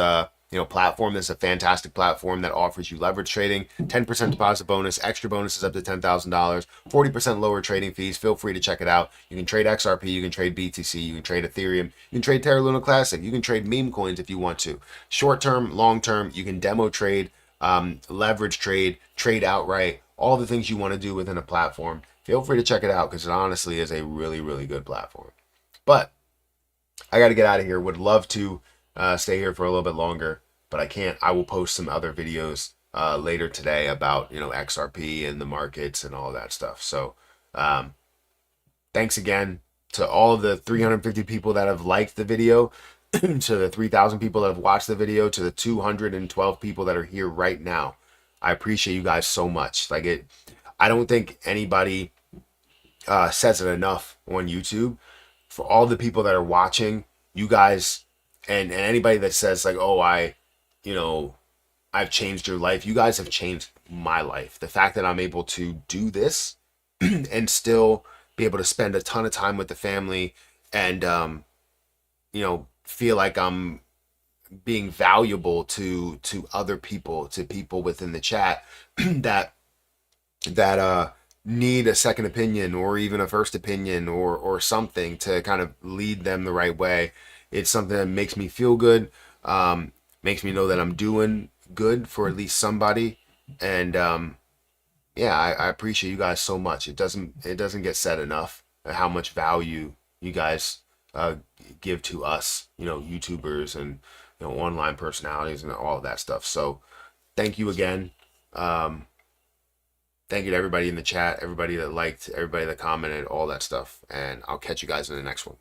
platform. This is a fantastic platform that offers you leverage trading, 10% deposit bonus, extra bonuses up to $10,000, 40% lower trading fees. Feel free to check it out. You can trade XRP, you can trade BTC, you can trade Ethereum, you can trade Terra Luna Classic, you can trade meme coins if you want to. Short term, long term, you can demo trade, leverage trade, trade outright, all the things you want to do within a platform. Feel free to check it out because it honestly is a really, really good platform. But I got to get out of here. Would love to stay here for a little bit longer, but I can't. I will post some other videos later today about XRP and the markets and all that stuff. So thanks again to all of the 350 people that have liked the video, to the 3,000 people that have watched the video, to the 212 people that are here right now. I appreciate you guys so much. I don't think anybody says it enough on YouTube. For all the people that are watching, you guys, and anybody that says like, oh, you know, I've changed your life. You guys have changed my life. The fact that I'm able to do this and still be able to spend a ton of time with the family and, feel like I'm being valuable to other people, to people within the chat that that need a second opinion or even a first opinion or something to kind of lead them the right way. It's something that makes me feel good, makes me know that I'm doing good for at least somebody. And yeah, I appreciate you guys so much. It doesn't get said enough how much value you guys uh, give to us, YouTubers and online personalities and all of that stuff. So thank you again. Um, Thank you to everybody in the chat, everybody that liked, everybody that commented, all that stuff. And I'll catch you guys in the next one.